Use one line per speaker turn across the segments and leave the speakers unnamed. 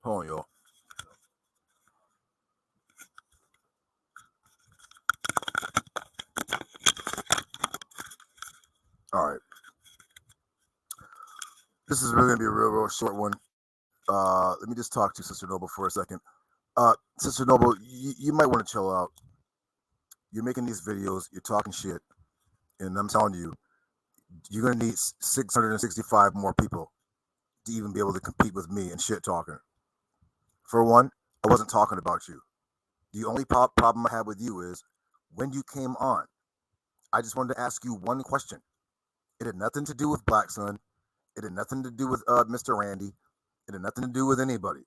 Hold on, y'all. All right. This is really gonna be a real short one. Let me just talk to Sister Noble for a second. Sister Noble, you might want to chill out. You're making these videos, you're talking shit, and I'm telling you, you're gonna need 665 more people to even be able to compete with me and shit talking. For one, I wasn't talking about you. The only problem I have with you is when you came on, I just wanted to ask you one question. It had nothing to do with Black Sun. It had nothing to do with Mr. Randy. It had nothing to do with anybody.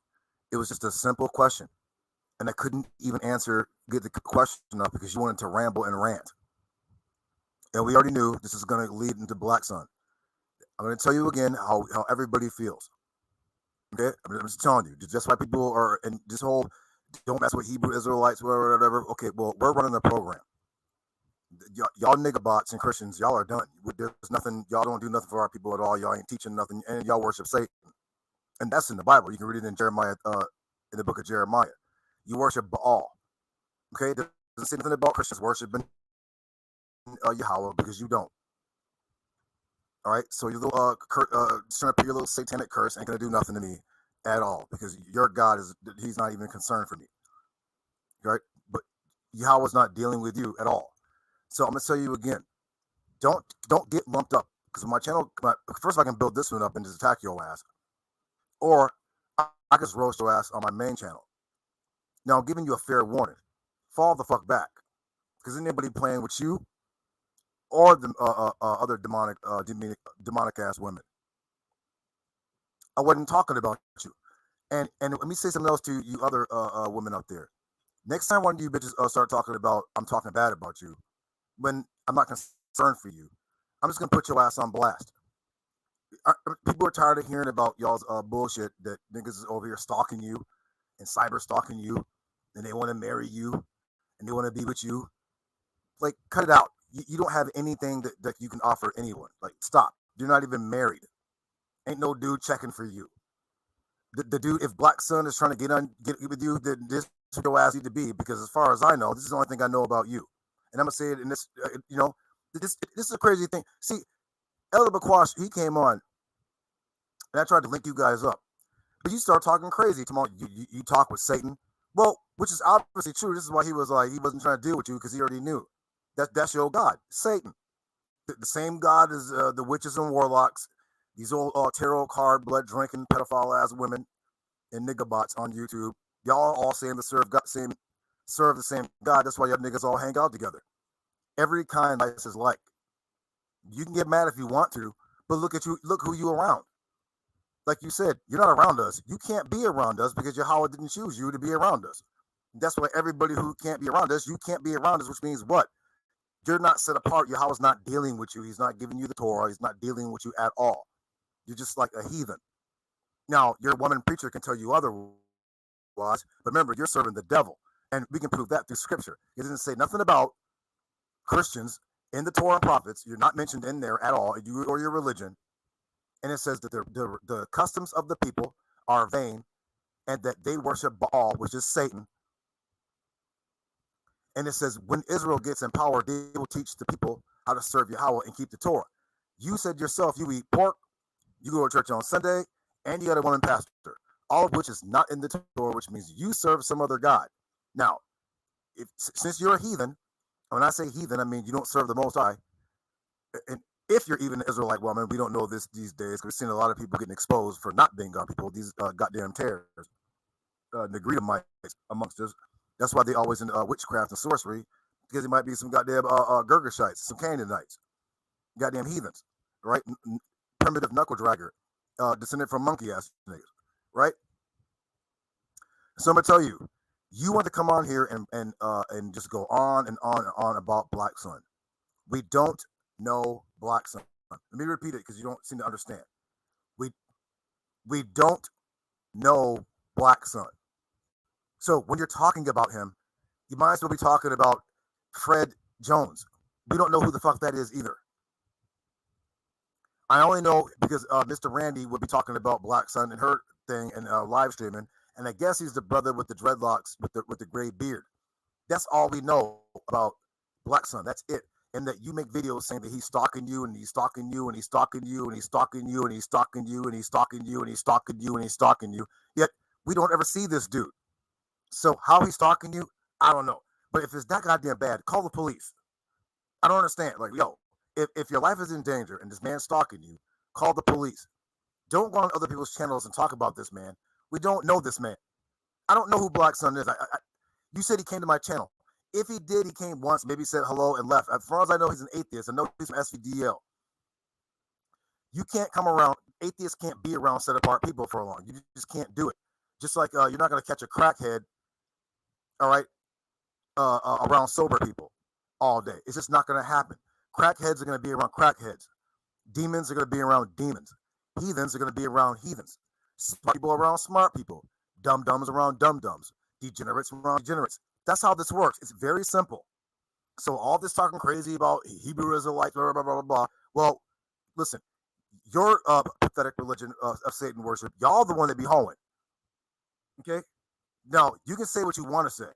It was just a simple question. And I couldn't even get the question up because you wanted to ramble and rant. And we already knew this is going to lead into Black Sun. I'm going to tell you again how everybody feels. Okay? I'm just telling you. That's why people are, and this whole don't mess with Hebrew Israelites, whatever. Okay, well, we're running the program. Y'all nigga bots and Christians, y'all are done. There's nothing, y'all don't do nothing for our people at all. Y'all ain't teaching nothing, and y'all worship Satan. And that's in the Bible. You can read it in Jeremiah, in the book of Jeremiah. You worship Baal. Okay, it doesn't say nothing about Christians worshiping Yahweh because you don't. All right, so your little your little satanic curse ain't gonna do nothing to me at all because your God he's not even concerned for me. Right, but Yahweh's not dealing with you at all. So I'm gonna tell you again, don't get lumped up because my channel. First, I can build this one up and just attack your ass, or I just roast your ass on my main channel. Now I'm giving you a fair warning: fall the fuck back, because anybody playing with you or the other demonic ass women. I wasn't talking about you. And let me say something else to you other women out there. Next time one of you bitches start talking about I'm talking bad about you, when I'm not concerned for you, I'm just gonna put your ass on blast. People are tired of hearing about y'all's bullshit that niggas is over here stalking you and cyber stalking you, and they want to marry you and they want to be with you. Like, cut it out. You don't have anything that you can offer anyone. Like, stop. You're not even married. Ain't no dude checking for you. The dude, if Black Sun is trying to get with you, then this is your ass need to be, because as far as I know, this is the only thing I know about you. And I'm gonna say it in this, this is a crazy thing. See, Elder Bakwash, he came on, and I tried to link you guys up, but you start talking crazy. Tomorrow, you talk with Satan. Well, which is obviously true. This is why he was like, he wasn't trying to deal with you because he already knew that's your God, Satan, the same God as the witches and warlocks, these old tarot card, blood drinking, pedophile ass women and nigga bots on YouTube. Y'all all saying serve the same God. That's why y'all niggas all hang out together. Every kind of is like. You can get mad if you want to, but look who you around. Like you said, you're not around us. You can't be around us because Yahweh didn't choose you to be around us. That's why everybody who can't be around us, you can't be around us, which means what? You're not set apart. Yahweh's not dealing with you. He's not giving you the Torah. He's not dealing with you at all. You're just like a heathen. Now, your woman preacher can tell you otherwise, but remember, you're serving the devil. And we can prove that through scripture. It doesn't say nothing about Christians in the Torah and prophets. You're not mentioned in there at all, you or your religion. And it says that the customs of the people are vain and that they worship Baal, which is Satan. And it says when Israel gets in power, they will teach the people how to serve Yahweh and keep the Torah. You said yourself you eat pork, you go to church on Sunday, and you got a woman pastor, all of which is not in the Torah, which means you serve some other God. Now, since you're a heathen, when I say heathen, I mean you don't serve the Most High. And if you're even an Israelite woman, we don't know this these days. We've seen a lot of people getting exposed for not being God people. These goddamn terrors, Negrita amongst us. That's why they always in witchcraft and sorcery, because it might be some goddamn Girgashites, some Canaanites, goddamn heathens, right? Primitive knuckle dragger, descended from monkey ass niggas, right? So I'm gonna tell you, you want to come on here and just go on and on and on about Black Sun. We don't know Black Sun. Let me repeat it because you don't seem to understand. We don't know Black Sun. So when you're talking about him, you might as well be talking about Fred Jones. We don't know who the fuck that is either. I only know because Mr. Randy would be talking about Black Sun and her thing and live streaming, And I guess he's the brother with the dreadlocks with the gray beard. That's all we know about Black Sun. That's it. And that you make videos saying that he's stalking you and he's stalking you and he's stalking you and he's stalking you and he's stalking you and he's stalking you and he's stalking you and he's stalking you. Yet we don't ever see this dude. So how he's stalking you, I don't know. But if it's that goddamn bad, call the police. I don't understand. Like, yo, if your life is in danger and this man's stalking you, call the police. Don't go on other people's channels and talk about this man. We don't know this man. I don't know who Black Sun is. You said he came to my channel. If he did, he came once, maybe said hello and left. As far as I know, he's an atheist. I know he's from SVDL. You can't come around. Atheists can't be around set apart people for long. You just can't do it. Just like you're not going to catch a crackhead, all right, around sober people all day. It's just not going to happen. Crackheads are going to be around crackheads. Demons are going to be around demons. Heathens are going to be around heathens. Smart people around smart people. Dum-dums around dum-dums. Degenerates around degenerates. That's how this works. It's very simple. So all this talking crazy about Hebrew Israelites, blah, blah, blah, blah, blah. Well, listen, your pathetic religion of Satan worship, y'all the one that be hoeing. Okay? Now, you can say what you want to say.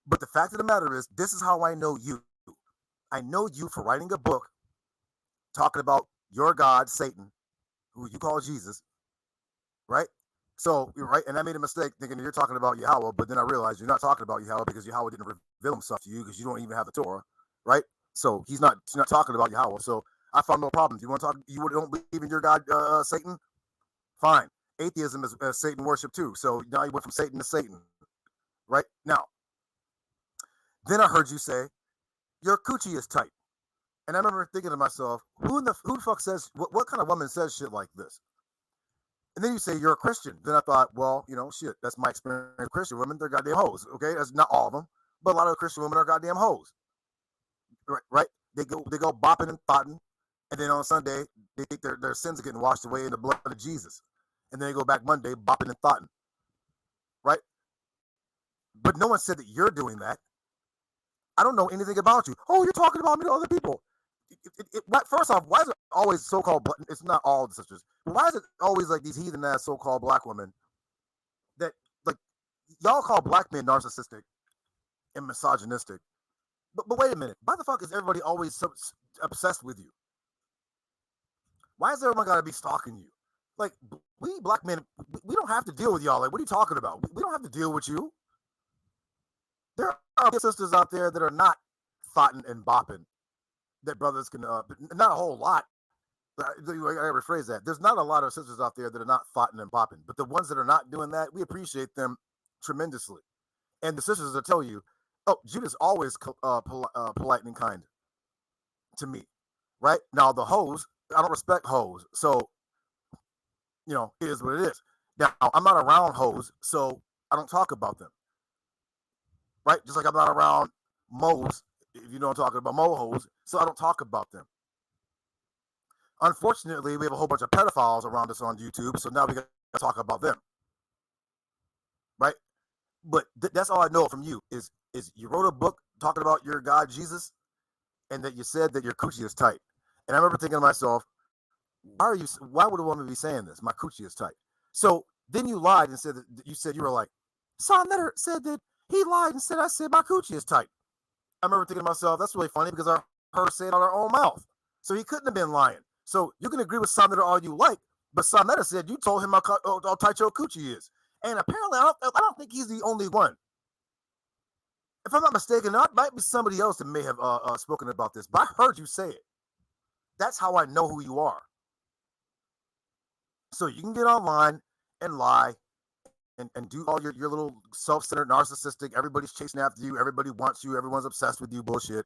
But the fact of the matter is, this is how I know you. I know you for writing a book talking about your God, Satan, who you call Jesus, right? So, you're right, and I made a mistake thinking you're talking about Yahweh, but then I realized you're not talking about Yahweh because Yahweh didn't reveal himself to you because you don't even have the Torah, right? So he's not talking about Yahweh. So I found no problems. You want to talk? You don't believe in your God, Satan? Fine. Atheism is Satan worship too. So now you went from Satan to Satan, right? Now, then I heard you say your coochie is tight, and I remember thinking to myself, who the fuck says what kind of woman says shit like this? And then you say you're a Christian. Then I thought, well, shit, that's my experience with Christian women. They're goddamn hoes. Okay, that's not all of them, but a lot of Christian women are goddamn hoes. Right? They go bopping and thotting, and then on Sunday they think their sins are getting washed away in the blood of Jesus, and then they go back Monday bopping and thotting. Right? But no one said that you're doing that. I don't know anything about you. Oh, you're talking about me to other people. First off, why is it always so-called? It's not all the sisters. Why is it always like these heathen-ass so-called black women that like y'all call black men narcissistic and misogynistic? But wait a minute. Why the fuck is everybody always so obsessed with you? Why is everyone got to be stalking you? Like we black men, we don't have to deal with y'all. Like what are you talking about? We don't have to deal with you. There are sisters out there that are not thotting and bopping. That brothers can, not a whole lot. I rephrase that. There's not a lot of sisters out there that are not thotting and popping, but the ones that are not doing that, we appreciate them tremendously. And the sisters will tell you, oh, Judah's always polite and kind to me, right? Now the hoes, I don't respect hoes, so it is what it is. Now I'm not around hoes, so I don't talk about them, right? Just like I'm not around moes. If you know what I'm talking about, mohos, so I don't talk about them. Unfortunately, we have a whole bunch of pedophiles around us on YouTube, so now we got to talk about them, right? But that's all I know from you is you wrote a book talking about your God Jesus, and that you said that your coochie is tight. And I remember thinking to myself, why would a woman be saying this? My coochie is tight. So then you lied and said that you were like, Son Letter said that he lied and said I said my coochie is tight. I remember thinking to myself, that's really funny because I heard her say it on her own mouth. So he couldn't have been lying. So you can agree with Sonetta all you like, but Sonetta said you told him how tight your coochie is. And apparently, I don't think he's the only one. If I'm not mistaken, there might be somebody else that may have spoken about this, but I heard you say it. That's how I know who you are. So you can get online and lie and do all your little self-centered, narcissistic, everybody's chasing after you, everybody wants you, everyone's obsessed with you bullshit.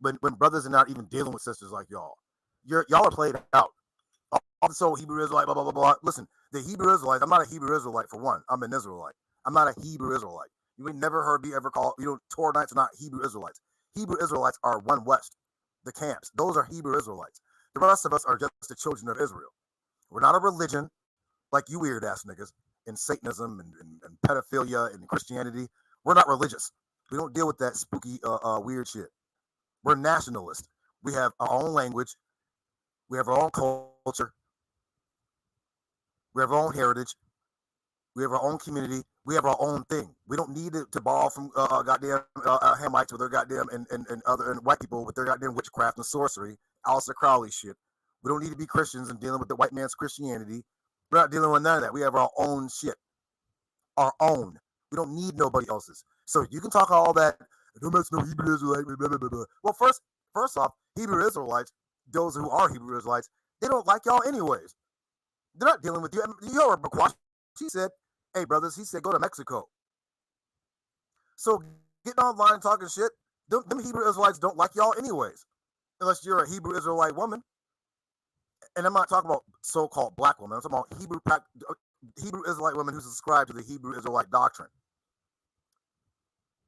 When brothers are not even dealing with sisters like y'all. Y'all are played out. Also, Hebrew Israelite, blah, blah, blah, blah. Listen, the Hebrew Israelites, I'm not a Hebrew Israelite for one. I'm an Israelite. I'm not a Hebrew Israelite. You ain't never heard me ever call, Torah Nights are not Hebrew Israelites. Hebrew Israelites are one West, the camps. Those are Hebrew Israelites. The rest of us are just the children of Israel. We're not a religion like you weird ass niggas in Satanism and pedophilia and Christianity. We're not religious. We don't deal with that spooky, weird shit. We're nationalists. We have our own language. We have our own culture. We have our own heritage. We have our own community. We have our own thing. We don't need to borrow from goddamn Hamites with their goddamn and other and white people with their goddamn witchcraft and sorcery, Aleister Crowley shit. We don't need to be Christians and dealing with the white man's Christianity. We're not dealing with none of that. We have our own shit, our own. We don't need nobody else's. So you can talk all that. Don't mess no Hebrew Israelite. Blah, blah, blah, blah. Well, first off, Hebrew Israelites, those who are Hebrew Israelites, they don't like y'all anyways. They're not dealing with you. You heard Bakwash. She said, hey, brothers, he said, go to Mexico. So getting online and talking shit, them Hebrew Israelites don't like y'all anyways, unless you're a Hebrew Israelite woman. And I'm not talking about so-called black women. I'm talking about Hebrew Israelite women who subscribe to the Hebrew Israelite doctrine.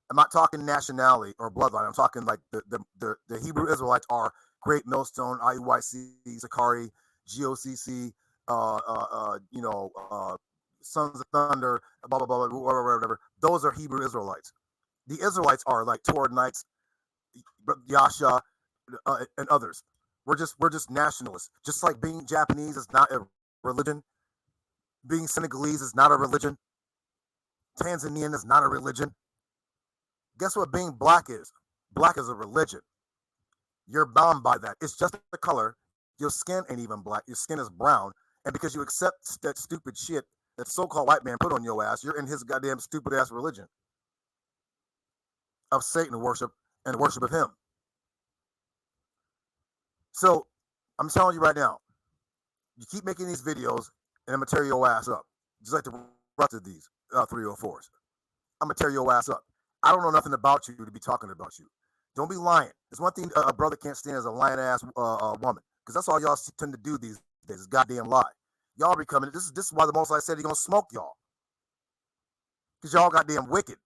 I'm not talking nationality or bloodline. I'm talking like the Hebrew Israelites are Great Millstone, IUIC, Sakari, GOCC, Sons of Thunder, blah, blah, blah, whatever. Those are Hebrew Israelites. The Israelites are like Torah-nites, Yasha, and others. We're just nationalists. Just like being Japanese is not a religion. Being Senegalese is not a religion. Tanzanian is not a religion. Guess what being black is? Black is a religion. You're bound by that. It's just the color. Your skin ain't even black. Your skin is brown. And because you accept that stupid shit that so-called white man put on your ass, you're in his goddamn stupid ass religion of Satan worship and worship of him. So I'm telling you right now, you keep making these videos and I'm gonna tear your ass up. Just like the rest of these 304s. I'm gonna tear your ass up. I don't know nothing about you to be talking about you. Don't be lying. There's one thing a brother can't stand is a lying ass woman. Because that's all y'all tend to do these days is goddamn lie. Y'all be coming. This is why the Most High said he's gonna smoke y'all. Because y'all goddamn wicked.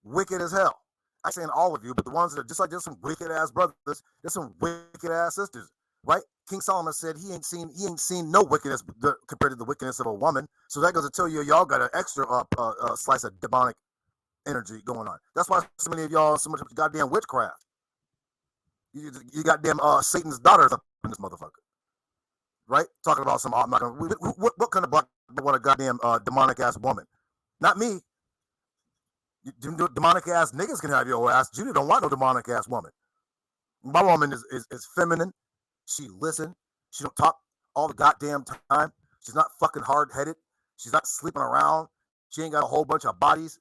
Wicked as hell. I'm saying all of you, but the ones that are just like there's some wicked ass brothers, there's some wicked ass sisters, right? King Solomon said he ain't seen no wickedness compared to the wickedness of a woman. So that goes to tell you y'all got an extra slice of demonic energy going on. That's why so many of y'all so much goddamn witchcraft. You goddamn Satan's daughters up in this motherfucker, right? Talking about some I'm not gonna, what kind of black what a goddamn demonic ass woman? Not me. Demonic ass niggas can have your ass. Judah don't want no demonic ass woman. My woman is feminine. She listen. She don't talk all the goddamn time. She's not fucking hard headed. She's not sleeping around. She ain't got a whole bunch of bodies.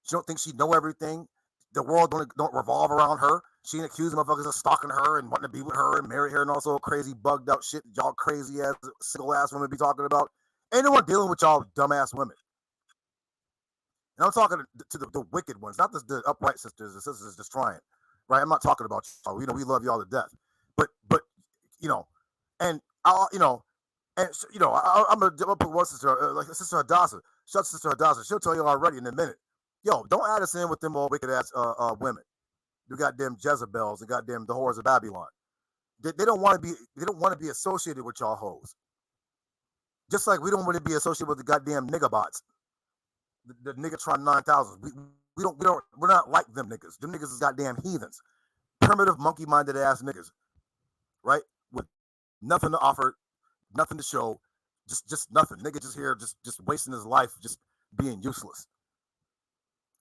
She don't think she know everything. The world don't revolve around her. She ain't accusing motherfuckers of stalking her and wanting to be with her and marry her and also crazy bugged out shit y'all crazy ass single ass women be talking about. Ain't no one dealing with y'all dumbass women. And I'm talking to the wicked ones, not the upright sisters, the sisters just trying, right? I'm not talking about y'all. You know, we love y'all to death, but you know, and I'll, you know, and you know, I'm gonna put one sister, like Sister Hadassah. Shut Sister Hadassah. She'll tell you already in a minute. Yo, don't add us in with them all wicked ass women. You goddamn Jezebels and goddamn the whores of Babylon. They don't want to be. They don't want to be associated with y'all hoes. Just like we don't want to be associated with the goddamn nigga bots. The Niggatron 9000. We're not like them niggas. Them niggas is goddamn heathens. Primitive, monkey-minded ass niggas. Right? With nothing to offer, nothing to show, just nothing. Nigga just here, just wasting his life, just being useless.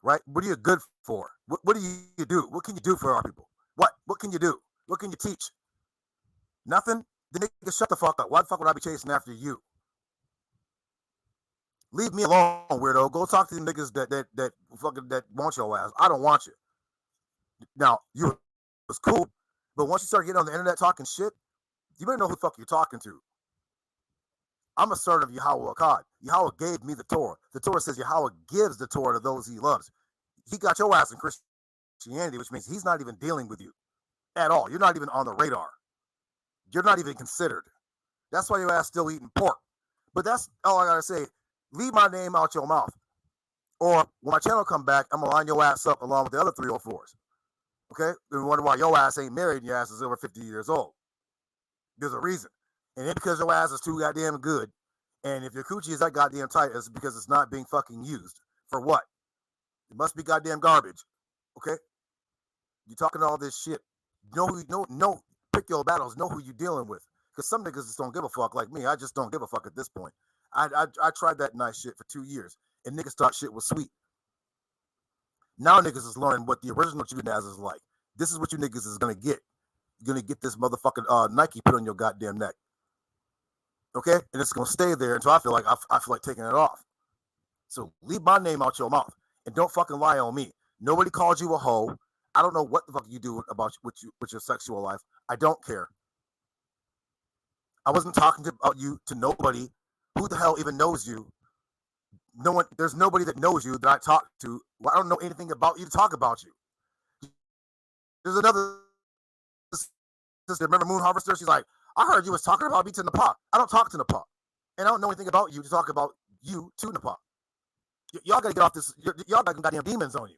Right? What are you good for? What do you do? What can you do for our people? What can you do? What can you teach? Nothing? The nigga shut the fuck up. Why the fuck would I be chasing after you? Leave me alone, weirdo. Go talk to the niggas that want your ass. I don't want you. Now, you was cool, but once you start getting on the internet talking shit, you better know who the fuck you're talking to. I'm a servant of Yahweh Akkad. Yahweh gave me the Torah. The Torah says Yahweh gives the Torah to those he loves. He got your ass in Christianity, which means he's not even dealing with you at all. You're not even on the radar. You're not even considered. That's why your ass still eating pork. But that's all I gotta say. Leave my name out your mouth. Or when my channel come back, I'm gonna line your ass up along with the other 304s. Okay? You wonder why your ass ain't married and your ass is over 50 years old. There's a reason. And it's because your ass is too goddamn good. And if your coochie is that goddamn tight, it's because it's not being fucking used. For what? It must be goddamn garbage. Okay? You talking all this shit. No, pick your battles. Know who you dealing with. Because some niggas just don't give a fuck like me. I just don't give a fuck at this point. I tried that nice shit for 2 years, and niggas thought shit was sweet. Now niggas is learning what the original Judah Naz is like. This is what you niggas is gonna get. You're gonna get this motherfucking Nike put on your goddamn neck. Okay, and it's gonna stay there until I feel like taking it off. So leave my name out your mouth and don't fucking lie on me. Nobody called you a hoe. I don't know what the fuck you do about with your sexual life. I don't care. I wasn't talking about you to nobody. Who the hell even knows you? No one. There's nobody that knows you that I talk to. Well, I don't know anything about you to talk about you. There's another sister. Remember Moon Harvester? She's like, I heard you was talking about me to Nepal. I don't talk to Nepal, and I don't know anything about you to talk about you to Nepal. Y'all gotta get off this. Y'all got goddamn demons on you,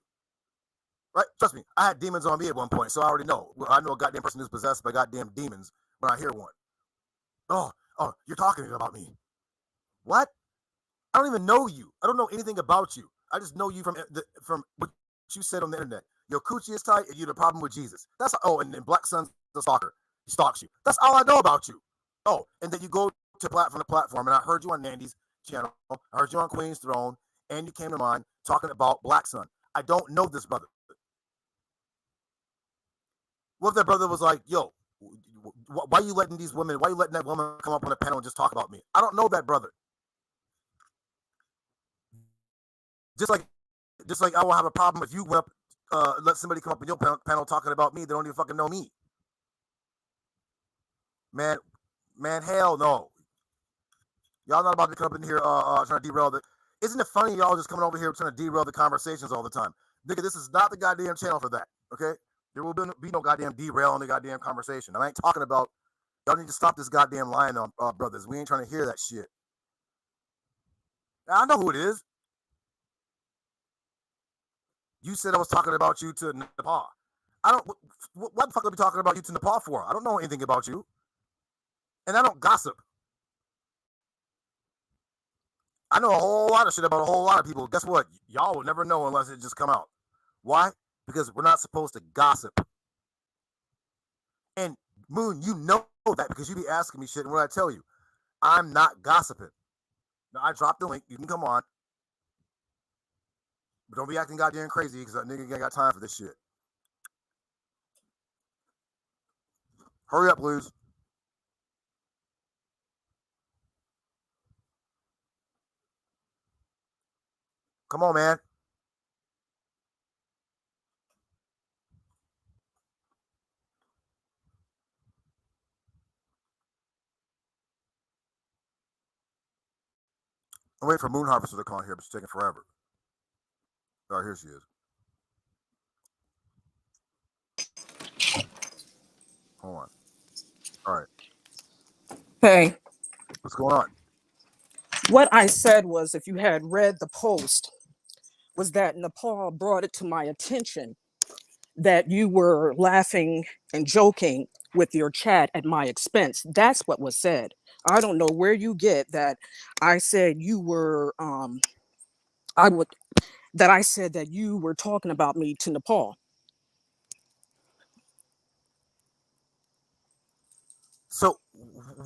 right? Trust me, I had demons on me at one point, so I already know. I know a goddamn person who's possessed by goddamn demons when I hear one. Oh, you're talking about me. What? I don't even know you. I don't know anything about you. I just know you from what you said on the internet. Your coochie is tight, and you're the problem with Jesus. That's and Black Son's the stalker. He stalks you. That's all I know about you. Oh, and then you go to platform, and I heard you on Nandy's channel. I heard you on Queen's Throne. And you came to mind talking about Black Son. I don't know this brother. What if that brother was like, yo, why are you letting these women, why are you letting that woman come up on a panel and just talk about me? I don't know that brother. Just like I will have a problem if you went up, let somebody come up on your panel talking about me. They don't even fucking know me. Man, hell no. Y'all not about to come up in here trying to derail the. Isn't it funny y'all just coming over here trying to derail the conversations all the time? Nigga, this is not the goddamn channel for that, okay? There will be no goddamn derail on the goddamn conversation. I ain't talking about, y'all need to stop this goddamn lying on brothers. We ain't trying to hear that shit. I know who it is. You said I was talking about you to Nepal. I don't, what the fuck are we talking about you to Nepal for? I don't know anything about you. And I don't gossip. I know a whole lot of shit about a whole lot of people. Guess what? Y'all will never know unless it just come out. Why? Because we're not supposed to gossip. And Moon, you know that because you be asking me shit. And what I tell you, I'm not gossiping. Now, I dropped the link. You can come on. But don't be acting goddamn crazy because that nigga ain't got time for this shit. Hurry up, Luz. Come on, man. I'm waiting for Moon Harvester to come on here, but she's taking forever. All right, here she is. Hold on. All right.
Hey.
What's going on?
What I said was, if you had read the post, was that Nepal brought it to my attention that you were laughing and joking with your chat at my expense. That's what was said. I don't know where you get that I said you were I said that you were talking about me to Nepal.
So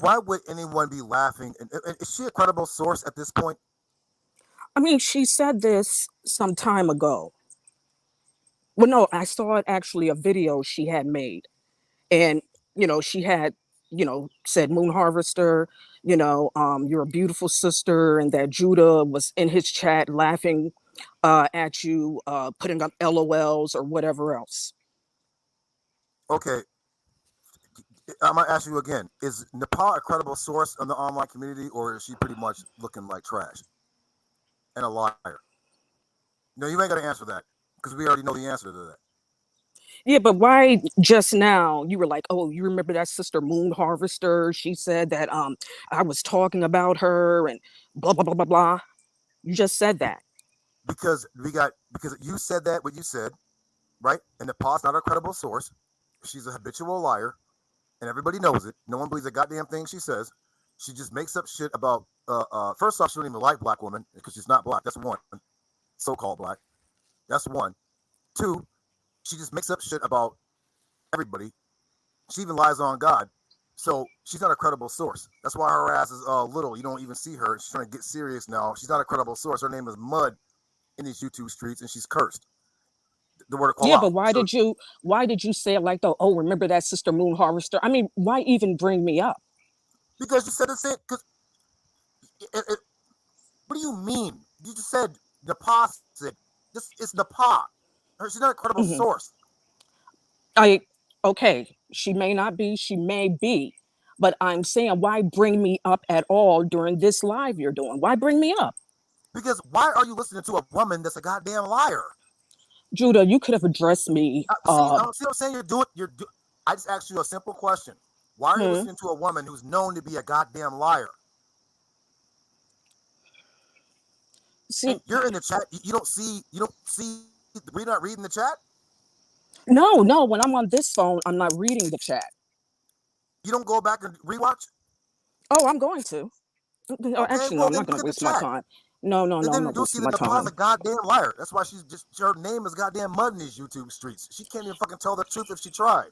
why would anyone be laughing? And is she a credible source at this point?
I mean, she said this some time ago. Well, no, I saw it actually a video she had made. And, she had, said Moon Harvester, you're a beautiful sister, and that Judah was in his chat laughing at you, putting up LOLs or whatever else.
Okay. I'm going to ask you again. Is Nepal a credible source in the online community, or is she pretty much looking like trash and a liar? No, you ain't got to answer that because we already know the answer to that.
Yeah, but why just now you were like, oh, you remember that sister Moon Harvester? She said that I was talking about her and blah, blah, blah, blah, blah. You just said that.
Because you said that, what you said, right? And Nepal's not a credible source. She's a habitual liar, and everybody knows it. No one believes a goddamn thing she says. She just makes up shit about, first off, she don't even like black women because she's not black. That's one. So-called black. That's one. Two, she just makes up shit about everybody. She even lies on God. So she's not a credible source. That's why her ass is little. You don't even see her. She's trying to get serious now. She's not a credible source. Her name is Mud in these YouTube streets, and she's cursed. The word to call
Yeah,
out.
but
So
why did you say it like the, oh, remember that Sister Moon Harvester? I mean, why even bring me up?
because you said the same. Because what do you mean? You just said Nepal. This is Nepal. She's not a credible
Mhm.
source.
I Okay, she may not be, she may be, but I'm saying why bring me up at all during this live you're doing? Why bring me up?
Because why are you listening to a woman that's a goddamn liar?
Judah, you could have addressed me.
See what I'm saying? I just asked you a simple question. Why are you
Hmm,
listening to a woman who's known to be a goddamn liar?
see,
And you're in the chat. You don't see. We're not reading the chat.
no, when I'm on this phone, I'm not reading the chat.
You don't go back and rewatch.
Oh, I'm going to.
Okay,
Actually, no,
well
I'm
then
not going
look
to
at the
waste my
chat.
time. No,
And
I'm
then
not
you'll see
wasting my
that Nepal's
time.
a goddamn liar. That's why she's just her name is goddamn mud in these YouTube streets. She can't even fucking tell the truth if she tried.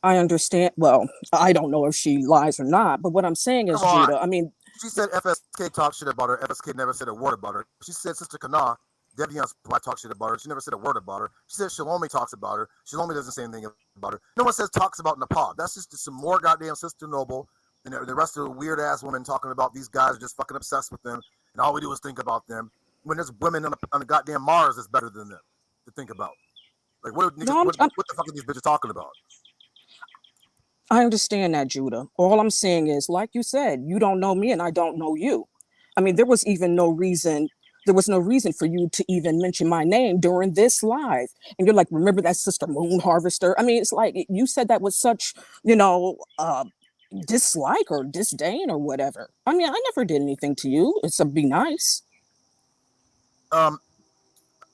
I understand. Well, I don't know if she lies or not, but what I'm saying is,
Come on.
Judah, I mean,
She said FSK talked shit about her. FSK never said a word about her. She said Sister Kana, Devion's wife, talked shit about her. She never said a word about her. She said Shalomi talks about her. Shalomi doesn't say anything about her. No one says talks about Nepal. That's just some more goddamn Sister Noble and the rest of the weird ass women talking about these guys are just fucking obsessed with them and all we do is think about them. When there's women on the goddamn Mars that's better than them to think about. Like what niggas,
no,
what the fuck are these bitches talking about?
I understand that, Judah. All I'm saying is, like you said, you don't know me and I don't know you. I mean, there was no reason for you to even mention my name during this live. And you're like, remember that Sister Moon Harvester? I mean, it's like you said that with such, you know, dislike or disdain or whatever. I mean, I never did anything to you. It's to be nice.
Um,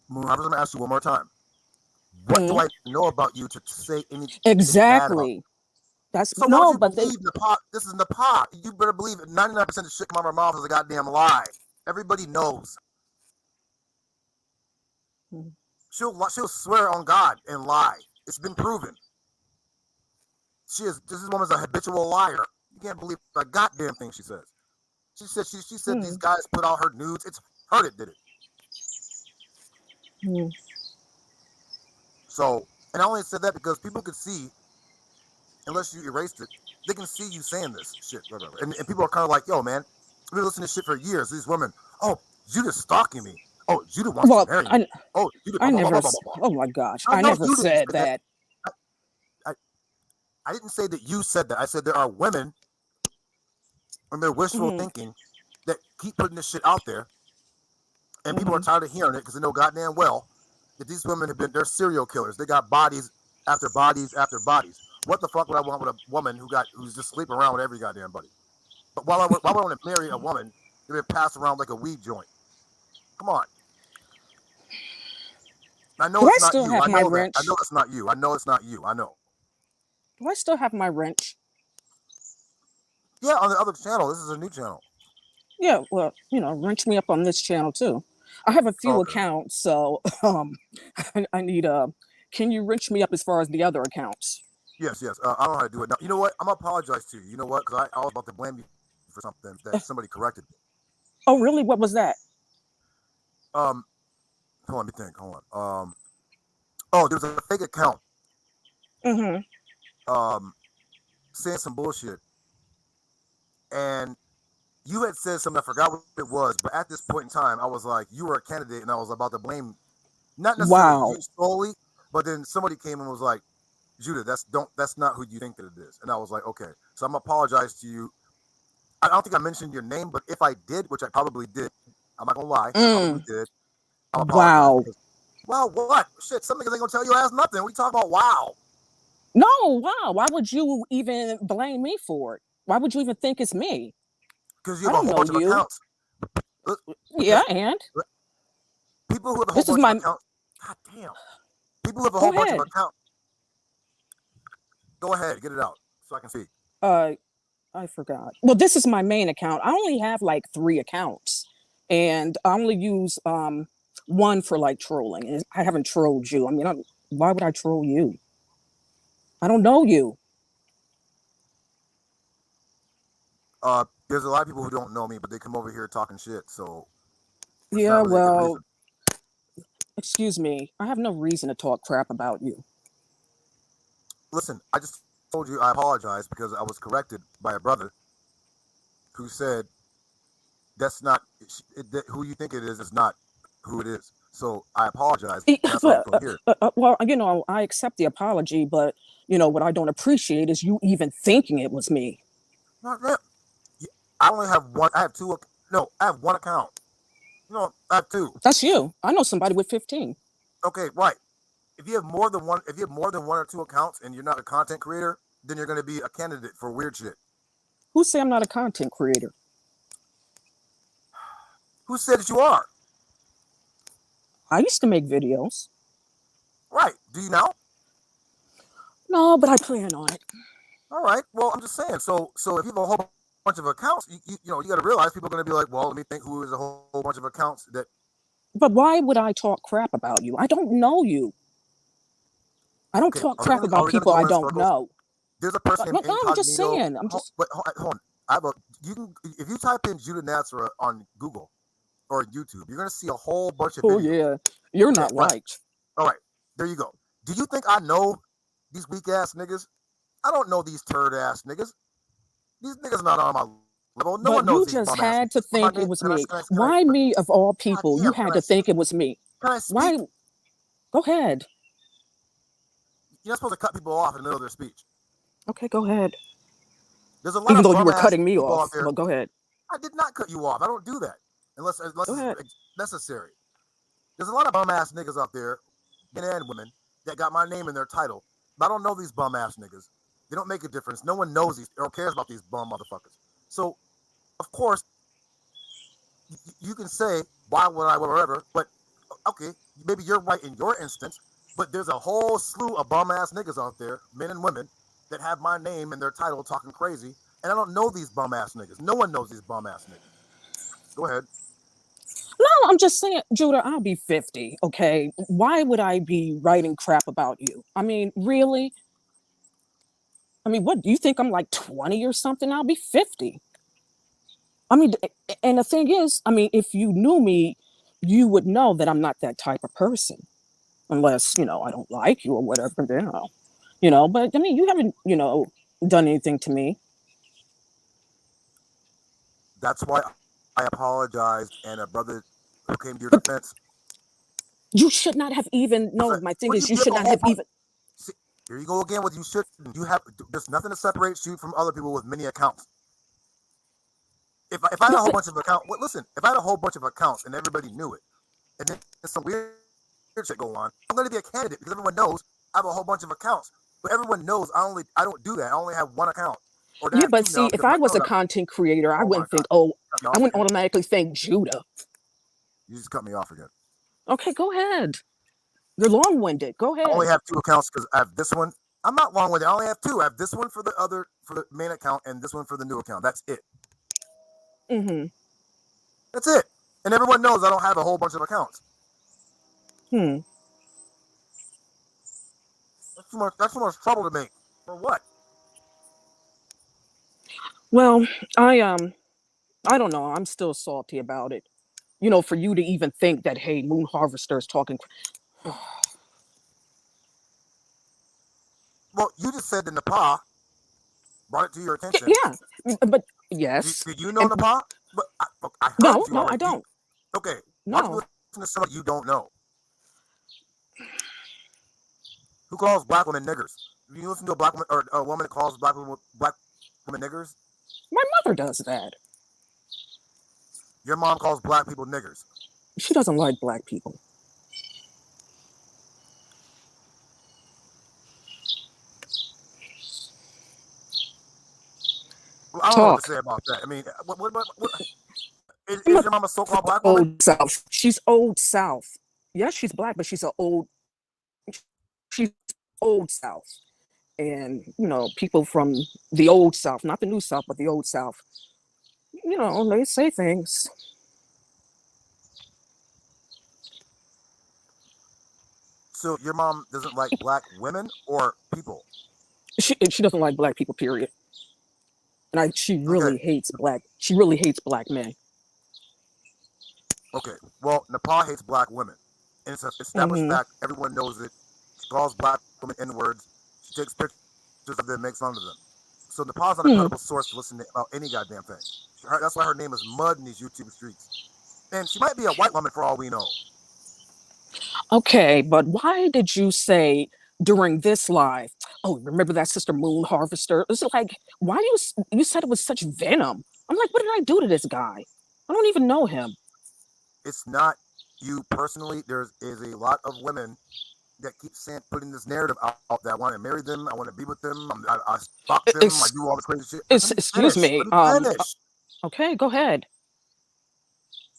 Moon, I'm gonna ask you one more time. What do
Mm,
I know about you to say anything bad about?
exactly. That's
So why would
no,
you
but they.
believe Nepal? This is Nepal. You better believe it. 99% of shit come out of her mouth is a goddamn lie. Everybody knows.
Mm,
She'll swear on God and lie. It's been proven. This woman's a habitual liar. You can't believe a goddamn thing she says. She said these
mm,
guys put out her nudes. It's her that did it.
mm.
So, and I only said that because people could see, unless you erased it, they can see you saying this shit. Whatever. And people are kind of like, yo, man, we've been listening to shit for years. These women, oh, Judah's stalking me. Oh, Judah wants to
Well,
marry me. Oh, Judah, blah,
I
blah, blah,
never.
blah, blah, blah.
Oh my gosh,
I
I
know
never
you didn't
said
say that.
that.
I, I, I didn't say that you said that. I said there are women and their wishful
Hmm,
thinking that keep putting this shit out there, and people are
hmm.
tired of hearing it because they know goddamn well that these women they're serial killers. They got bodies after bodies after bodies. What the fuck would I want with a woman who's just sleeping around with every goddamn buddy? But why would I want to marry a woman that been passed around like a weed joint? Come on. I know
Do I
it's not
still
you.
have
I
my
know that. I
wrench?
know it's not you. I know it's not you. I know.
Do I still have my wrench?
Yeah, on the other channel. This is a new channel.
Yeah, well, wrench me up on this channel too. I have a few
Okay.
accounts, so I need can you wrench me up as far as the other accounts?
Yes, yes. I don't know how to do it now. You know what? I'm gonna apologize to you. You know what? Because I was about to blame you for something that somebody corrected me.
Oh, really? What was that?
Um, hold on, let me think. Hold on. Oh, there's a fake account.
Mm-hmm.
Um, saying some bullshit, and you had said something. I forgot what it was, but at this point in time, I was like, you were a candidate, and I was about to blame not necessarily
Wow.
you solely, but then somebody came and was like, Judah, that's not who you think that it is, and I was like, okay, so I'm gonna apologize to you. I don't think I mentioned your name, but if I did, which I probably did, I'm not gonna lie, I probably
Mm,
did. I'm apologize
wow.
because wow, what shit? Some niggas ain't gonna tell you ass nothing. We talk about wow
No, wow. Why would you even blame me for it? Why would you even think it's me?
because you
I
have a
don't
whole
know
bunch of
you.
accounts.
Yeah,
Because
and
people who have a whole
this is
bunch of
my
accounts, god damn, people who have a
go
whole bunch of
ahead.
accounts. Go ahead, get it out so I can see.
Uh I forgot. Well, this is my main account. I only have like 3 accounts. And I only use one for like trolling. And I haven't trolled you. I mean, why would I troll you? I don't know you.
There's a lot of people who don't know me, but they come over here talking shit. So it's
Yeah,
not really a good
well,
reason.
excuse me. I have no reason to talk crap about you.
Listen, I just told you I apologize because I was corrected by a brother who said that's not who you think it is not who it is. So I apologize. That's why I'm
But,
still here.
well, I accept the apology, but what I don't appreciate is you even thinking it was me.
Not that. I only have one. I have two. No, I have one account. I have two.
That's you. I know somebody with 15.
Okay, right. If you have more than one, if you have more than one or two accounts, and you're not a content creator, then you're going to be a candidate for weird shit.
Who say I'm not a content creator?
Who said that you are?
I used to make videos.
Right. Do you now?
No, but I plan on it.
All right. Well, I'm just saying. So if you have a whole bunch of accounts, you got to realize people are going to be like, well, let me think who is a whole bunch of accounts that.
But why would I talk crap about you? I don't know you. I don't
Okay,
talk
are we
crap
going to are
about
we going to
people
go
I
in
don't
circles?
know.
There's a person
No,
named
I'm just
Incognito.
saying.
But hold on. I have a. You can if you type in Judah Naz on Google or YouTube, you're going to see a whole bunch of
Oh
videos.
yeah, you're
Okay,
not
right.
right.
All right. There you go. Do you think I know these weak ass niggas? I don't know these turd ass niggas. These niggas not on my level. No
But
one knows
you
these
just
bum ass
had to
niggas. But my
think it
name,
was
can I,
me.
can I, can I,
Why me of all
God
people? You
damn,
had to think it was me.
can I speak?
Why? Go ahead.
You're not supposed to cut people off in the middle of their speech.
Okay, go ahead.
There's a lot
Even
of
though you
bum
were
ass
cutting me
people out
off,
there.
but go ahead.
I did not cut you off. I don't do that unless
Go ahead.
it's necessary. There's a lot of bum ass niggas out there, men and women, that got my name in their title. But I don't know these bum ass niggas. They don't make a difference. No one knows these or cares about these bum motherfuckers. So, of course, you can say, why would I, whatever, but okay, maybe you're right in your instance, but there's a whole slew of bum ass niggas out there, men and women, that have my name in their title talking crazy, and I don't know these bum ass niggas. No one knows these bum ass niggas. Go ahead.
No, I'm just saying, Judah, I'll be 50, okay? Why would I be writing crap about you? I mean, really? I mean, what, do you think I'm like 20 or something? I'll be 50. I mean, and the thing is, I mean, if you knew me, you would know that I'm not that type of person. Unless, I don't like you or whatever, then but I mean, you haven't, done anything to me.
That's why I apologized, and a brother who came to your
But
defense.
you should not have even,
Was
no,
like,
my thing
well,
is, you
you have
should
a
not
whole
have
bunch.
even,
See, here you go again with you shouldn't. You have there's nothing that separates you from other people with many accounts. If I had a whole
but
bunch of accounts, well, listen, if I had a whole bunch of accounts and everybody knew it, and then some weird shit go on, I'm going to be a candidate because everyone knows I have a whole bunch of accounts. But everyone knows I don't do that. I only have one account, or I
yeah,
have
but
two
see,
now
if
because
I
my
was
son
a
got.
content creator, I
Oh my
wouldn't
god,
think, oh,
cut me
I
off
wouldn't
again.
automatically think Judah.
You just cut me off again.
Okay, go ahead. You're long-winded. Go
I only
ahead.
have two accounts because I have this one. I'm not long with it. I only have two. I have this one for the main account and this one for the new account. That's it.
Mm-hmm.
That's it. And everyone knows I don't have a whole bunch of accounts.
Hmm.
That's too much. That's too much trouble to make. For what?
Well, I don't know. I'm still salty about it. For you to even think that, hey, Moon Harvester is talking.
Well, you just said the Nepal brought it to your attention.
Yeah, but yes,
Did you know
and
Nepal? But I heard
no,
you
no, I
already.
don't.
Okay, why don't you
No,
listen to somebody you don't know? Who calls black women niggers? Do you listen to a black woman or a woman that calls black women niggers?
my mother does that.
Your mom calls black people niggers.
She doesn't like black people.
Well, I don't know what to
Talk.
say about that. I mean, what
My
is your mom a so-called black woman?
old South. She's old South. Yes, she's black, but she's old South. And people from the old South, not the new South, but the old South, they say things.
So your mom doesn't like black women or people?
She doesn't like black people, period. And she
Okay,
really hates she really hates black men.
okay. Well, Nepal hates black women, and it's an established
Hmm.
fact. Everyone knows it. She calls black women N words. She takes pictures of them, makes fun of them. So Nepal's not a
Hmm.
credible source to listen to about any goddamn thing. That's why her name is Mud in these YouTube streets. And she might be a white woman for all we know.
Okay, but why did you say during this live, oh, remember that Sister Moon Harvester? It's like, why you said it was such venom? I'm like, what did I do to this guy? I don't even know him.
It's not you personally. There is a lot of women that keep saying, putting this narrative out that I want to marry them, I want to be with them, I fuck them, I
Ex-
do all the crazy shit. Let me
excuse
finish.
me.
Let me finish.
Okay, go ahead.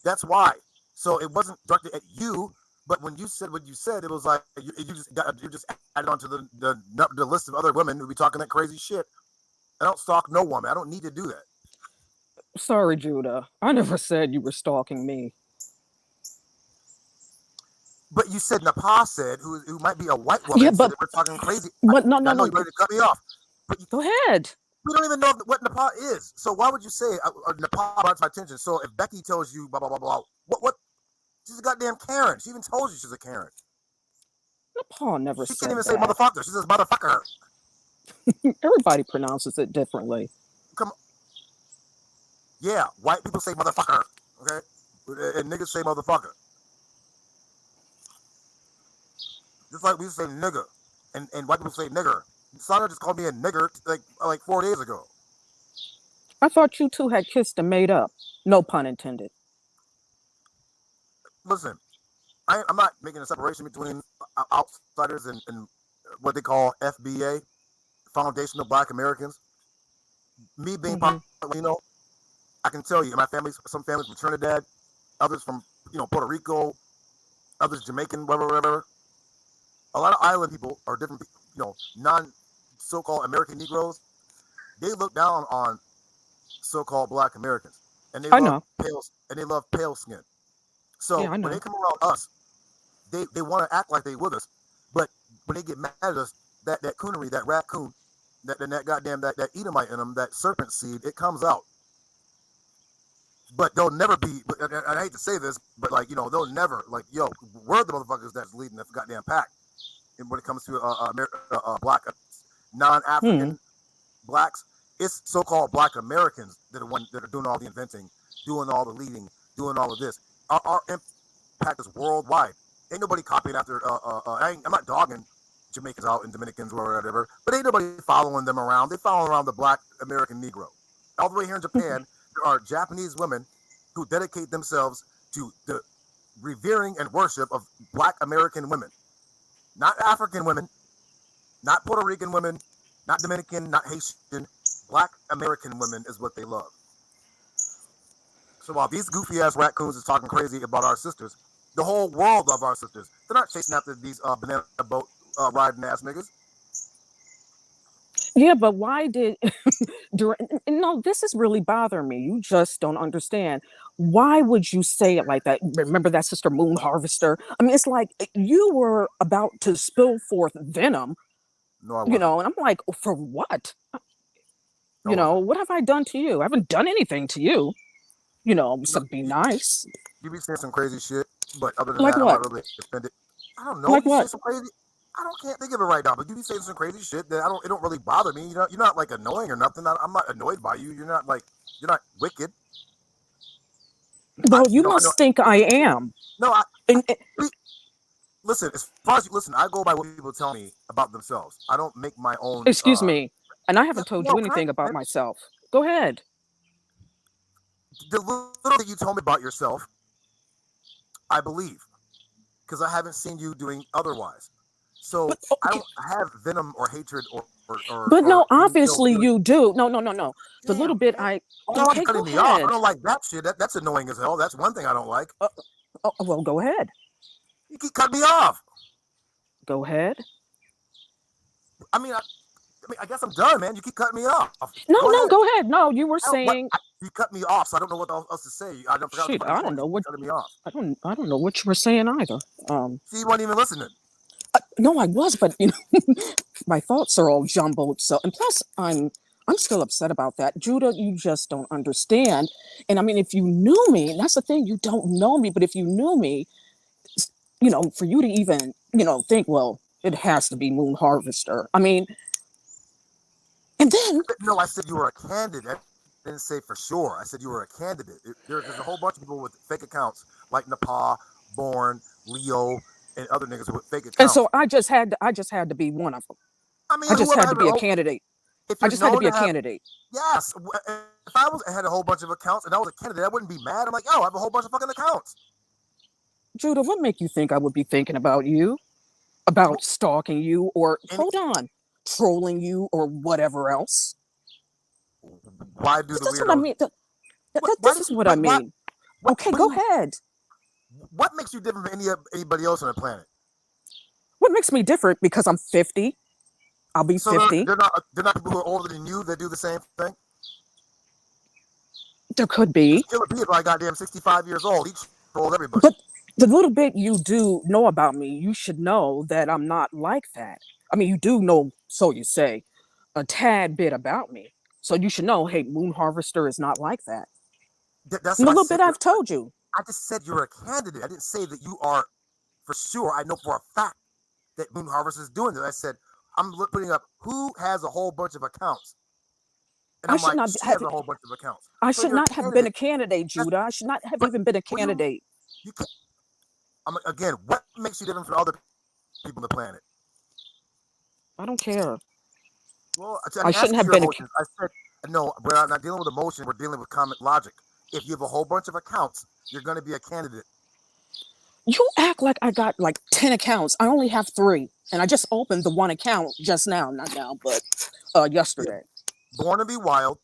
That's why. So it wasn't directed at you, but when you said what you said, it was like you just added onto the list of other women who be talking that crazy shit. I don't stalk no woman. I don't need to do that.
Sorry, Judah. I never said you were stalking me.
But you said Nepal said, who might be a white
Yeah,
woman, said that we're talking crazy.
but no,
I
no,
know
no.
you're ready to cut me off. But
Go ahead.
we don't even know what Nepal is. So why would you say Nepal brought to my attention? So if Becky tells you blah blah blah blah, what? She's a goddamn Karen. She even told you she's a Karen.
Paul never
She can't
said
even say
that.
motherfucker. She says motherfucker.
Everybody pronounces it differently.
Come on. Yeah, white people say motherfucker. Okay, and niggas say motherfucker. Just like we say nigger, and white people say nigger. Sana just called me a nigger like 4 days ago.
I thought you two had kissed and made up. No pun intended.
Listen, I'm not making a separation between outsiders and what they call FBA, foundational Black Americans. Me being
Hmm.
Latino, I can tell you, my families, some families from Trinidad, others from Puerto Rico, others Jamaican, whatever. A lot of island people are different, non so-called American Negroes. They look down on so-called Black Americans, and
I know.
they love pale skin.
Yeah,
So
I
when they
know.
come around us, they want to act like they with us, but when they get mad at us, that coonery, that raccoon, that goddamn that Edomite in them, that serpent seed, it comes out. But they'll never be. And I hate to say this, but they'll never we're the motherfuckers that's leading the goddamn pack. And when it comes to Black,
Hmm.
non-African blacks, it's so-called Black Americans that are that are doing all the inventing, doing all the leading, doing all of this. Our impact is worldwide. Ain't nobody copying after. I'm not dogging Jamaicans out and Dominicans or whatever, but ain't nobody following them around. They follow around the Black American Negro. All the way here in Japan, there are Japanese women who dedicate themselves to the revering and worship of Black American women, not African women, not Puerto Rican women, not Dominican, not Haitian. Black American women is what they love. So while these goofy ass raccoons is talking crazy about our sisters, the whole world love our sisters. They're not chasing after these banana boat riding ass niggas.
Yeah, but why did during no, this is really bothering me. You just don't understand. Why would you say it like that? Remember that Sister Moon Harvester? I mean, it's like you were about to spill forth venom,
No, I wasn't.
and I'm like, for what?
I wasn't.
What have I done to you? I haven't done anything to you. So be
You,
nice.
you be saying some crazy shit, but other than
Like
that, I'm not
what?
really offended. I don't know.
Like
You say
what?
some crazy. Can't think of it right now, but you be saying some crazy shit that I don't. It don't really bother me. You're not like annoying or nothing. I'm not annoyed by you. You're not wicked.
Well, you
I know.
must think I am.
No,
And,
listen. As far as you listen, I go by what people tell me about themselves. I don't make my own.
excuse me, and I
Yeah,
haven't told
no,
you
can I
anything about
finish?
myself. Go ahead.
The little that you told me about yourself, I believe, because I haven't seen you doing otherwise. So
But
I
okay,
don't have venom or hatred
but no,
or any ill
obviously
feeling.
you do. No, no, no, no. The
Damn,
little bit
man.
I
I don't like you
okay, go
cutting me off. I
ahead.
don't like that shit. That's annoying as hell. That's one thing I don't like.
Uh, oh, well, go ahead.
You keep cutting me off.
Go ahead.
I mean, I guess I'm done, man. You keep cutting me off.
No,
Go
no,
ahead.
go ahead. No, you were
I don't what
saying
you cut me off, so I don't know what else to say. I don't forgot what the
shit.
fuck I was
I
going.
don't
You
know
keep
what
cutting me off.
I don't know what you were saying either.
See, you weren't even listening.
No, I was, but my thoughts are all jumbled. So, and plus, I'm I'm still upset about that. Judah, you just don't understand. And I mean, if you knew me, and that's the thing, you don't know me, but if you knew me, for you to even, think, well, it has to be Moon Harvester. I mean, and then,
No, I said you were a candidate. I didn't say for sure. I said you were a candidate. There's a whole bunch of people with fake accounts like Nepal, Born, Leo, and other niggas with fake
and
accounts.
so I just had to be one of them.
I mean,
I just
whoever
had to
has
be a candidate.
if
I
you're
just had to
known
be
to
a
have,
candidate.
yes. If I had a whole bunch of accounts and I was a candidate, I wouldn't be mad. I'm like, yo, I have a whole bunch of fucking accounts.
Judah, what make you think I would be thinking about you, about stalking you, or
And
hold on, trolling you, or whatever else?
why do the
That's what I
weirdos?
mean.
Why
This
do
is
you,
what I
why,
mean. Okay,
what do
go
you,
ahead.
what makes you different from anybody else on the planet?
What makes me different? Because I'm 50. I'll be
So
50.
they're not people who are older than you that do the same thing.
There could
There's
be.
killer people like goddamn 65 years old. Each troll everybody.
But the little bit you do know about me, you should know that I'm not like that. I mean, you do know, so you say, a tad bit about me. So you should know, hey, Moon Harvester is not like that.
That's
And the
why I
little
said
bit I've told you.
I just said you're a candidate. I didn't say that you are for sure. I know for a fact that Moon Harvest is doing this. I said I'm putting up who has a whole bunch of accounts, and
I
I'm
should
like
not
she
have
has a whole bunch of accounts.
I
So
should
you're
not
a
have been a
candidate.
candidate,
That's,
Judah. I should not have
but
even been a
well,
candidate.
you can't. Again, what makes you different from other people on the planet?
I don't care.
Well,
I
I'm
shouldn't
asking
have
your
been a
emotions. I said no. We're not dealing with emotion. We're dealing with common logic. If you have a whole bunch of accounts, you're going to be a candidate.
You act like I got like 10 accounts. I only have 3. And I just opened the one account just now, not now, but
Yeah.
yesterday.
Born to be Wild,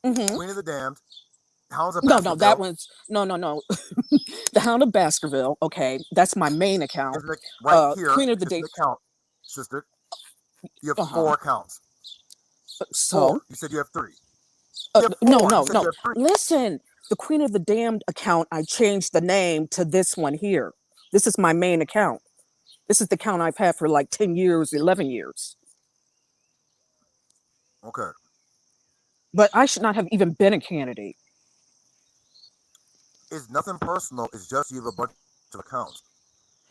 Hmm.
Queen of the Damned, Hounds of
No, that
Baskerville.
one's no. The Hound of Baskerville. Okay, that's my main account.
Is right here.
Queen of the
This is
Day.
the count, sister. You have
Uh huh.
4 accounts.
So
4. You said you have 3. You have
no,
4. You
no,
said
no.
you have 3.
Listen, the Queen of the Damned account. I changed the name to this one here. This is my main account. This is the account I've had for like 10 years, 11 years.
Okay.
But I should not have even been a candidate.
It's nothing personal. It's just you have a bunch of accounts.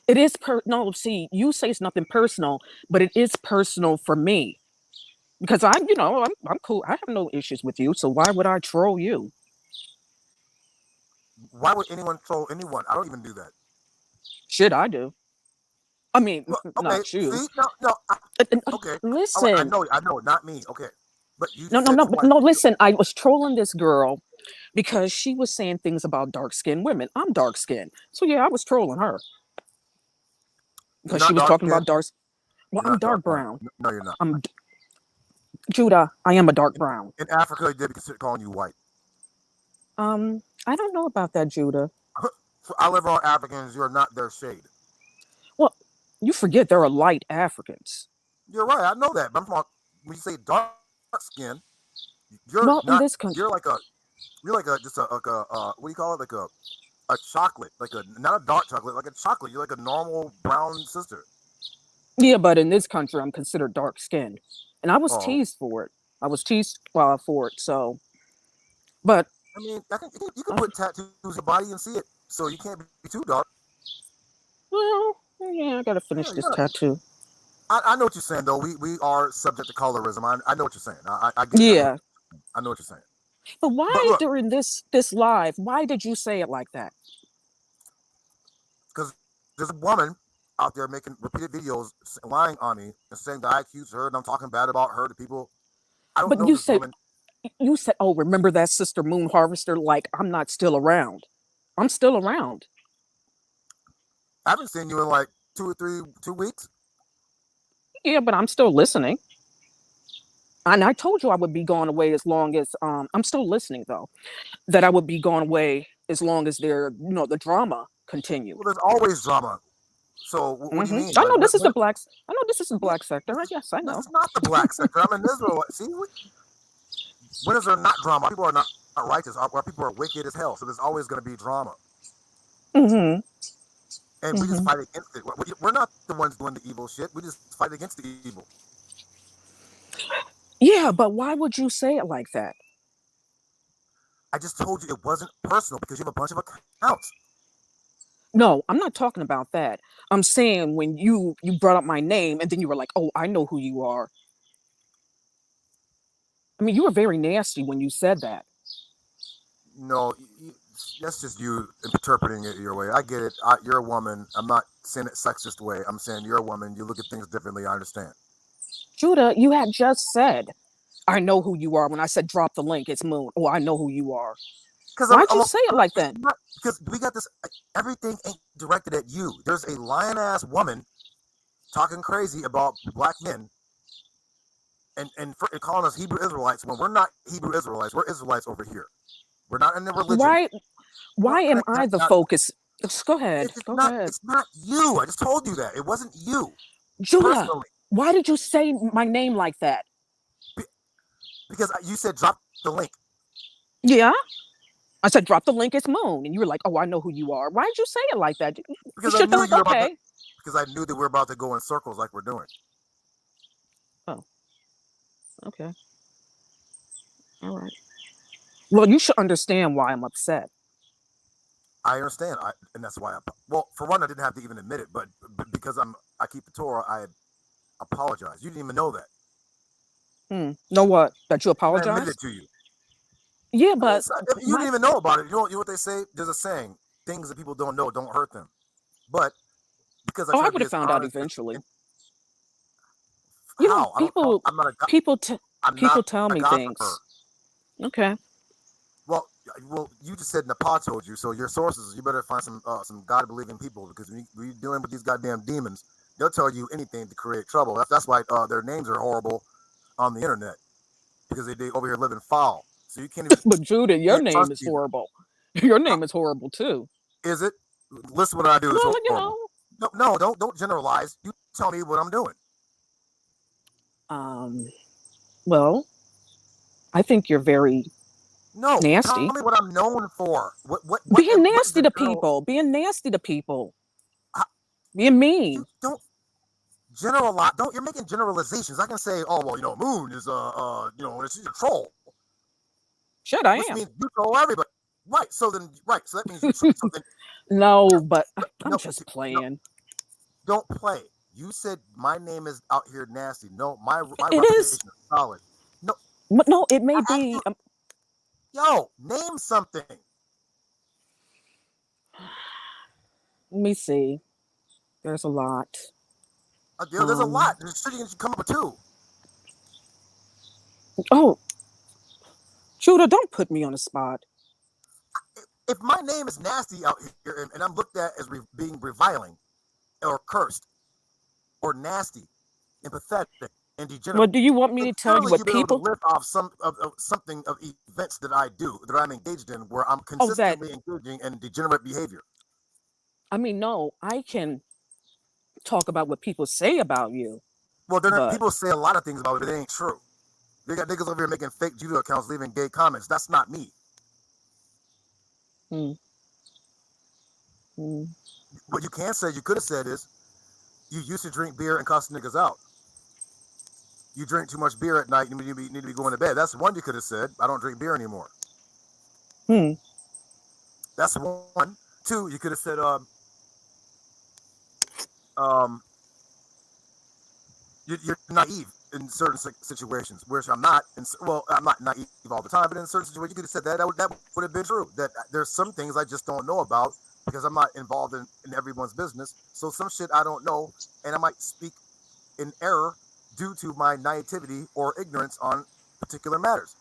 It is no. See, you say it's nothing personal, but it is personal for me because I'm cool. I have no issues with you. So why would I troll you?
Why would anyone troll anyone? I don't even do that.
Shit, I do. I mean,
Well, okay.
not you.
See, no. Okay. All right.
Listen,
I know. Not me. Okay. But you
no, no,
said
no, but
twice.
no. Listen, I was trolling this girl because she was saying things about dark skinned women. I'm dark skinned, so yeah, I was trolling her
You're
because she
not
was
dark
talking
skinned.
about dark. Well,
You're
I'm
not dark
dark
brown.
brown.
No, you're not.
I'm Judah. I am a dark brown.
In Africa, they consider calling you white.
I don't know about that, Judah.
So I live around Africans. You're not their shade.
Well, you forget there are light Africans.
You're right. I know that. But I'm talking, when you say dark skin, you're
Well, in
not.
this country,
You're like a just a like a what do you call it? Like a chocolate, like a not a dark chocolate, like a chocolate. You're like a normal brown sister.
yeah, but in this country, I'm considered dark skinned, and I was
Oh,
teased for it. I was teased for it. So, but
I mean, you can
uh,
put tattoos on your body and see it, so you can't be too dark.
well, yeah, I gotta finish
Yeah,
this
yeah.
tattoo.
I know what you're saying though. We are subject to colorism. I know what you're saying. I get it.
Yeah,
I know what you're saying.
but
But
why
look,
during this live? Why did you say it like that?
because there's a woman out there making repeated videos lying on me and saying that I accused her and I'm talking bad about her to people. I don't
But
know this woman.
you said, oh, remember that sister Moon Harvester? Like I'm not still around. I'm still around.
I haven't seen you in like 2 weeks.
Yeah, but I'm still listening. And I told you I would be going away as long as I'm still listening though. That I would be going away as long as the drama continue.
Well, there's always drama. So what do you mean?
I
Like
know this is the blacks. I know this is the black sector. Yes, I
this
know.
is not the black sector. I'm in Israel. See, when is there not drama? People are not righteous. Our people are wicked as hell. So there's always going to be drama,
Hmm.
and we just
Hmm.
fight against it. We're not the ones doing the evil shit. We just fight against the evil.
Yeah, but why would you say it like that?
I just told you it wasn't personal because you have a bunch of accounts.
No, I'm not talking about that. I'm saying when you brought up my name and then you were like, "Oh, I know who you are." I mean, you were very nasty when you said that.
No, that's just you interpreting it your way. I get it. You're a woman. I'm not saying it sexist way. I'm saying you're a woman. You look at things differently. I understand.
Judah, you had just said, "I know who you are." When I said drop the link, it's Moon. Oh, I know who you are.
Because
Why'd you say it like
it's
that?
not, because we got this. Everything ain't directed at you. There's a lion ass woman talking crazy about black men and calling us Hebrew Israelites when we're not Hebrew Israelites. We're Israelites over here. We're not in the religion.
Why
No,
why am I the
not,
focus? Just go ahead.
it's
Go
not.
ahead.
It's not you. I just told you that it wasn't you
Judah,
personally.
why did you say my name like that?
Because you said drop the link.
Yeah. I said drop the link, it's Moon. And you were like, "Oh, I know who you are." Why did you say it like that? You
Because I
should have been
knew
like,
you were about to.
"Okay."
Because I knew that we're about to go in circles like we're doing.
Oh, okay. All right. Well, you should understand why I'm upset.
I understand, and that's why. Well, for one, I didn't have to even admit it, but because I keep the Torah, I apologize. You didn't even know that,
Know what? That you
and I admitted it
apologize?
to you.
Yeah,
I mean,
but
you
my
didn't even know about it. You know what they say? There's a saying: things that people don't know don't hurt them. But because I
oh,
try
I
to
would
be
have
as
found out
honest
eventually.
and
You know,
how I don't know.
people
I'm not
people tell
a
me
gossiper.
things. Okay.
Well, you just said Nepal told you. So your sources, you better find some God believing people because we dealing with these goddamn demons. They'll tell you anything to create trouble. That's why their names are horrible on the internet because they over here living foul. So you can't even
But Judah, your
can't
name
trust
is
either.
horrible. Your
How,
name is horrible too.
is it? Listen, what I do is
Well,
horrible. No, no, don't generalize. You tell me what I'm doing.
um, well, I think you're very
No, tell
nasty.
me what I'm known for.
Being
What is
nasty
the
to
general?
people, being nasty to people,
How,
being
you
mean.
don't generalize. Don't you're making generalizations. I can say, oh well, Moon is she's a troll,
Shit, I
which
am.
means you troll everybody. Right. So then, right. So that means you. So then,
No, but I'm
no,
just
no,
playing.
don't play. You said my name is out here nasty. No, my
It
reputation
is,
is solid. No,
but no, it may
I asked
be.
you, yo, name something.
Let me see. There's a lot.
There's a
Um.
lot. There's shit you can come up with too.
Oh, Judah, don't put me on the spot.
If my name is nasty out here and I'm looked at as being reviling or cursed or nasty and pathetic and degenerate,
What do you want me
then
to tell you?
surely
What
you'll be able to
people?
lift off something of events that I do that I'm engaged in where I'm
Oh, that.
consistently engaging in degenerate behavior.
I mean, no, I can talk about what people say about you,
Well,
but
people say a lot of things about it, but it ain't true. They got niggas over here making fake Judah accounts, leaving gay comments. That's not me.
mm, mm.
What you can say, you could have said is, you used to drink beer and cuss niggas out. You drink too much beer at night, you need to be going to bed. That's one you could have said. I don't drink beer anymore.
Hmm.
That's one. Two, you could have said, um, you're naive in certain situations, which I'm not. Well, I'm not naive all the time, but in certain situations, you could have said that. That would have been true. That there's some things I just don't know about because I'm not involved in everyone's business. So some shit I don't know, and I might speak in error due to my naivety or ignorance on particular matters.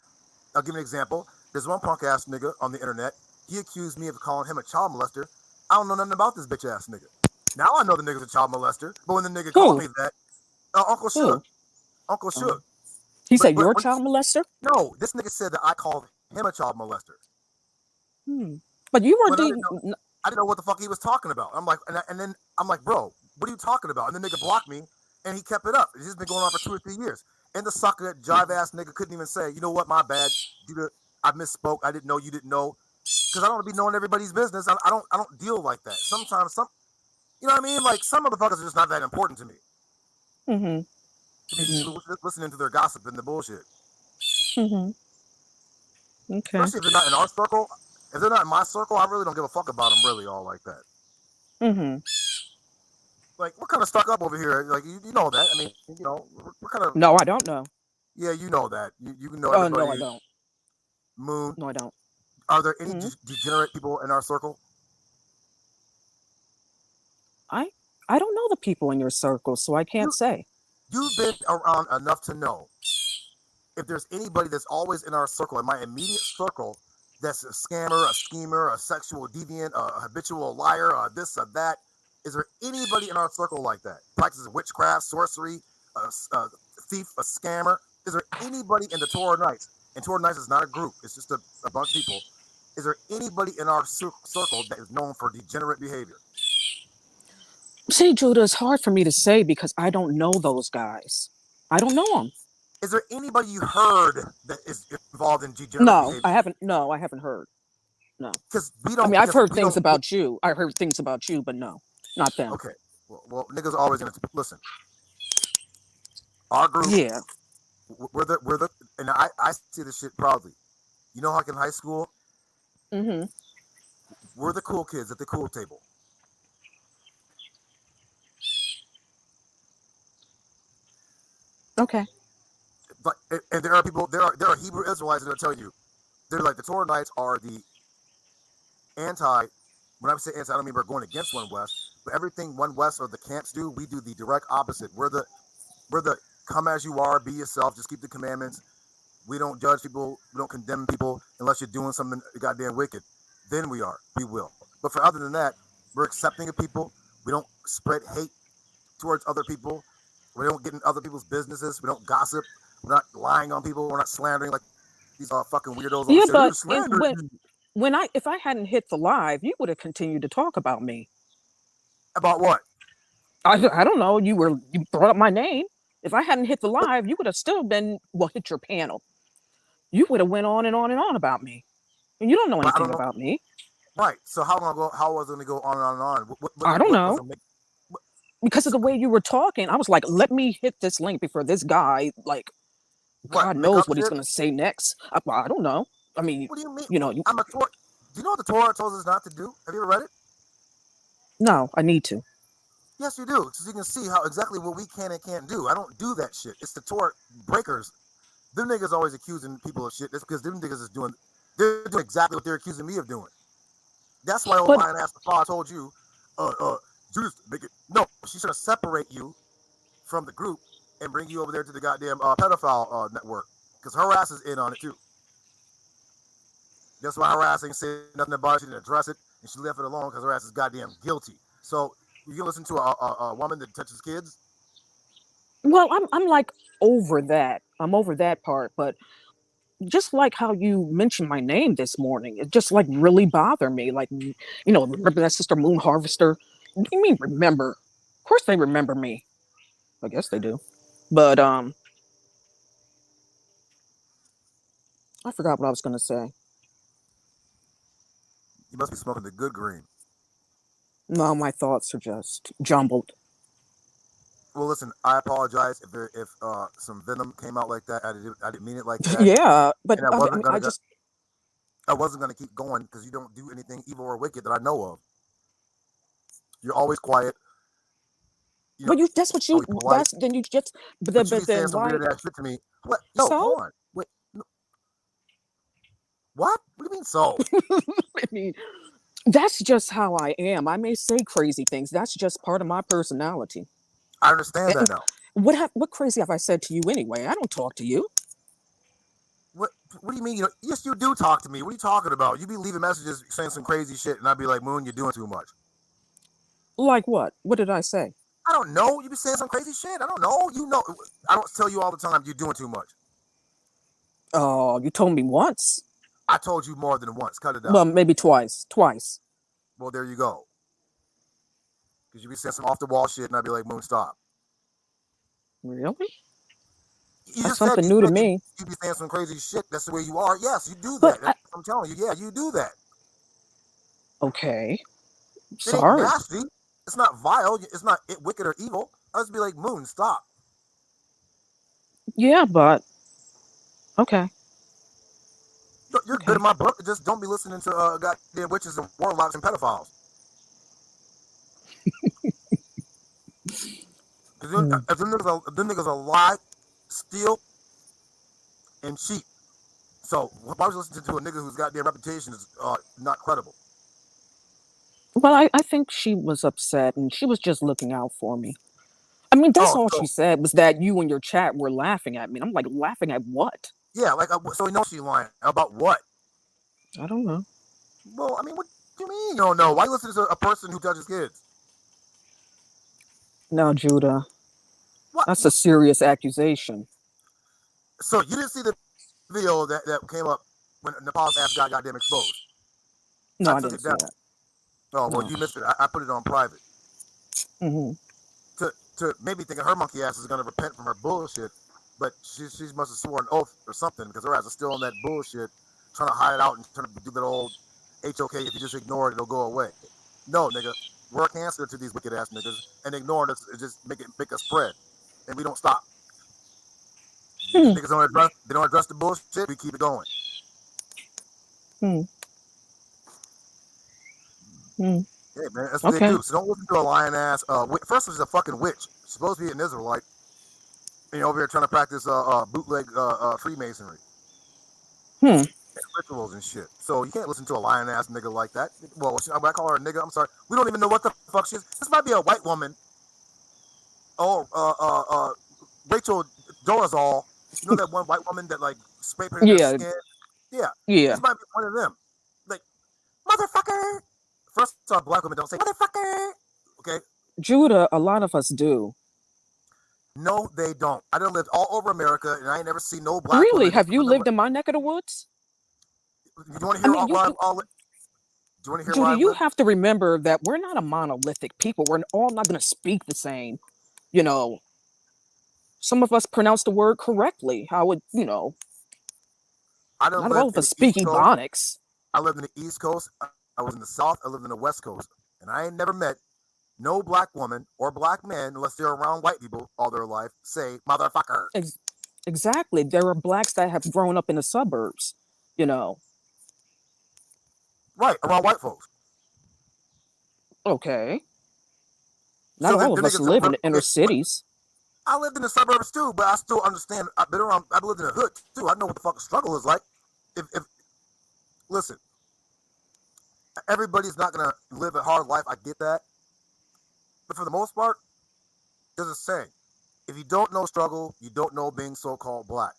I'll give you an example. There's one punk ass nigga on the internet. He accused me of calling him a child molester. I don't know nothing about this bitch ass nigga. Now I know the nigga's a child molester, but when the nigga called
Who?
me that, Uncle Suge,
Who?
Uncle
Oh.
Suge.
He
But
said you're a child molester.
no, this nigga said that I called him a child molester.
Hmm. But you were
But
the.
I didn't know what the fuck he was talking about. I'm like, and then I'm like, bro, what are you talking about? And the nigga blocked me, and he kept it up. It's just been going on for 2 or 3 years. And the sucker, that jive ass nigga, couldn't even say, you know what, my bad, I misspoke. I didn't know you didn't know, because I don't want to be knowing everybody's business. I don't deal like that. Sometimes you know what I mean? Like some motherfuckers are just not that important to me.
Mm-hmm.
to be
Mhm.
listening to their gossip and the bullshit.
Mhm. Okay.
Especially if they're not in our circle. If they're not in my circle, I really don't give a fuck about them really all like that.
Mhm.
Like we're kind of stuck up over here. Like you know that. I mean, we're kind of
No, I don't know.
yeah, you know that. You know
Oh, no, I
everybody.
don't.
Moon.
No, I don't.
Are there any
Mhm.
degenerate people in our circle?
I I don't know the people in your circle, so I can't
You
say.
you've been around enough to know if there's anybody that's always in our circle, in my immediate circle, that's a scammer, a schemer, a sexual deviant, a habitual liar, this, or that. Is there anybody in our circle like that? Practices witchcraft, sorcery, a thief, a scammer? Is there anybody in the Torah Knights? And Torah Knights is not a group; it's just a bunch of people. Is there anybody in our circle that is known for degenerate behavior?
See, Judah, it's hard for me to say because I don't know those guys. I don't know them.
Is there anybody you heard that is involved in degenerate
No, I
behavior?
haven't. No, I haven't heard. No.
Because we
I
don't.
mean, I've
Because
heard
we
things
don't.
about you. I heard things about you, but no, not them.
Okay. Well, niggas are always gonna listen. Our group,
Yeah.
we're the, and I see this shit proudly. You know, like in high school,
Mhm.
we're the cool kids at the cool table.
Okay.
But and there are people, there are Hebrew Israelites that'll tell you they're like the Torah Knights are the anti. When I say anti, I don't mean we're going against One West, but everything One West or the camps do, we do the direct opposite. We're the come as you are, be yourself, just keep the commandments. We don't judge people. We don't condemn people unless you're doing something goddamn wicked. Then we will. But for other than that, we're accepting of people. We don't spread hate towards other people. We don't get in other people's businesses. We don't gossip. We're not lying on people. We're not slandering like these fucking weirdos
Yeah,
always say. They're
but
slandering you.
when I if I hadn't hit the live, you would have continued to talk about me.
About what?
I don't know. You brought up my name. If I hadn't hit the
But,
live, you would have still been hit your panel. You would have went on and on and on about me. And you don't know
but I don't
anything
know.
about me.
Right. So how long ago? How was it going to go on and on and on?
I don't
What was
know.
the make? What,
Because of
so,
the way you were talking, I was like, let me hit this link before this guy, like,
what?
God
Make
knows
up
what he's
shit?
going to say next. I don't know. I mean,
What do you mean?
you know,
I'm a Torah. Do you know what the Torah tells us not to do? Have you ever read it?
no, I need to.
Yes, you do. So you can see how exactly what we can and can't do. I don't do that shit. It's the Torah breakers. Them niggas always accusing people of shit. That's because them niggas is doing. They're doing exactly what they're accusing me of doing. That's why old
But
lying ass father told you, Judas, make it. No, she's trying to separate you from the group and bring you over there to the goddamn pedophile network because her ass is in on it too. That's why her ass ain't saying nothing about it. She didn't address it, and she left it alone because her ass is goddamn guilty. So you can listen to a woman that touches kids.
well, I'm like over that. I'm over that part. But just like how you mentioned my name this morning, it just like really bothered me. Like, remember that Sister Moon Harvester? What do you mean remember? Of course they remember me. I guess they do. But I forgot what I was gonna say.
You must be smoking the good green.
No, my thoughts are just jumbled.
Well, listen, I apologize if some venom came out like that. I didn't mean it like that,
Yeah, but
and I
I
wasn't
mean,
gonna I wasn't gonna keep going because you don't do anything evil or wicked that I know of. You're always quiet. You know,
but you that's what you
always polite,
that's then you just
but you
but
be saying
then
some
why
weird ass shit to me. What? No,
so?
hold on. Wait, no, what? What do you mean so?
I mean, that's just how I am. I may say crazy things. That's just part of my personality.
I understand that
And
now.
what crazy have I said to you anyway? I don't talk to you.
What? What do you mean? Yes, you do talk to me. What are you talking about? You be leaving messages saying some crazy shit, and I'd be like, Moon, you're doing too much.
Like what? What did I say?
I don't know. You be saying some crazy shit. I don't know. You know. I don't tell you all the time you're doing too much.
Oh, you told me once.
I told you more than once. Cut it out.
Well, maybe twice. Twice.
Well, there you go. Because you be saying some off the wall shit, and I'd be like, Moon, stop.
Really?
You
That's
just said
something
you
new to
said
me.
you be saying some crazy shit. That's the way you are. Yes, you do
But
that. I'm telling you. Yeah, you do that.
okay.
It ain't
Sorry.
nasty. It's not vile. It's not wicked or evil. I just be like, Moon, stop.
Yeah, but okay,
You're good
okay.
in my book. Just don't be listening to goddamn witches and warlocks and pedophiles. Because
Hmm.
if them niggas are lie, steal, and cheat. So why would you listen to a nigga whose goddamn reputation is not credible?
Well, I think she was upset and she was just looking out for me. I mean, that's
Oh,
all she
so
said was that you and your chat were laughing at me. And I'm like, laughing at what?
yeah, like so we know she lying about what?
I don't know.
Well, I mean, what do you mean you don't know? Why you listen to a person who touches kids?
Now, Judah,
What?
that's a serious accusation.
So you didn't see the video that came up when Nepal's ass got goddamn exposed?
No,
I
I
took
didn't
it
see
down.
that.
Oh well,
No.
you missed it. I put it on private
Hmm.
to maybe thinking her monkey ass is gonna repent from her bullshit, but she must have sworn an oath or something because her ass is still on that bullshit, trying to hide it out and trying to do that old HOK. If you just ignore it, it'll go away. No, nigga, we're a cancer to these wicked ass niggas, and ignoring us is just make us spread, and we don't stop. These
Hmm.
niggas don't address. They don't address the bullshit. We keep it going.
Hmm. Hmm.
Yeah, man, that's what they
Okay.
do. So don't listen to a lying ass. First, she's a fucking witch. She's supposed to be an Israelite. And you're over here trying to practice bootleg Freemasonry
Hmm.
rituals and shit. So you can't listen to a lying ass nigga like that. Well, I call her a nigga. I'm sorry. We don't even know what the fuck she is. This might be a white woman. Oh, Rachel Dolezal. You know that one white woman that like spray painted her
Yeah.
skin? Yeah,
Yeah.
this might be one of them. Like motherfucker. First off, black women don't say motherfucker. Okay.
Judah, a lot of us do.
No, they don't. I done lived all over America, and I ain't never seen no black
Really?
women.
Have you lived in my neck of the woods?
You want to
I
hear
mean,
why? Do you want to hear where
Judah,
I've
you
lived?
have to remember that we're not a monolithic people. We're all not going to speak the same. You know, some of us pronounce the word correctly. How would,
I done
not all
lived
of
in
us
the
speak
East Coast.
Ebonics.
I lived in the East Coast. I was in the South. I lived in the West Coast, and I ain't never met no black woman or black man unless they're around white people all their life say motherfucker.
Ex- exactly. There are blacks that have grown up in the suburbs, you know.
Right around white folks.
Okay. Not
So then
all
the
of us
niggas
live in the inner
okay, but
cities.
I lived in the suburbs too, but I still understand. I've been around. I've lived in the hood too. I know what the fuck struggle is like. If listen, everybody's not gonna live a hard life. I get that, but for the most part, there's a saying: if you don't know struggle, you don't know being so-called black.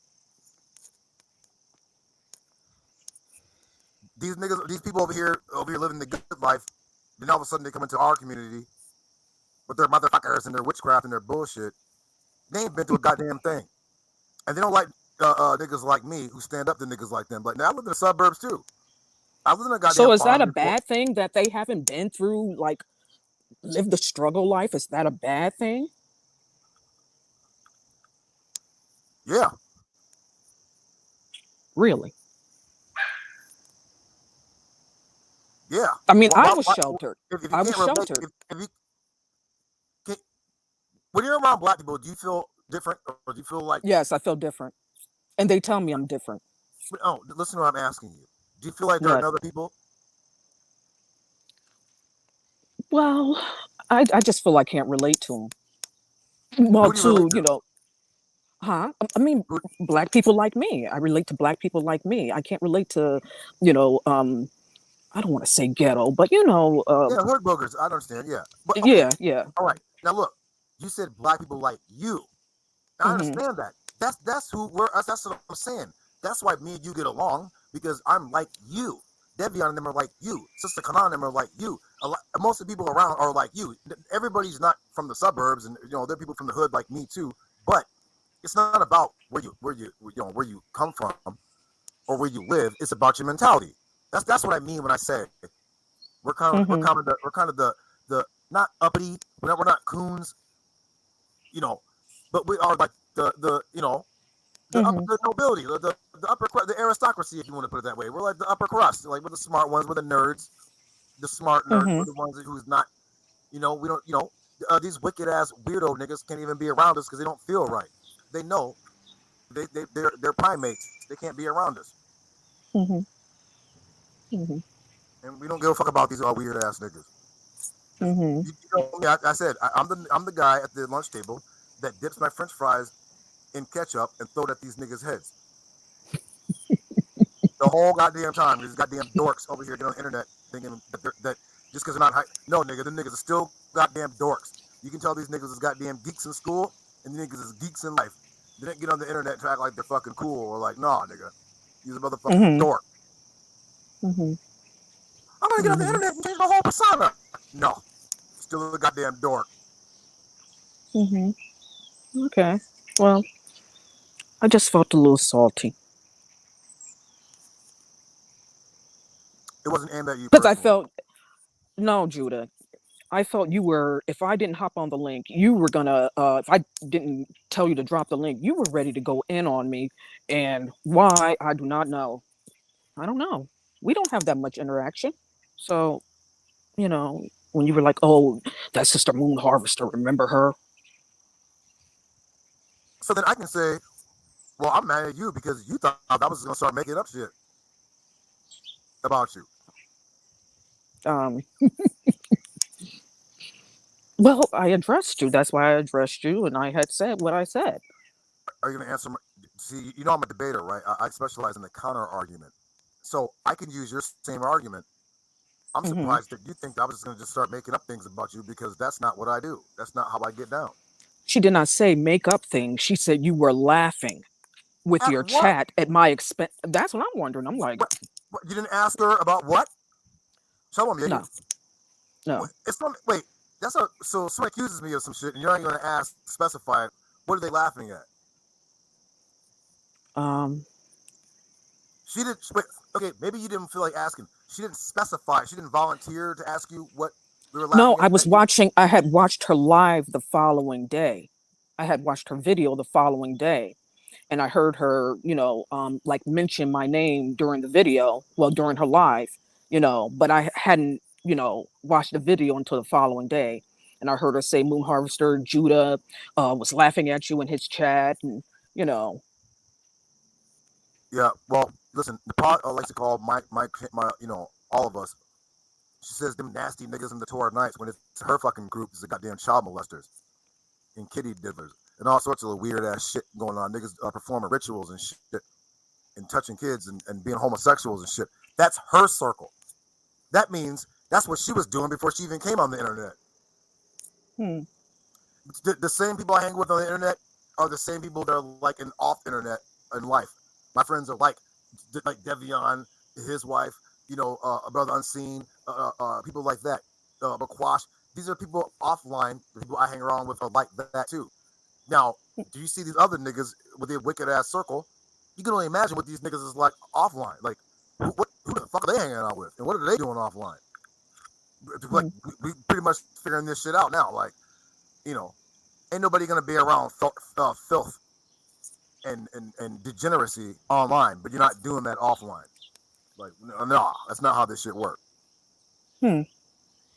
These niggas, these people over here living the good life, then all of a sudden they come into our community with their motherfuckers and their witchcraft and their bullshit. They ain't been through a goddamn thing, and they don't like niggas like me who stand up to niggas like them. But now I live in the suburbs too. I live in a
So
goddamn
is that
farm
a
before.
bad thing that they haven't been through, like, live the struggle life? Is that a bad thing?
Yeah,
Really?
yeah.
I mean,
Why,
I
why,
was
why,
sheltered.
if you
I was
can't relate,
sheltered.
if you can't, when you're around black people, do you feel different or do you feel like?
Yes, I feel different. And they tell me I'm different.
Oh, listen to what I'm asking you. Do you feel like there are
What?
other people?
Well, I just feel I can't relate to them. Well,
Who do you relate
to,
to?
huh? I mean,
Who,
black people like me. I relate to black people like me. I can't relate to, you know, um, I don't want to say ghetto, but
yeah, hood boogers. I understand. Yeah, but okay,
yeah, yeah.
all right. Now look, you said black people like you. I
Hmm.
understand that. That's who we're. That's what I'm saying. That's why me and you get along because I'm like you. Devion and them are like you. Sister Kanan and them are like you. Most of the people around are like you. Everybody's not from the suburbs, and there are people from the hood like me too. But it's not about where you come from or where you live. It's about your mentality. That's what I mean when I say
Hmm.
we're kind of the not uppity. We're not coons, you know, but we are like
Hmm.
the nobility, the upper the aristocracy, if you want to put it that way. We're like the upper crust, like we're the smart ones, we're the nerds, the smart nerds,
Hmm.
we're the ones who's not, we don't, these wicked ass weirdo niggas can't even be around us because they don't feel right. They know. they're primates. They can't be around us,
Mhm. Mhm.
and we don't give a fuck about these all weird ass niggas.
Mhm.
You know me. I said I'm the guy at the lunch table that dips my French fries in ketchup and throw it at these niggas' heads the whole goddamn time. These goddamn dorks over here get on the internet thinking that just because they're not no nigga, them niggas are still goddamn dorks. You can tell these niggas is goddamn geeks in school and these niggas is geeks in life. They didn't get on the internet to act like they're fucking cool or like, nah, nigga, you're a motherfucking
Mhm.
dork.
Mhm.
I'm gonna get on the
Mhm.
internet and change the whole persona. No, still a goddamn dork.
Mhm. Okay. Well, I just felt a little salty
It wasn't aimed at you
because I
personally.
felt no, Judah. I felt you were. If I didn't hop on the link, you were gonna. If I didn't tell you to drop the link, you were ready to go in on me, and why I do not know. I don't know. We don't have that much interaction, so when you were like, "Oh, that Sister Moon Harvester, remember her?"
So then I can say, well, I'm mad at you because you thought I was gonna start making up shit about you.
Um, well, I addressed you. That's why I addressed you, and I had said what I said.
Are you gonna answer? See, you know I'm a debater, right? I specialize in the counter argument, so I can use your same argument. I'm
Hmm.
surprised that you think I was just gonna just start making up things about you because that's not what I do. That's not how I get down.
She did not say make up things. She said you were laughing with
At
your
what?
chat at my expense. That's what I'm wondering. I'm like,
What? You didn't ask her about what? Tell me.
no, no.
It's some wait. That's a so someone accuses me of some shit, and you're not gonna ask specify what are they laughing at?
Um,
She did. Wait, okay, maybe you didn't feel like asking. She didn't specify. She didn't volunteer to ask you what we were
no,
laughing
I was
at you.
watching. I had watched her live the following day. I had watched her video the following day, and I heard her, like mention my name during the video, well, during her live, but I hadn't, watched the video until the following day. And I heard her say Moon Harvester Judah was laughing at you in his chat, and you know,
Yeah. Well, listen. The pot likes to call my all of us. She says them nasty niggas in the Torah nights when it's her fucking group is the goddamn child molesters and kitty diddlers and all sorts of weird ass shit going on. Niggas performing rituals and shit and touching kids and being homosexuals and shit. That's her circle. That means that's what she was doing before she even came on the internet.
hmm,
The same people I hang with on the internet are the same people that are like in off internet in life. My friends are like Devion, his wife, a brother unseen, people like that, Bakwash. These are people offline. The people I hang around with are like that too. Now, do you see these other niggas with their wicked ass circle? You can only imagine what these niggas is like offline. Like, who the fuck are they hanging out with, and what are they doing offline? Like,
hmm,
we pretty much figuring this shit out now. Like, you know, ain't nobody gonna be around filth and degeneracy online, but you're not doing that offline. Like, no, that's not how this shit works.
hmm.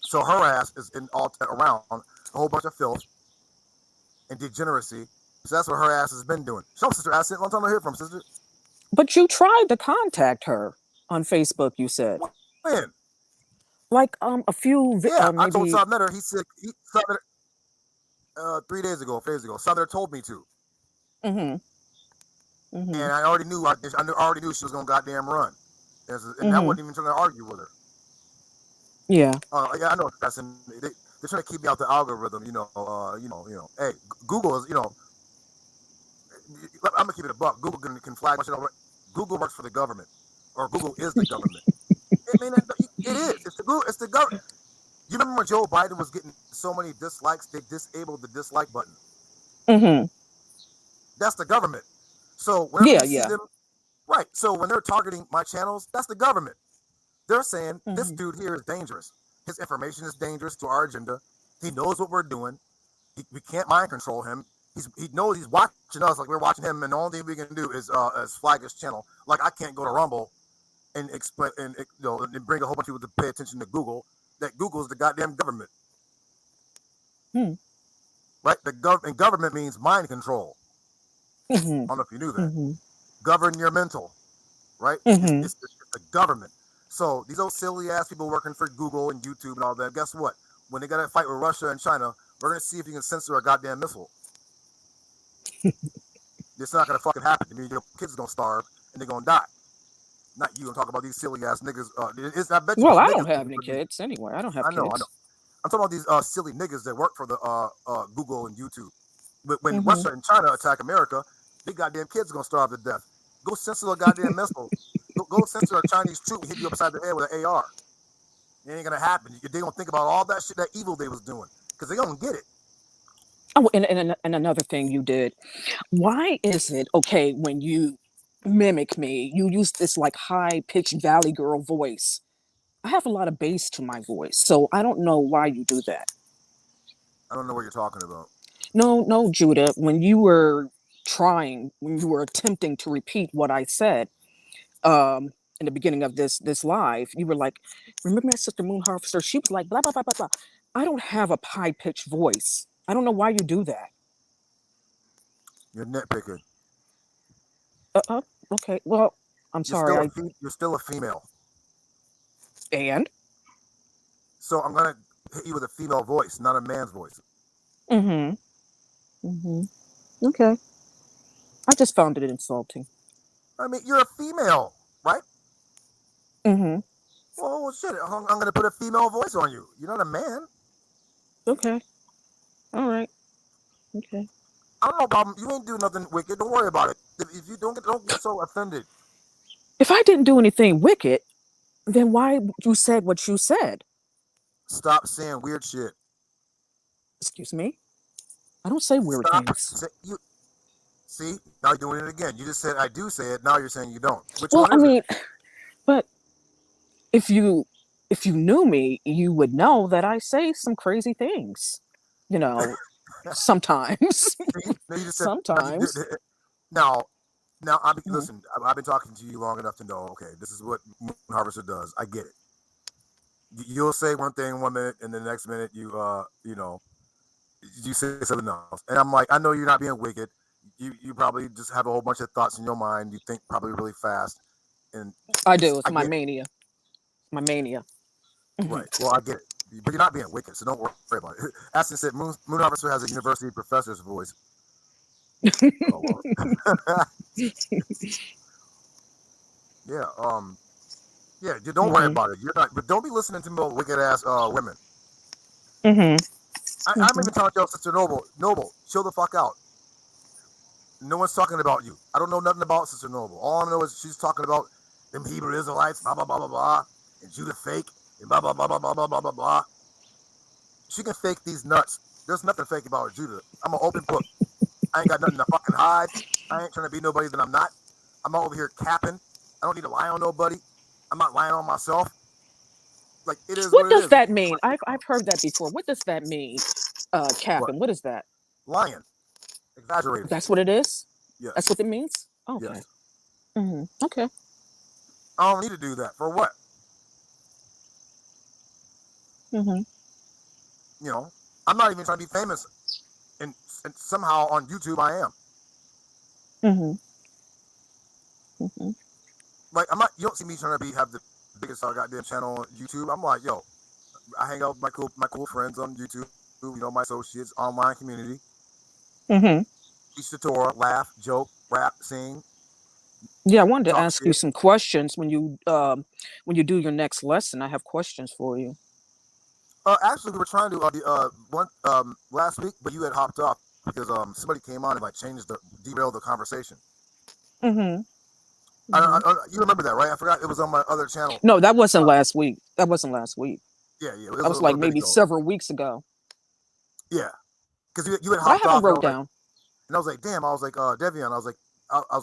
So her ass is in all around a whole bunch of filth and degeneracy. So that's what her ass has been doing. Show sister ass long time to hear from sister.
But you tried to contact her on Facebook. You said
When?
like a few,
Yeah, I told
maybe.
South Netter. He said he South Netter, 3 days ago, 4 days ago. South Netter told me to,
Mm-hmm. Mm-hmm.
and I already knew. Already knew she was gonna goddamn run, and I
Mm-hmm.
wasn't even trying to argue with her.
Yeah.
Yeah, I know that's they're trying to keep me out the algorithm. Hey, Google is. I'm gonna keep it a buck. Google can flag my shit over. Google works for the government, or Google is the government. It may not. It is. It's the Google. It's the government. You remember when Joe Biden was getting so many dislikes? They disabled the dislike button.
Mm-hmm.
That's the government. So whenever
Yeah.
you see
Yeah.
them, right? So when they're targeting my channels, that's the government. They're saying this
Mm-hmm.
dude here is dangerous. His information is dangerous to our agenda. He knows what we're doing. We can't mind control him. He knows he's watching us like we're watching him, and the only thing we can do is flag his channel. Like I can't go to Rumble and explain and bring a whole bunch of people to pay attention to Google. That Google is the goddamn government,
Hmm.
right? And government means mind control.
Hmm.
I don't know if you knew that.
Hmm.
Govern your mental, right?
Hmm.
It's the government. So these old silly ass people working for Google and YouTube and all that, guess what? When they got to fight with Russia and China, we're going to see if you can censor a goddamn missile. It's not going to fucking happen. I mean, your kids are going to starve and they're going to die. Not you. I'm talking about these silly ass niggas. I bet you
Well,
these
I
niggas.
don't have any kids anyway. I don't have
I know, I know.
kids.
I'm talking about these silly niggas that work for the Google and YouTube. But when
Hmm.
Russia and China attack America, they goddamn kids are gonna starve to death. Go censor a goddamn missile. Go censor a Chinese troop and hit you upside the head with an AR. It ain't gonna happen. They gonna think about all that shit, that evil they was doing, because they gonna get it.
Oh, and another thing you did. Why is it okay when you mimic me, you use this like high pitched valley girl voice? I have a lot of bass to my voice, so I don't know why you do that.
I don't know what you're talking about.
No, no, Judah, when you were attempting to repeat what I said in the beginning of this live, you were like, remember my sister Moon Harvester? She was like blah blah blah blah blah. I don't have a high pitched voice. I don't know why you do that.
You're nitpicking.
Uh, okay, well, I'm sorry. I
You're still a female.
and
So I'm gonna hit you with a female voice, not a man's voice.
mm-hmm. Mm-hmm. Okay. I just found it insulting.
I mean, you're a female, right?
Mm-hmm.
Well, shit. I'm gonna put a female voice on you. You're not a man.
Okay. All right. Okay.
I don't know about you. Ain't do nothing wicked. Don't worry about it. If you don't get so offended.
If I didn't do anything wicked, then why you said what you said?
Stop saying weird shit.
Excuse me. I don't say weird
Stop.
things.
You see now you're doing it again. You just said I do say it. Now you're saying you don't. Which
Well,
one
I
is it?
mean, but if you if you knew me, you would know that I say some crazy things. You know, sometimes.
See? No, you just said now.
Sometimes.
Now, now.
Mhm.
Listen. I've been talking to you long enough to know. Okay, this is what Moon Harvester does. I get it. You'll say one thing 1 minute, and the next minute you say something else. And I'm like, I know you're not being wicked. You probably just have a whole bunch of thoughts in your mind. You think probably really fast, and
I do. It's
I
my
get it.
mania. My mania.
Right. Well, I get it. But you're not being wicked, so don't worry about it. Aston said Moon Harvester has a university professor's voice. Oh, well. Yeah. Yeah. Don't worry
Hmm.
about it. You're not. But don't be listening to no wicked ass women.
Hmm.
I'm even telling y'all, Sister Noble. Noble, chill the fuck out. No one's talking about you. I don't know nothing about Sister Noble. All I know is she's talking about them Hebrew Israelites, blah blah blah blah blah, and Judah fake, and blah blah blah blah blah blah blah blah blah. She can fake these nuts. There's nothing fake about Judah. I'm an open book. I ain't got nothing to fucking hide. I ain't trying to be nobody that I'm not. I'm over here capping. I don't need to lie on nobody. I'm not lying on myself. Like it is
What
what it
does
is.
that mean? I've heard that before. What does that mean?
What?
Capping. What is that?
Lying. Exaggerating.
That's what it is. That's
Yes.
what it means. Okay.
Yes.
Okay.
I don't need to do that. For what?
Hmm.
You know, I'm not even trying to be famous. And somehow on YouTube I am.
Hmm. Hmm.
Like I'm not. You don't see me trying to have the biggest goddamn channel on YouTube. I'm like, yo, I hang out with my cool friends on YouTube. My associates, online community.
Hmm.
Teach the Torah, laugh, joke, rap, sing,
Yeah, I wanted to
talk
ask you
shit.
some questions when you do your next lesson. I have questions for you.
Actually, we were trying to one last week, but you had hopped off because somebody came on and like derailed the conversation.
Hmm. Hmm.
You remember that, right? I forgot it was on my other channel.
No, that wasn't
Uh,
last week. That wasn't last week.
yeah, it
That
was a
was like
little bit
maybe
ago.
several weeks ago.
Yeah, because you had
But I
hopped
have it
off, and
wrote down.
I was like, damn. I was like, Devian. I was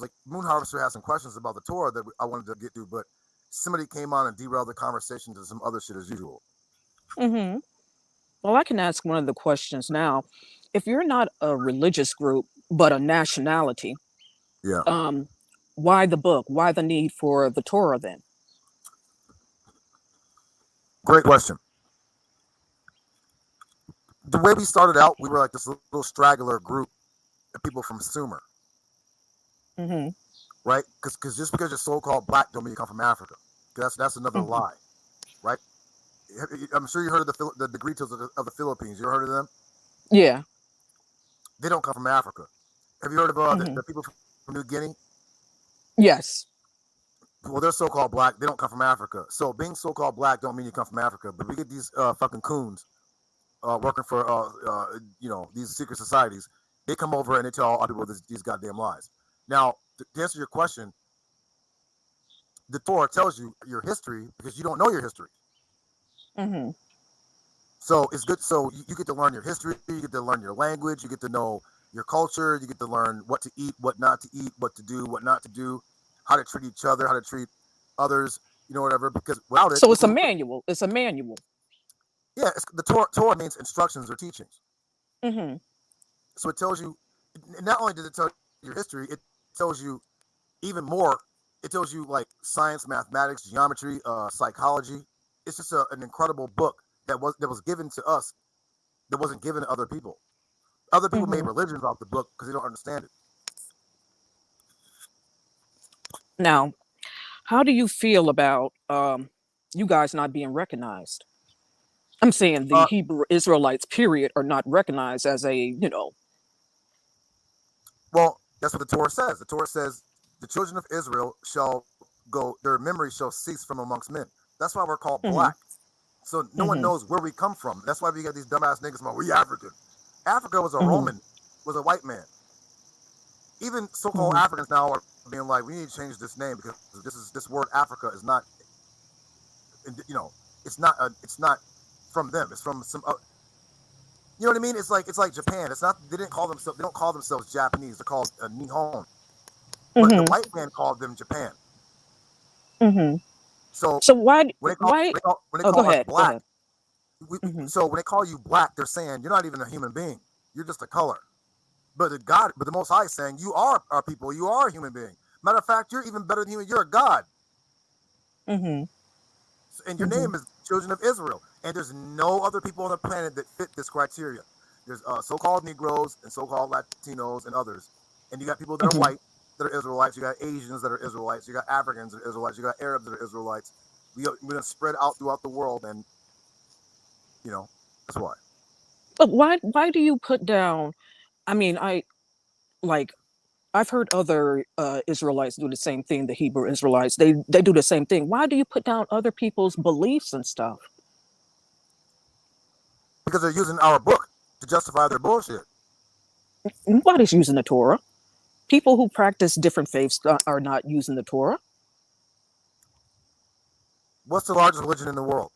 like, Moon Harvester has some questions about the Torah that I wanted to get to, but somebody came on and derailed the conversation to some other shit as usual.
Hmm. Well, I can ask one of the questions now. If you're not a religious group but a nationality,
Yeah,
um, why the book? Why the need for the Torah then?
great question. The way we started out, we were like this little straggler group of people from Sumer.
Mm-hmm.
right? Because just because you're so-called black don't mean you come from Africa. That's another
Mm-hmm.
lie, right? I'm sure you heard of the Negritos of the Philippines. You heard of them?
Yeah.
They don't come from Africa. Have you heard of
Mm-hmm.
the people from New Guinea?
Yes.
Well, they're so-called black. They don't come from Africa. So being so-called black don't mean you come from Africa. But we get these fucking coons working for these secret societies. They come over and they tell all people these goddamn lies. Now, to answer your question, the Torah tells you your history because you don't know your history.
Mm-hmm.
So it's good. So you get to learn your history. You get to learn your language. You get to know your culture. You get to learn what to eat, what not to eat, what to do, what not to do, how to treat each other, how to treat others. Whatever. Because without it,
So it's a manual. It's a manual.
yeah, the Torah means instructions or teachings.
Mm-hmm.
So it tells you. Not only does it tell you your history, it tells you even more. It tells you like science, mathematics, geometry, psychology. It's just an incredible book that was given to us that wasn't given to other people. Other people made
Mm-hmm.
religions off the book because they don't understand it.
Now, how do you feel about you guys not being recognized? I'm saying the
Uh,
Hebrew Israelites, period, are not recognized as
well, that's what the Torah says. The Torah says the children of Israel shall go; their memory shall cease from amongst men. That's why we're called
Mm-hmm.
black. So no one
Mm-hmm.
knows where we come from. That's why we got these dumbass niggas about we African. Africa was a
Mm-hmm.
Roman, was a white man. Even so-called
Mm-hmm.
Africans now are being like, we need to change this name because this word Africa is not, it's not from them. It's from some. You know what I mean? It's like Japan. It's not. They don't call themselves Japanese. They're called Nihon. But the
Mm-hmm.
white man called them Japan.
Mm-hmm.
So
So why
when they call
why
when they
oh, go
call us
ahead. Go
black,
ahead. Mm-hmm.
so when they call you black, they're saying you're not even a human being. You're just a color. But the Most High is saying you are our people. You are a human being. Matter of fact, you're even better than human. You're a god,
Mm-hmm.
and your
Mm-hmm.
name is Children of Israel. And there's no other people on the planet that fit this criteria. There's so-called Negroes and so-called Latinos and others, and you got people that are
Mm-hmm.
white that are Israelites. You got Asians that are Israelites. You got Africans that are Israelites. You got Arabs that are Israelites. We're gonna spread out throughout the world, and you know that's why.
But why do you put down I mean, like I've heard other Israelites do the same thing, the Hebrew Israelites. They do the same thing. Why do you put down other people's beliefs and stuff?
Because they're using our book to justify their bullshit.
Nobody's using the Torah. People who practice different faiths are not using the Torah.
What's the largest religion in the world?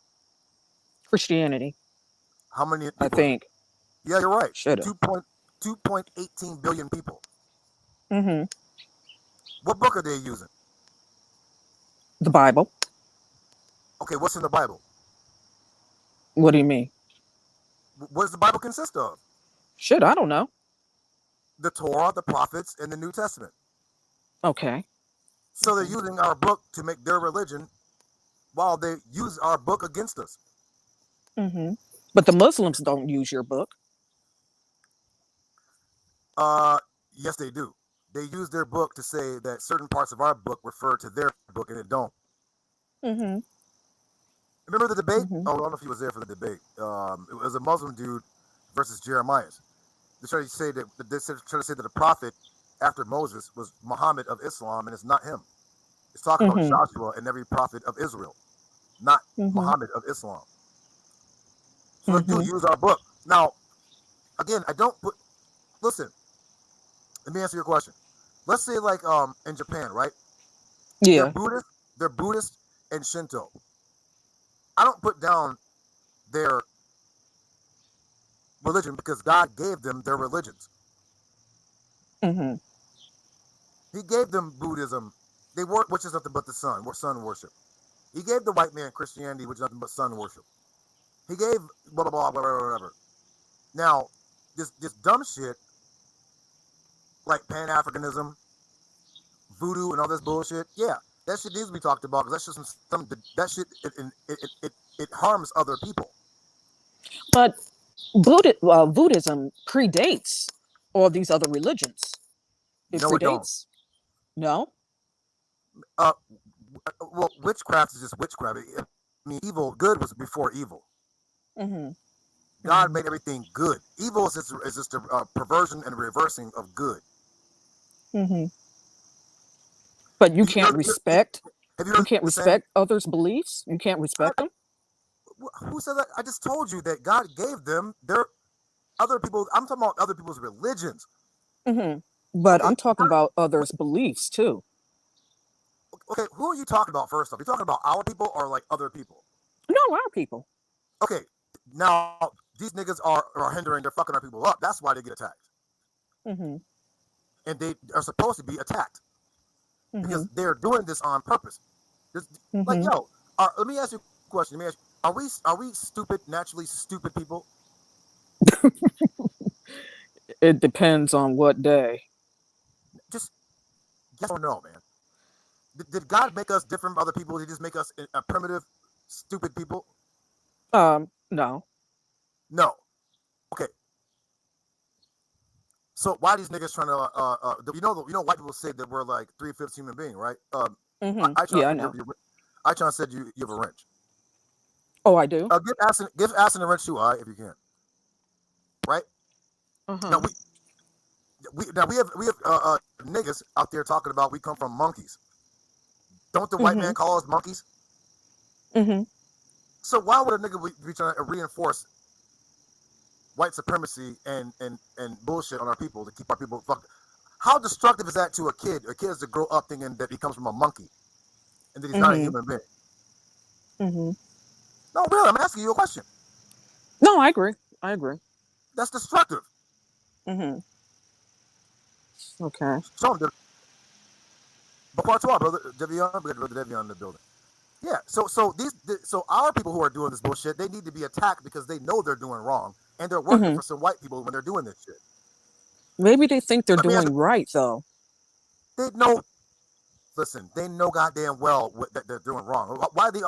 Christianity,
How many
I
people is it?
think,
Yeah, you're right.
should have.
2.18 billion people.
Mm-hmm.
What book are they using?
The Bible.
Okay, what's in the Bible?
What do you mean?
What does the Bible consist of?
Shit, I don't know.
The Torah, the prophets, and the New Testament.
Okay.
So they're
Okay.
using our book to make their religion while they use our book against us.
Mm-hmm. But the Muslims don't use your book.
Uh, yes, they do. They use their book to say that certain parts of our book refer to their book and it don't.
Mm-hmm.
Remember the debate?
Mm-hmm.
Oh, I don't know if he was there for the debate. It was a Muslim dude versus Jeremiah. They try to say that the prophet after Moses was Muhammad of Islam, and it's not him. It's talking about
Mm-hmm.
Joshua and every prophet of Israel, not
Mm-hmm.
Muhammad of Islam. So they do
Mm-hmm.
use our book. Now, again, I don't put. Listen, let me answer your question. Let's say like in Japan, right? They're
Yeah.
Buddhist. They're Buddhist and Shinto. I don't put down their religion because God gave them their religions.
Mm-hmm.
He gave them Buddhism. They work, which is nothing but the sun worship. He gave the white man Christianity, which is nothing but sun worship. He gave blah blah blah blah blah blah. Blah. Now, this dumb shit like Pan Africanism, voodoo, and all this bullshit. Yeah, that shit needs to be talked about because that's just some that shit. It harms other people.
But Buddhism predates all these other religions. It
No, it don't.
predates. No.
Uh, well, witchcraft is just witchcraft. I mean, evil, good was before evil.
Mm-hmm.
God
Mm-hmm.
made everything good. Evil is just a perversion and reversing of good.
Mm-hmm. But
You heard, have you
you
heard
can't
the saying?
respect others' beliefs. You can't respect them.
Who said that? I just told you that God gave them their other people. I'm talking about other people's religions.
Mm-hmm. But
Okay,
I'm talking about others' beliefs too.
okay. Who are you talking about first off? You talking about our people or like other people?
No, our people.
Okay, now these niggas are hindering. They're fucking our people up. That's why they get attacked,
Mm-hmm.
and they are supposed to be attacked
Mm-hmm.
because they're doing this on purpose. Like,
Mm-hmm.
yo, let me ask you a question. Let me ask you, are we stupid, naturally stupid people?
It depends on what day.
Just yes or no, man. Did God make us different from other people? Did He just make us a primitive, stupid people?
No.
No. Okay. So why these niggas trying to white people say that we're like 3/5 human being, right?
Mm-hmm.
I trying
Yeah, I
to
know.
I trying to said you have a wrench.
Oh, I do.
Give Asin a wrench too, if you can. Right now
Uh-huh.
we have niggas out there talking about we come from monkeys. Don't the white
Mm-hmm.
man call us monkeys?
Mm-hmm.
So why would a nigga be trying to reinforce white supremacy and bullshit on our people to keep our people fucked? How destructive is that to a kid? A kid is to grow up thinking that he comes from a monkey and that he's not a
Mm-hmm.
human being.
Mm-hmm.
No, really, I'm asking you a question.
No, I agree. I agree.
That's destructive.
Mm-hmm. Okay.
Show him, before I talk, brother Devion, we got brother Devion in the building. Yeah, so our people who are doing this bullshit, they need to be attacked because they know they're doing wrong and they're working
Mm-hmm.
for some white people when they're doing this shit.
Maybe they think they're
Let me ask
doing right though.
you, they know. Listen, they know goddamn well that they're doing wrong. Why they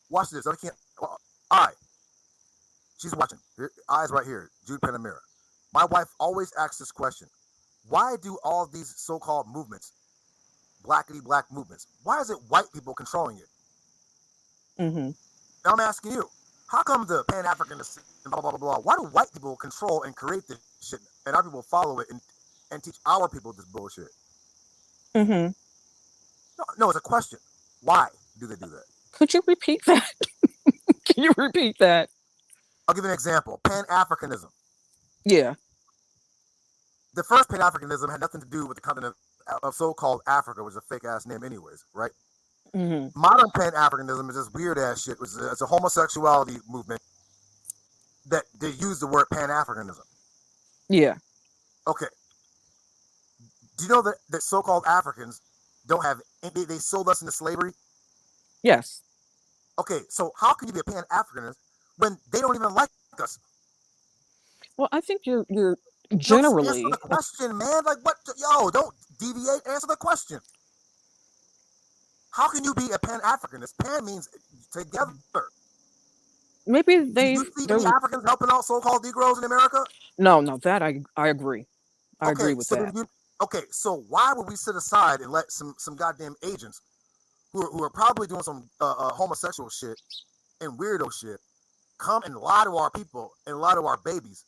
watch this? I can't. All right, she's watching. Eyes right here. Jude Panamera. My wife always asks this question: why do all these so-called movements, blackity black movements, why is it white people controlling it?
Mm-hmm.
Now I'm asking you, how come the Pan-Africanists and blah blah blah blah? Why do white people control and create this shit, and our people follow it and teach our people this bullshit?
Mm-hmm.
No, it's a question. Why do they do that?
Could you repeat that? Can you repeat that?
I'll give you an example. Pan-Africanism.
Yeah.
The first Pan-Africanism had nothing to do with the continent of so-called Africa, which is a fake-ass name anyways, right?
Mm-hmm.
Modern Pan-Africanism is this weird-ass shit. It's a homosexuality movement that they use the word Pan-Africanism.
Yeah.
Okay. Do you know that so-called Africans don't have, they sold us into slavery?
Yes.
Okay, so how can you be a Pan-Africanist when they don't even like us?
Well, I think you're
No, just answer the
generally
question, man. Like, what? Yo, don't deviate. Answer the question. How can you be a Pan-Africanist? Pan means together.
maybe
Do you see
they're
any Africans helping out so-called Negroes in America?
no, that I agree. I
Okay,
agree with
so
that.
then so why would we sit aside and let some goddamn agents who are probably doing some homosexual shit and weirdo shit come and lie to our people and lie to our babies,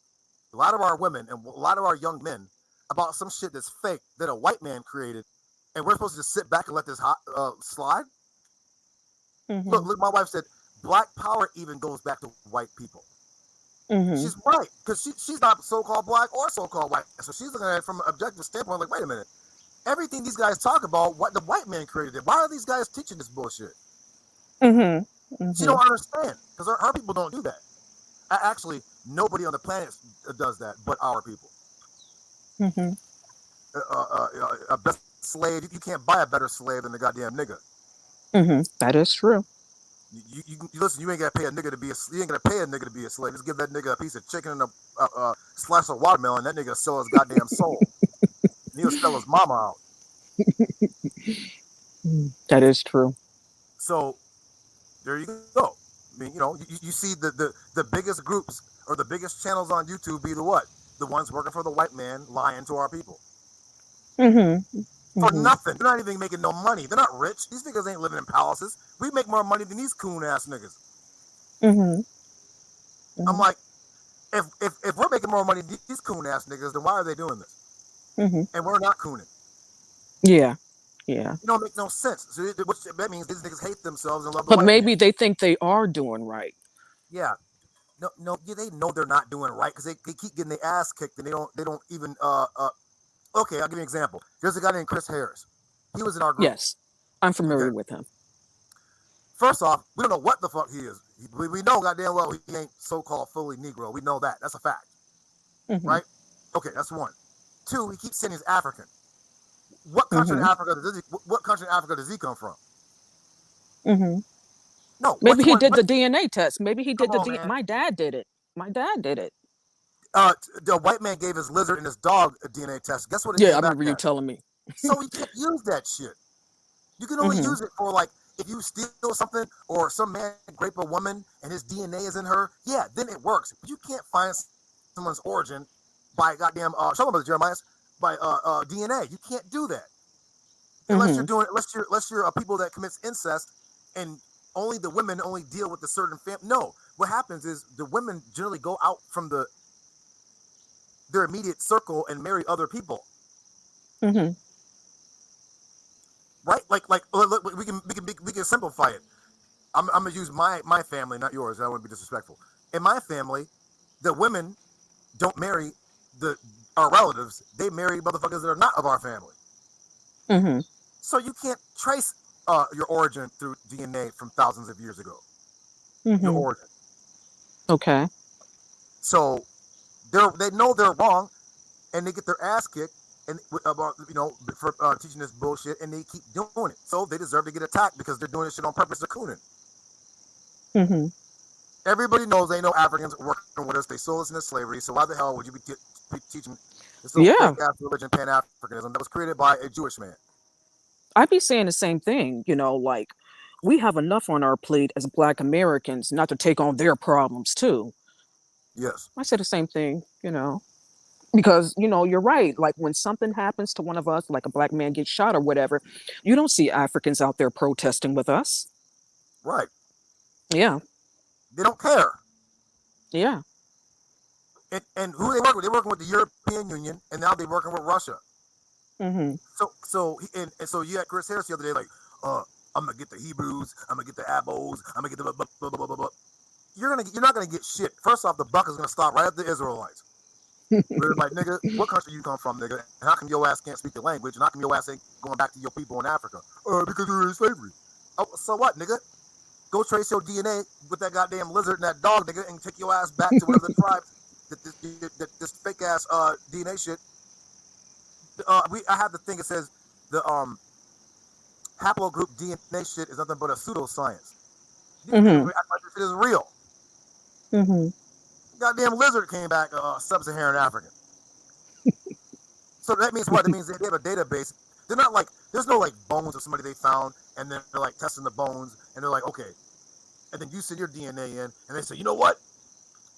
lie to our women and lie to our young men about some shit that's fake that a white man created, and we're supposed to just sit back and let this slide?
Mm-hmm.
Look, my wife said black power even goes back to white people.
Mm-hmm.
She's right, because she's not so-called black or so-called white. So she's looking at it from an objective standpoint, like, wait a minute. Everything these guys talk about, what the white man created it. Why are these guys teaching this bullshit?
Mm-hmm.
She
Mm-hmm.
don't understand, because her people don't do that. Actually, nobody on the planet does that but our people.
Mm-hmm.
A best slave, you can't buy a better slave than the goddamn nigga.
Mm-hmm. That is true.
You listen. You ain't gotta pay a nigga to be you ain't gonna pay a nigga to be a slave. Just give that nigga a piece of chicken and a slice of watermelon. That nigga sell his goddamn soul. And he'll sell his mama out.
That is true.
So there you go. I mean, you see the biggest groups or the biggest channels on YouTube be the what? The ones working for the white man lying to our people.
Mm-hmm.
for
Mhm.
nothing. They're not even making no money. They're not rich. These niggas ain't living in palaces. We make more money than these coon ass niggas.
Mhm.
I'm
Mhm.
like, if we're making more money than these coon ass niggas, then why are they doing this?
Mhm.
And we're not cooning.
Yeah. Yeah.
It don't make no sense. So which that means these niggas hate themselves and love the
But
white man.
maybe they think they are doing right.
Yeah. No, yeah, they know they're not doing right because they keep getting their ass kicked and they don't even okay, I'll give you an example. There's a guy named Chris Harris. He was in our group.
Yes. I'm
Okay.
familiar with him.
First off, we don't know what the fuck he is. We know goddamn well he ain't so-called fully Negro. We know that. That's a fact.
Mhm.
Right? Okay, that's one. Two, he keeps saying he's African. What country in
Mhm.
Africa does he come from?
Mhm.
No,
Maybe
which
he
one?
did
What?
the DNA test. Maybe he
Come
did the
on,
D.
man.
My dad did it. My dad did it.
The white man gave his lizard and his dog a DNA test. Guess what it
Yeah, I
came back
remember you
at?
telling me.
So he can't use that shit. You can only
Mhm.
use it for like if you steal something or some man rape a woman and his DNA is in her. Yeah, then it works. But you can't find someone's origin by goddamn show them Jeremiah by DNA. You can't do that unless you're
Mhm.
doing unless you're a people that commits incest and only the women only deal with a certain family. No, what happens is the women generally go out from their immediate circle and marry other people.
Mhm.
Right? Like look, we can simplify it. I'm gonna use my family, not yours. I don't want to be disrespectful. In my family, the women don't marry the our relatives. They marry motherfuckers that are not of our family.
Mhm.
So you can't trace your origin through DNA from thousands of years ago. Your
Mhm.
origin.
Okay.
So they know they're wrong, and they get their ass kicked and about for teaching this bullshit, and they keep doing it. So they deserve to get attacked because they're doing this shit on purpose. They're cooning.
Mhm.
Everybody knows ain't no Africans working with us. They sold us into slavery. So why the hell would you be teaching this little fake
Yeah.
ass religion, Pan Africanism, that was created by a Jewish man?
I'd be saying the same thing, like we have enough on our plate as Black Americans not to take on their problems too.
Yes,
I say the same thing. Because, you're right. Like when something happens to one of us, like a Black man gets shot or whatever, you don't see Africans out there protesting with us.
right.
Yeah.
They don't care.
Yeah.
And who they work with? They're working with the European Union, and now they're working with Russia.
Mm-hmm.
And so you had Chris Harris the other day, like, I'm gonna get the Hebrews, I'm gonna get the Abos, I'm gonna get the blah, blah, blah, blah, blah. You're not gonna get shit. First off, the buck is gonna stop right at the Israelites. We're like, nigga, what country you come from, nigga? And how come your ass can't speak the language? And how come your ass ain't going back to your people in Africa? Because you're in slavery. Oh, so what, nigga? Go trace your DNA with that goddamn lizard and that dog, nigga, and take your ass back to whatever the tribes that this fake ass DNA shit. I have the thing that says the haplogroup DNA shit is nothing but a pseudoscience. These niggas
Mm-hmm.
act like this shit is real.
Mm-hmm.
Goddamn lizard came back sub-Saharan African. So that means what? It means they have a database. They're not like there's no like bones of somebody they found, and then they're like testing the bones, and they're like, okay, and then you send your DNA in, and they say, you know what,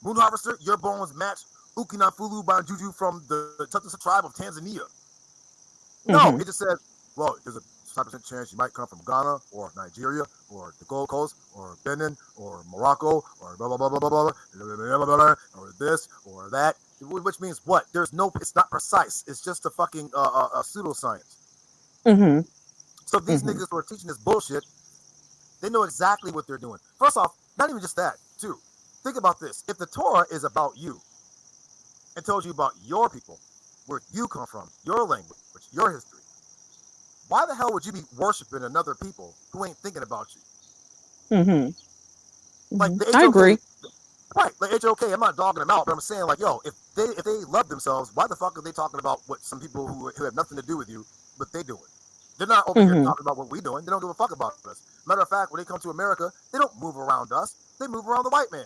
Moon Harvester, your bones match Ukinafulu Banjuju from the Tutsi tribe of Tanzania. No,
Mm-hmm.
it just says, well, there's a 5% chance you might come from Ghana or Nigeria or the Gold Coast or Benin or Morocco or blah blah blah blah blah blah blah blah blah or this or that. Which means what? There's no. It's not precise. It's just a fucking pseudoscience.
Mm-hmm.
So these
Mm-hmm.
niggas who are teaching this bullshit, they know exactly what they're doing. First off, not even just that. Too. Think about this. If the Torah is about you and tells you about your people, where you come from, your language, your history, why the hell would you be worshiping another people who ain't thinking about you?
Mm-hmm.
Like
Mm-hmm.
the
I
HOK,
agree.
right? Like HOK, I'm not dogging them out, but I'm saying like, yo, if they love themselves, why the fuck are they talking about what some people who have nothing to do with you, what they doing? They're not over here
Mm-hmm.
talking about what we doing. They don't give a fuck about us. Matter of fact, when they come to America, they don't move around us. They move around the white man.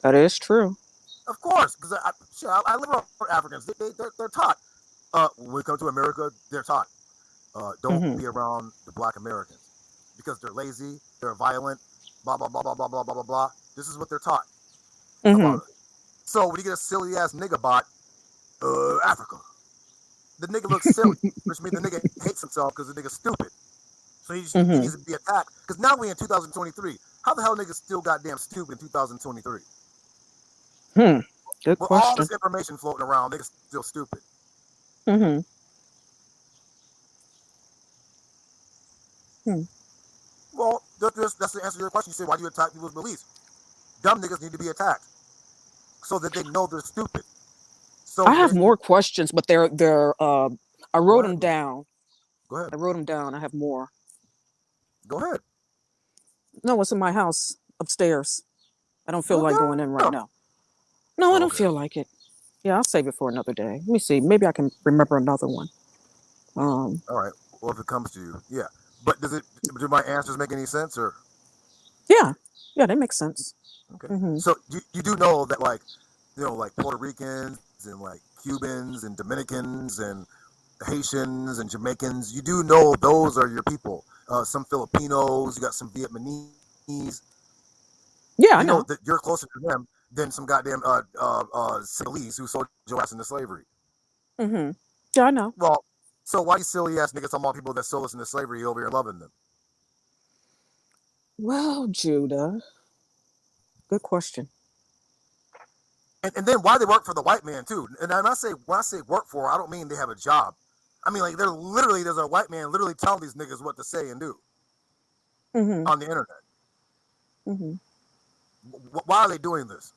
That is true.
Of course, because I live around Africans. They're taught. When we come to America, they're taught. Don't
Mm-hmm.
be around the Black Americans because they're lazy, they're violent, blah blah blah blah blah blah blah blah blah. This is what they're taught about
Mm-hmm.
us. So when you get a silly ass nigga bot, Africa, the nigga looks silly, which means the nigga hates himself because the nigga's stupid. So he
Mm-hmm.
needs to be attacked. Because now we in 2023. How the hell niggas still goddamn stupid in 2023?
Good
With all
question.
this information floating around, niggas still stupid.
Mm-hmm. Hmm.
Well, that's the answer to your question. You say, why do you attack people's beliefs? Dumb niggas need to be attacked so that they know they're stupid. So
I have
basically,
more questions, but they're I
go
wrote
ahead.
them down.
Go ahead.
I wrote them down. I have more.
Go ahead.
No, it's in my house upstairs. I don't feel
Go
like
get
going in right
them.
now. No, I
Oh,
don't
okay.
feel like it. Yeah, I'll save it for another day. Let me see. Maybe I can remember another one. Um,
All right. Well, if it comes to you, yeah. But do my answers make any sense or?
yeah, yeah, that makes sense.
Okay.
Mm-hmm.
So you do know that like, like Puerto Ricans and like Cubans and Dominicans and Haitians and Jamaicans, you do know those are your people. Some Filipinos, you got some Vietnamese.
Yeah,
You
I
know
know.
that you're closer to them than some goddamn Senegalese who sold your ass into slavery.
Mm-hmm. Yeah, I know.
Well, so why you silly ass niggas talking about people that sold us into slavery over here loving them?
Well, Judah, good question.
And then why they work for the white man too? And when I say work for, I don't mean they have a job. I mean like there's a white man literally telling these niggas what to say and do
Mm-hmm.
on the internet.
Mm-hmm.
Why are they doing this?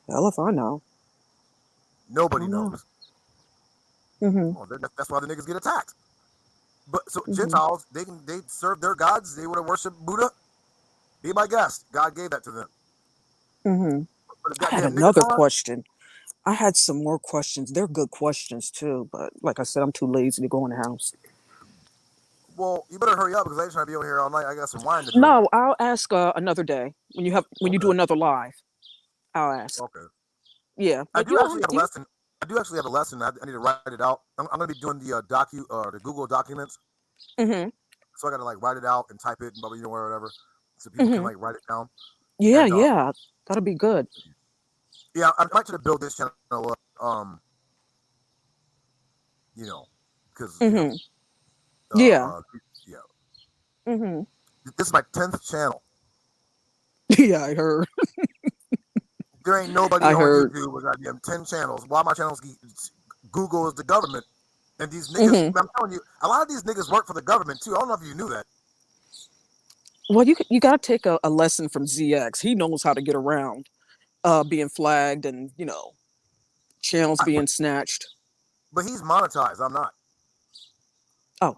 Hell if I know. I
Nobody
don't know.
knows.
Mm-hmm.
Well, that's why the niggas get attacked. But so
Mm-hmm.
Gentiles, they serve their gods. They would have worshipped Buddha. Be my guest. God gave that to them.
Mm-hmm.
But if
I had
goddamn niggas
another
on,
question. I had some more questions. They're good questions too, but like I said, I'm too lazy to go in the house.
well, you better hurry up because I ain't trying to be over here all night. I got some wine to drink.
No, I'll ask another day when you do
Okay.
another live. I'll ask.
Okay.
Yeah,
I
but
do
you
actually
already
have a
you.
lesson. I do actually have a lesson. I need to write it out. I'm going to be doing the Google documents.
Mm-hmm.
So I got to like write it out and type it and whatever, so people can
Mm-hmm.
like write it down.
Yeah,
And
yeah, that'll be good.
yeah, I might try to build this channel up. Because
Mm-hmm.
uh,
Yeah.
uh, yeah,
Mm-hmm.
this is my 10th channel.
Yeah, I heard.
There ain't nobody
I
on
heard.
YouTube with goddamn 10 channels. Why my channels? Google is the government, and these niggas.
Mm-hmm.
I'm telling you, a lot of these niggas work for the government too. I don't know if you knew that.
Well, you got to take a lesson from ZX. He knows how to get around being flagged and channels
I,
being snatched.
but he's monetized. I'm not.
Oh,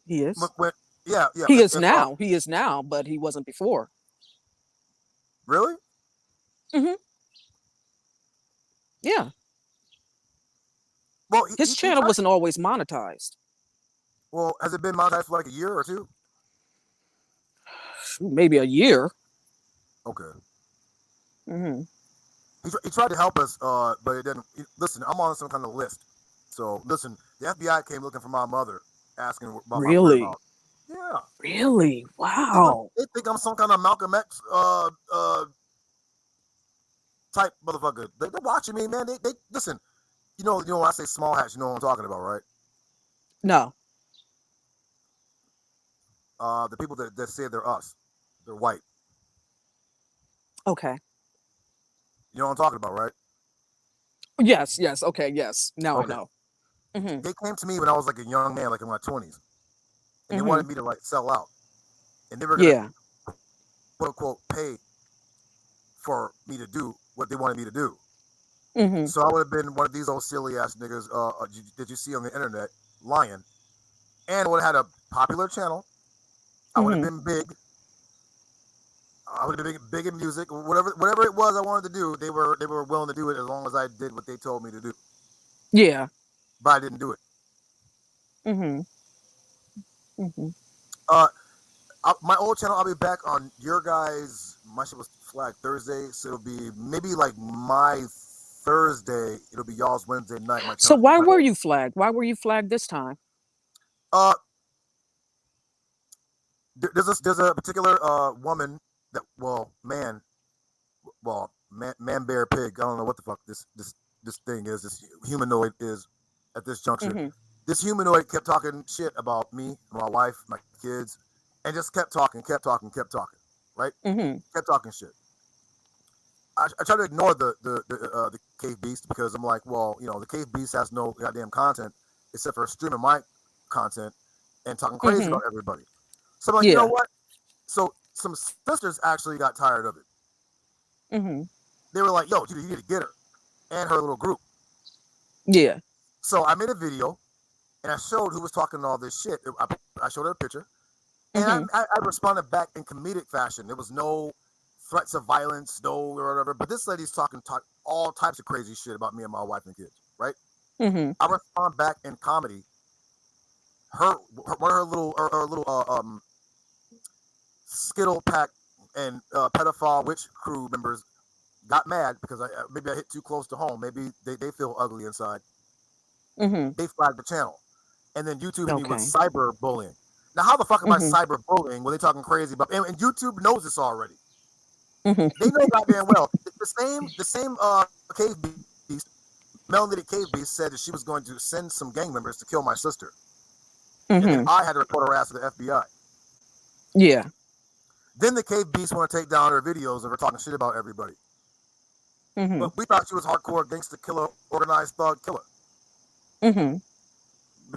he is.
When, yeah, yeah.
He is
If
now. He is now, but he wasn't before.
really,
Mm-hmm. Yeah,
well,
his
he
channel
tried.
wasn't always monetized.
Well, has it been monetized for like a year or two?
Maybe a year.
Okay.
Mm-hmm.
He tried to help us, but it didn't. Listen, I'm on some kind of list. So listen, the FBI came looking for my mother, asking about my
Really,
whereabouts. Yeah,
really.
they
Wow.
they think I'm some kind of Malcolm X type motherfucker. They're watching me, man. They listen. When I say small hats, you know what I'm talking about, right?
No.
The people that say they're us, they're white.
Okay.
You know what I'm talking about, right?
Yes. Yes. Okay. Yes. Now I
Okay.
know. Mm-hmm.
They came to me when I was like a young man, like in my 20s, and they
Mm-hmm.
wanted me to like sell out, and they were gonna
Yeah.
quote unquote pay for me to do what they wanted me to do.
Mm-hmm.
So I would have been one of these old silly ass niggas that you see on the internet lying, and I would have had a popular channel. I would have
Mm-hmm.
been big. I would have been big in music, whatever it was I wanted to do. They were willing to do it as long as I did what they told me to do.
Yeah.
But I didn't do it.
Mm-hmm. Mm-hmm.
Uh, my old channel, I'll be back on your guys. My shit was flagged Thursday, so it'll be maybe like my Thursday. It'll be y'all's Wednesday night. My
So
channel.
why were you flagged? Why were you flagged this time?
Uh, there's a particular woman that man bear pig. I don't know what the fuck this thing is. This humanoid is. at this juncture.
Mm-hmm.
This humanoid kept talking shit about me, my wife, my kids, and just kept talking, right?
Mm-hmm.
Kept talking shit. I try to ignore the cave beast because I'm like, well, the cave beast has no goddamn content except for streaming my content and talking crazy
Mm-hmm.
about everybody. So I'm like, you know
Yeah.
what? So some sisters actually got tired of it.
Mm-hmm.
They were like, yo, Judah, you need to get her and her little group.
Yeah.
So I made a video and I showed who was talking all this shit. I showed her a picture and
Mm-hmm.
I responded back in comedic fashion. There was no threats of violence, no whatever. But this lady's talking all types of crazy shit about me and my wife and kids, right?
Mm-hmm.
I respond back in comedy. One of her little Skittle Pack and pedophile witch crew members got mad because maybe I hit too close to home. Maybe they feel ugly inside.
Mm-hmm.
They flagged the channel, and then YouTube hit me with
Okay.
cyber bullying. Now, how the fuck am I
Mm-hmm.
cyber bullying when they talking crazy about? And YouTube knows this already.
Mm-hmm.
They know goddamn well. The same cave beast, melanated cave beast, said that she was going to send some gang members to kill my sister, and then
Mm-hmm.
I had to report her ass to the FBI.
Yeah.
Then the cave beast want to take down her videos of her talking shit about everybody.
Mm-hmm.
But we thought she was hardcore gangster killer, organized thug killer.
Mm-hmm.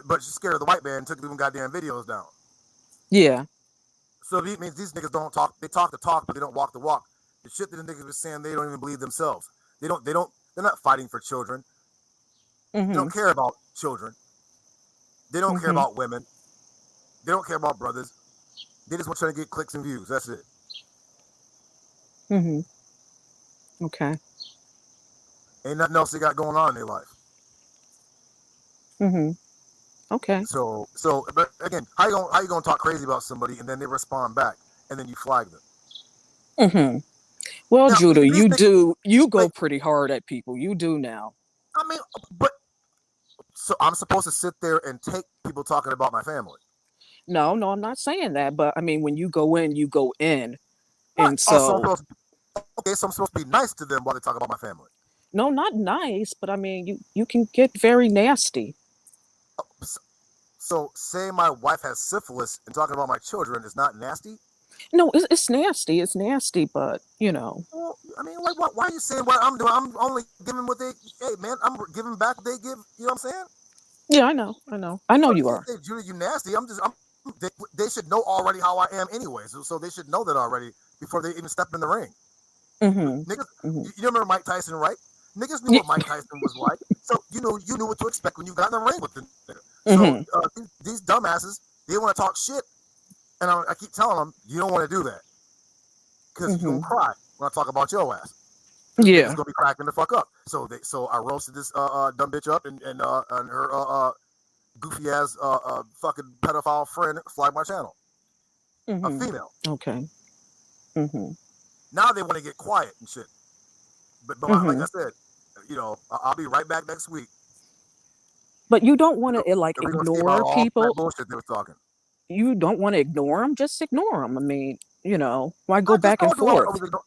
But she's scared of the white man and took them goddamn videos down.
Yeah.
So it means these niggas don't talk. They talk the talk, but they don't walk the walk. The shit that the niggas was saying, they don't even believe themselves. They're not fighting for children. They
Mm-hmm.
don't care about children. They don't care
Mm-hmm.
about women. They don't care about brothers. They just want to try to get clicks and views. That's it.
Mm-hmm. Okay.
Ain't nothing else they got going on in their life.
Mm-hmm. Okay.
But again, how you gonna talk crazy about somebody and then they respond back and then you flag them?
Mm-hmm. Well,
Now
Judah,
these niggas,
you go
like,
pretty hard at people. You do now.
I mean, but so I'm supposed to sit there and take people talking about my family.
No, no, I'm not saying that, but I mean, when you go in, you go in.
Right.
And
Also, I'm
so,
supposed okay, so I'm supposed to be nice to them while they talk about my family.
no, not nice, but I mean, you can get very nasty.
So saying my wife has syphilis and talking about my children is not nasty.
No, it's nasty. It's nasty, but
Well, I mean, like, why are you saying what I'm doing? I'm only giving what they. Hey, man, I'm giving back what they give. You know what I'm saying?
Yeah, I know. I know. I know
So you
you
can't
are.
say, Judah, you nasty. They should know already how I am anyway. So they should know that already before they even step in the ring.
Mm-hmm.
Niggas,
Mm-hmm.
you remember Mike Tyson, right? Niggas knew
Yeah.
what Mike Tyson was like. So you knew what to expect when you got in the ring with the nigga. So
Mm-hmm.
these dumbasses, they want to talk shit. And I keep telling them, you don't want to do that. Because you're going
Mm-hmm.
to cry when I talk about your ass. Because niggas
Yeah.
going to be cracking the fuck up. So I roasted this dumb bitch up and her goofy ass fucking pedophile friend flagged my channel. A
Mm-hmm.
female.
Okay. Mm-hmm.
Now they want to get quiet and shit. But like
Mm-hmm.
I said, I'll be right back next week.
But you don't want to like
And we're going to see about
ignore
all that
people.
bullshit they were talking.
You don't want to ignore them. Just ignore them. I mean, why
I
go
just
back and
told you I
forth?
was ignoring.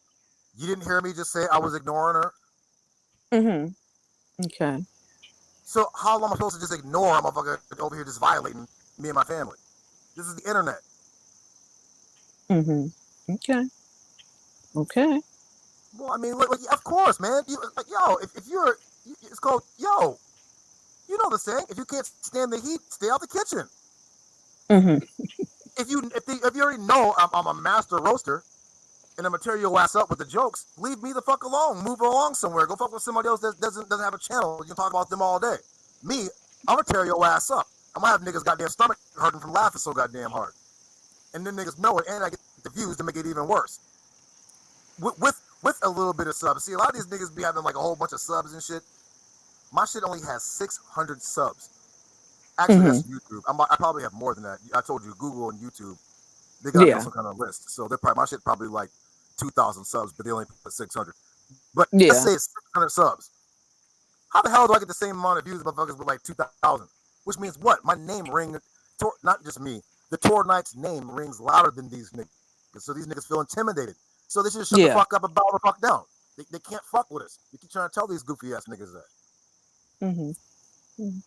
You didn't hear me just say I was ignoring her.
Mm-hmm. Okay.
So how long am I supposed to just ignore a motherfucker over here just violating me and my family? This is the internet.
Mm-hmm. Okay. Okay.
Well, I mean, like of course, man. Yo, if you're, it's called, yo, you know the saying. If you can't stand the heat, stay out the kitchen.
Mm-hmm.
If you already know I'm a master roaster and I'm gonna tear your ass up with the jokes, leave me the fuck alone. Move along somewhere. Go fuck with somebody else that doesn't have a channel. You can talk about them all day. Me, I'm gonna tear your ass up. I'm gonna have niggas goddamn stomach hurting from laughing so goddamn hard. And then niggas know it, and I get the views to make it even worse. With a little bit of subs. See, a lot of these niggas be having like a whole bunch of subs and shit. My shit only has 600 subs. Actually,
Mm-hmm.
that's YouTube. I probably have more than that. I told you, Google and YouTube, they got me on
Yeah.
some kind of list. So they're probably my shit probably like 2,000 subs, but they only put 600. But let's
Yeah.
say it's 600 subs. How the hell do I get the same amount of views, motherfuckers, with like 2,000? Which means what? My name ring, not just me. The Tor Knight's name rings louder than these niggas. So these niggas feel intimidated. So they should just shut the
Yeah.
fuck up and bow the fuck down. They can't fuck with us. You keep trying to tell these goofy ass niggas that.
Mm-hmm. Mm-hmm.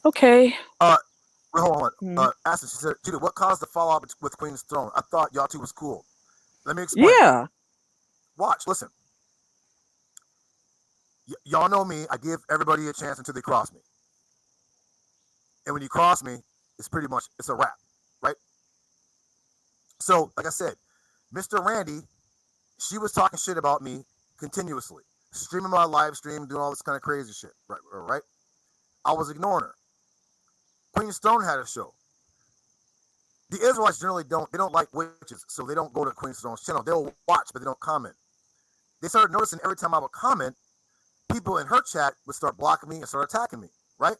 Okay.
Uh, hold on.
Mm.
Aston, she said, Judah, what caused the fallout with Queen's Throne? I thought y'all two was cool. Let me explain.
Yeah.
Watch, listen. Y'all know me. I give everybody a chance until they cross me. And when you cross me, it's a wrap, right? So, like I said, Mr. Randy, she was talking shit about me continuously, streaming my live stream, doing all this kind of crazy shit, right? I was ignoring her. Queen's Throne had a show. The Israelites generally don't like witches, so they don't go to Queen's Throne's channel. They'll watch, but they don't comment. They started noticing every time I would comment, people in her chat would start blocking me and start attacking me, right?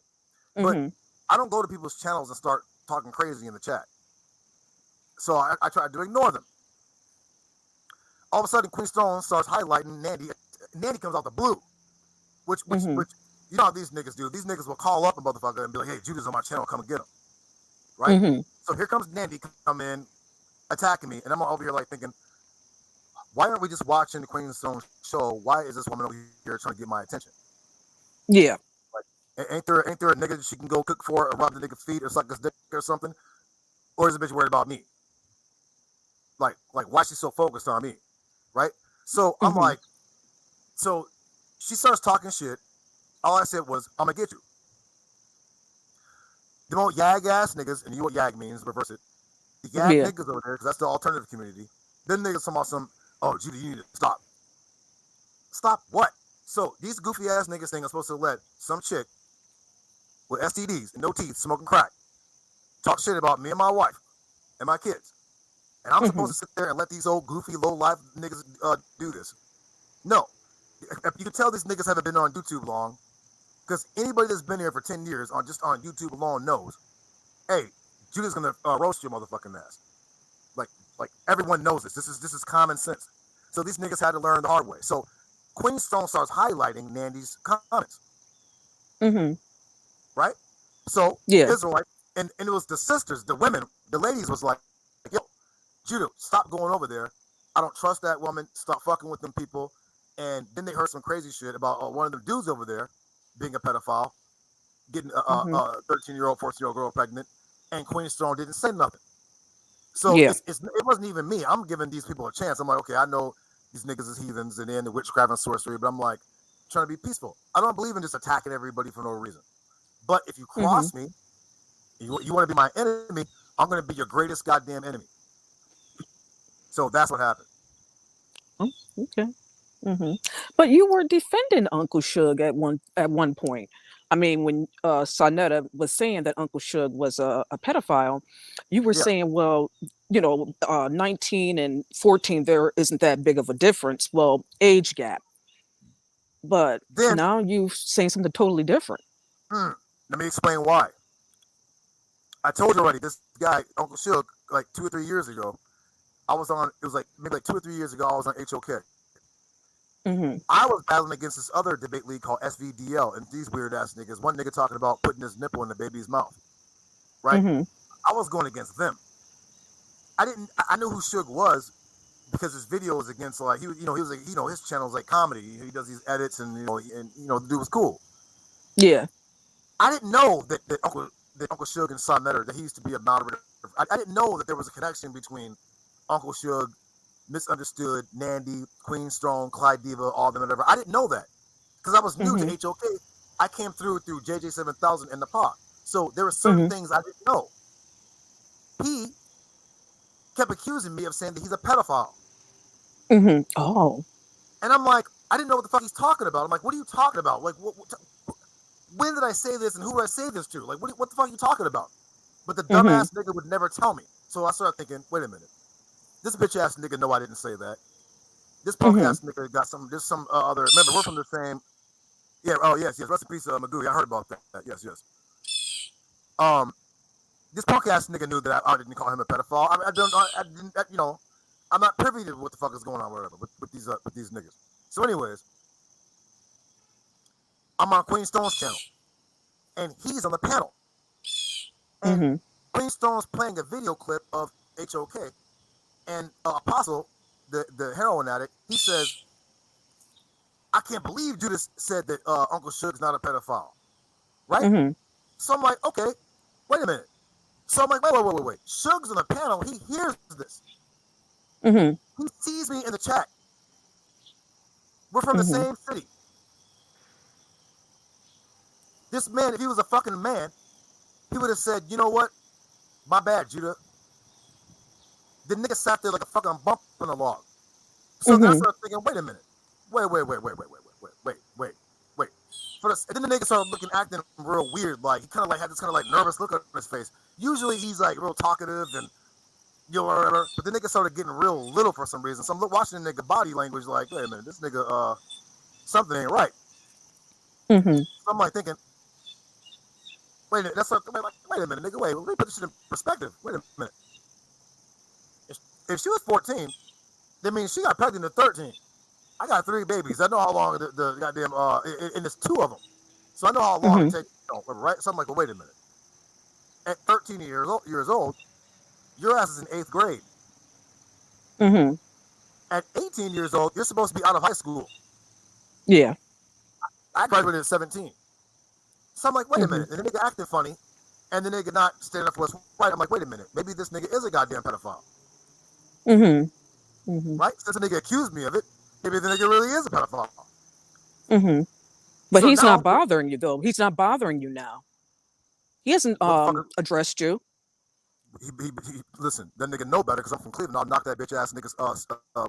But
Mm-hmm.
I don't go to people's channels and start talking crazy in the chat. So I tried to ignore them. All of a sudden, Queen Stone starts highlighting Nandy. Nandy comes out the blue, which
Mm-hmm.
you know how these niggas do. These niggas will call up a motherfucker and be like, "Hey, Judah's on my channel, come and get him." Right?
Mm-hmm.
So here comes Nandy come in attacking me, and I'm over here like thinking, why aren't we just watching the Queen Stone show? Why is this woman over here trying to get my attention?
Yeah.
Like, ain't there a nigga that she can go cook for or rub the nigga feet or suck his dick or something? Or is the bitch worried about me? Like why is she so focused on me? Right? So I'm
Mm-hmm.
like, so she starts talking shit. All I said was, I'm gonna get you. The old yag ass niggas, and you know what yag means, reverse it. The yag
Yeah.
niggas over there, because that's the alternative community. Then niggas talking about some, oh, Judy, you need to stop. Stop what? So these goofy ass niggas think I'm supposed to let some chick with STDs and no teeth smoking crack talk shit about me and my wife and my kids. And I'm
Mm-hmm.
supposed to sit there and let these old goofy low life niggas do this. No. You can tell these niggas haven't been on YouTube long, because anybody that's been here for 10 years on YouTube alone knows, hey, Judah's gonna roast your motherfucking ass. Like everyone knows this. This is common sense. So these niggas had to learn the hard way. So Queen Stone starts highlighting Nandy's comments,
Mm-hmm.
right? So the
Yeah.
Israelite, and it was the sisters, the women, the ladies was like, yo, Judah, stop going over there. I don't trust that woman. Stop fucking with them people. And then they heard some crazy shit about one of them dudes over there being a pedophile, getting a
Mm-hmm.
13-year-old, 14-year-old girl pregnant, and Queen Stone didn't say nothing. So
Yeah.
it wasn't even me. I'm giving these people a chance. I'm like, okay, I know these niggas is heathens and they're into witchcraft and sorcery, but I'm like trying to be peaceful. I don't believe in just attacking everybody for no reason. But if you
Mm-hmm.
cross me, you want to be my enemy, I'm going to be your greatest goddamn enemy. So that's what happened.
Oh, okay. Mm-hmm. But you were defending Uncle Suge at one point. I mean, when Sonetta was saying that Uncle Suge was a pedophile, you were
Yeah.
saying, well, 19 and 14, there isn't that big of a difference. Well, age gap. But
Then,
now you're saying something totally different.
let me explain why. I told you already, this guy, Uncle Suge, like 2 or 3 years ago, it was like maybe like 2 or 3 years ago, I was on HOK.
Mm-hmm.
I was battling against this other debate league called SVDL, and these weird ass niggas. One nigga talking about putting his nipple in the baby's mouth, right?
Mm-hmm.
I was going against them. I knew who Suge was because his video was against, like, he was like, his channel is like comedy. He does these edits, and the dude was cool.
Yeah.
I didn't know that Uncle Suge and Son Netter, that he used to be a moderator. I didn't know that there was a connection between Uncle Suge, Misunderstood, Nandy, Queen Strong, Clyde Diva, all them, whatever. I didn't know that because I was new to
Mm-hmm.
HOK. I came through JJ7000 and the pod. So there were certain
Mm-hmm.
things I didn't know. He kept accusing me of saying that he's a pedophile.
Mm-hmm. Oh.
And I'm like, I didn't know what the fuck he's talking about. I'm like, what are you talking about? Like, when did I say this and who did I say this to? Like, what the fuck are you talking about? But the
Mm-hmm.
dumbass nigga would never tell me. So I started thinking, wait a minute. This bitch ass nigga know I didn't say that. This punk
Mm-hmm.
ass nigga got there's some other, remember, we're from the same, yeah, oh, yes, rest in peace, Magoo. I heard about that. Yes. Um, this punk ass nigga knew that I didn't call him a pedophile. I didn't, I'm not privy to what the fuck is going on, whatever, with these niggas. So, anyways, I'm on Queen Stone's channel, and he's on the panel, and
Mm-hmm.
Queen Stone's playing a video clip of HOK, and Apostle, the heroin addict, he says, I can't believe Judas said that Uncle Suge's not a pedophile, right?
Mm-hmm.
So I'm like, okay, wait a minute. So I'm like, wait. Suge's on the panel. He hears this.
Mm-hmm.
He sees me in the chat. We're from the
Mm-hmm.
same city. This man, if he was a fucking man, he would have said, you know what? My bad, Judah. The nigga sat there like a fucking bump on a log. So then I
Mm-hmm.
started thinking, wait a minute. Wait. And then the nigga started acting real weird. Like he kind of like had this kind of like nervous look on his face. Usually he's like real talkative and whatever. But the nigga started getting real little for some reason. So I'm watching the nigga body language like, wait a minute, this nigga something ain't right.
Mm-hmm.
So I'm like thinking, wait a minute, wait a minute, nigga, wait, let me put this shit in perspective. Wait a minute. If she was 14, that means she got pregnant at 13. I got 3 babies. I know how long the goddamn and there's 2 of them. So I know how long it
Mm-hmm.
takes, right? So I'm like, well, wait a minute. At 13 years old, your ass is in 8th grade.
Mm-hmm.
At 18 years old, you're supposed to be out of high school.
Yeah.
I graduated at 17. So I'm like, wait a
Mm-hmm.
minute. And the nigga acting funny, and the nigga not standing up for what's right. I'm like, wait a minute. Maybe this nigga is a goddamn pedophile.
Mm-hmm. Mm-hmm.
Right? Since the nigga accused me of it, maybe the nigga really is a pedophile.
Mm-hmm. But
So
he's not
now,
bothering you though. He's not bothering you now. He hasn't
what the fuck?
addressed you.
Listen, that nigga know better because I'm from Cleveland. I'll knock that bitch ass nigga's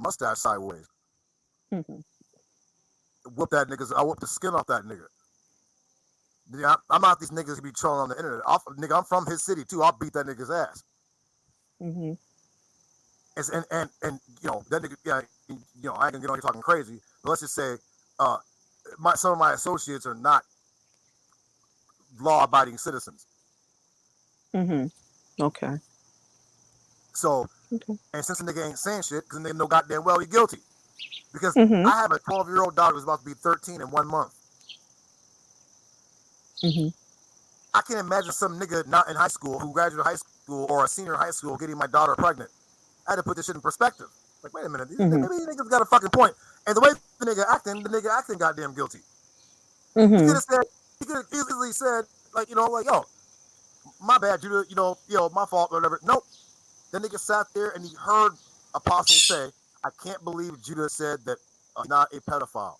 mustache sideways.
Mm-hmm.
I whoop the skin off that nigga. Yeah, I'm not these niggas who be trolling on the internet. Nigga, I'm from his city too. I'll beat that nigga's ass.
Mm-hmm.
And that nigga, yeah, I ain't gonna get on here talking crazy, but let's just say, some of my associates are not law-abiding citizens.
Mm-hmm. Okay.
So,
Okay.
and since the nigga ain't saying shit, because the nigga know goddamn well he's guilty. Because
Mm-hmm.
I have a 12-year-old daughter who's about to be 13 in 1 month.
Mm-hmm.
I can't imagine some nigga not in high school who graduated high school or a senior in high school getting my daughter pregnant. I had to put this shit in perspective. Like, wait a minute,
Mm-hmm.
maybe these niggas got a fucking point. And the way the nigga acting goddamn guilty. He could
Mm-hmm.
have said, he could have easily said, like, yo, my bad, Judah, my fault, or whatever. Nope. The nigga sat there and he heard Apostle say, I can't believe Judah said that not a pedophile.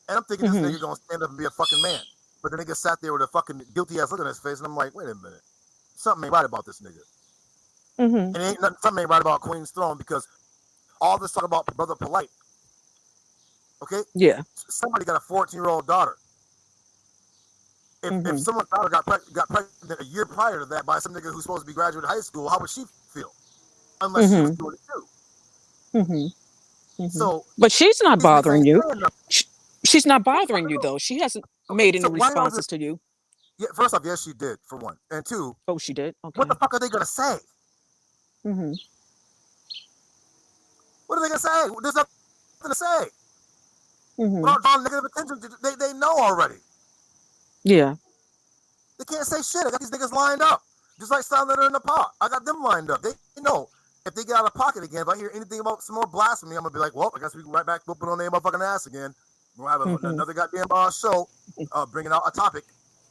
And I'm thinking this
Mm-hmm.
nigga gonna stand up and be a fucking man. But the nigga sat there with a fucking guilty ass look on his face, and I'm like, wait a minute. Something ain't right about this nigga.
Mm-hmm.
And something ain't right about Queen's Throne because all this talk about Brother Polite, okay?
Yeah.
Somebody got a 14-year-old daughter. If
Mm-hmm.
someone's daughter got pregnant a year prior to that by some nigga who's supposed to be graduating high school, how would she feel? Unless she was
Mm-hmm.
doing it too.
Mm-hmm. Mm-hmm.
So
But she's not
these niggas
bothering
ain't
you.
saying nothing.
Sh- She's not
Who the fuck
bothering you
knows?
though. She hasn't
Okay,
made any
so why y'all
responses
just
to you.
first off, yes, she did, for one. And 2,
Oh, she did.
what the
Okay.
fuck are they gonna say?
Mm-hmm.
What are they gonna say? There's nothing to say.
Mm-hmm.
Without drawing negative attention, they know already.
Yeah.
They can't say shit. I got these niggas lined up. Just like Sound Letter in the Pot. I got them lined up. They know if they get out of pocket again, if I hear anything about some more blasphemy, I'm gonna be like, well, I guess we can right back whooping on their motherfucking ass again. We're gonna have
Mm-hmm.
another goddamn show bringing out a topic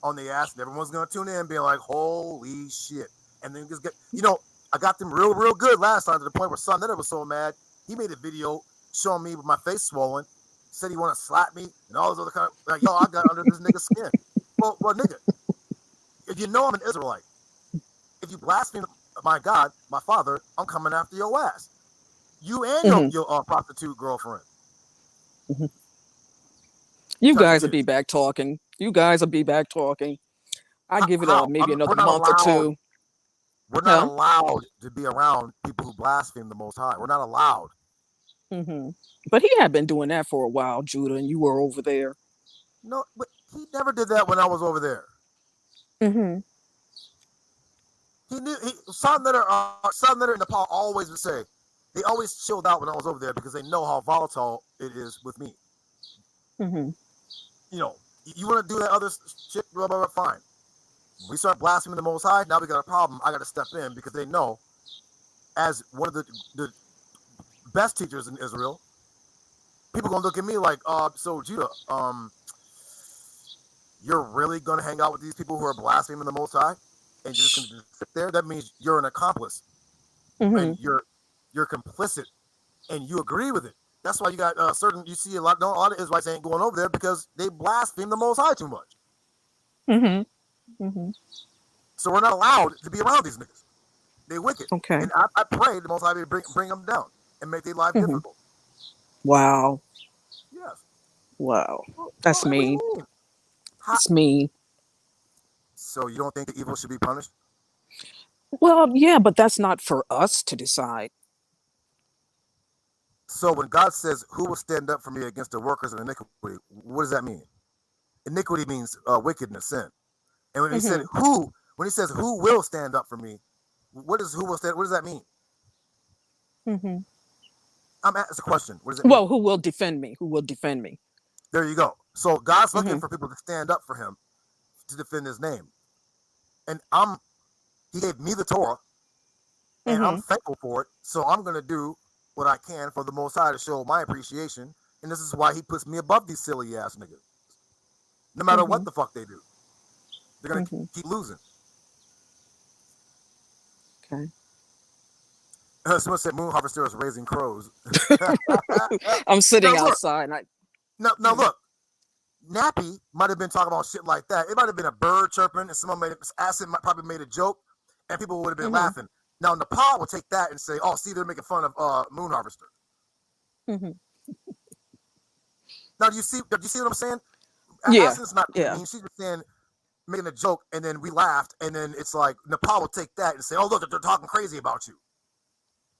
on the ass, and everyone's gonna tune in being like, holy shit. And then just get, I got them real good last time to the point where Sound Letter was so mad, he made a video showing me with my face swollen, said he wanna slap me and all those other kind of, like, yo, I got under this nigga's skin. Well, nigga, if you know I'm an Israelite, if you blaspheme my God, my Father, I'm coming after your ass. You and
Mm-hmm.
your prostitute girlfriend.
Mm-hmm. You
Touch
guys will
it.
be back talking. You guys will be back talking. I give it
How?
maybe
We're
another
not
month or
allowed.
two.
We're not
Huh?
allowed to be around people who blaspheme the Most High. We're not allowed.
Mm-hmm. But he had been doing that for a while, Judah, and you were over there.
No, but he never did that when I was over there.
Mm-hmm.
He knew. Son Letter and Nepal always would say they always chilled out when I was over there because they know how volatile it is with me.
Mm-hmm.
You want to do that other shit, blah, blah, blah, fine. We start blaspheming the Most High. Now we got a problem. I got to step in because they know, as one of the best teachers in Israel, people gonna look at me like, so Judah, you're really going to hang out with these people who are blaspheming the Most High, and you're just going to sit there? That means you're an accomplice, and you're complicit, and you agree with it. That's why you got you see a lot of Israelites ain't going over there because they blaspheme the Most High too much. So we're not allowed to be around these niggas. They wicked.
Okay.
And I pray the Most High will bring them down and make their life difficult.
Wow.
Yes.
Wow. That's
What do you
mean.
mean?
That's mean.
So you don't think the evil should be punished?
Well, yeah, but that's not for us to decide.
So when God says, "Who will stand up for me against the workers of iniquity?" What does that mean? Iniquity means wickedness, sin. And when he said who, when he says who will stand up for me, who will stand? What does that mean? I'm asking a question. What does it mean?
Well, who will defend me? Who will defend me?
There you go. So God's looking for people to stand up for him to defend his name. And he gave me the Torah, and I'm thankful for it. So I'm going to do what I can for the Most High to show my appreciation. And this is why he puts me above these silly ass niggas. No matter what the fuck they do, they're going to keep losing.
Okay.
Someone said Moon Harvester is raising crows.
I'm sitting outside.
Now look, Nappy might have been talking about shit like that. It might have been a bird chirping, and someone probably made a joke, and people would have been laughing. Now Nepal will take that and say, "Oh, see, they're making fun of Moon Harvester." Now, do you see what I'm saying?
Yeah.
It's not mean. She's just saying, making a joke, and then we laughed, and then it's like Nepal will take that and say, "Oh, look, they're talking crazy about you."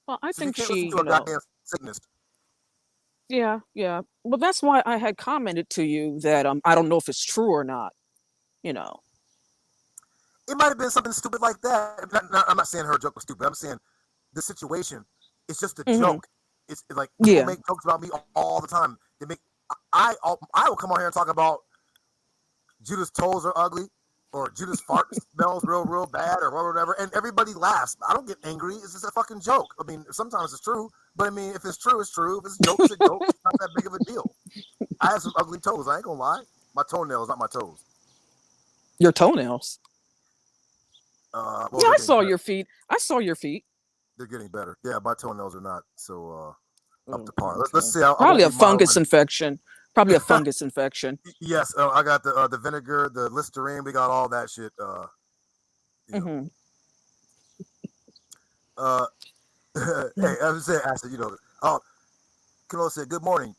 Well, I think
you can't listen to a goddamn Satanist.
Yeah. Well, that's why I had commented to you that I don't know if it's true or not. You know.
It might have been something stupid like that. I'm not saying her joke was stupid. I'm saying the situation. It's just a joke. It's like people make jokes about me all the time. I will come on here and talk about Judah's toes are ugly, or Judah's fart smells real bad, or whatever, and everybody laughs. I don't get angry. It's just a fucking joke. I mean, sometimes it's true, but I mean, if it's true, it's true. If it's a joke, it's a joke. It's not that big of a deal. I have some ugly toes. I ain't gonna lie. My toenails, not my toes.
Your toenails.
Well,
yeah, I saw your feet.
They're getting better. Yeah, my toenails are not so up to par. Let's see.
Probably a fungus infection. Probably a fungus infection.
Yes, I got the vinegar, the Listerine. We got all that shit. Hey, I was saying, Ashley, Kano said, "Good morning.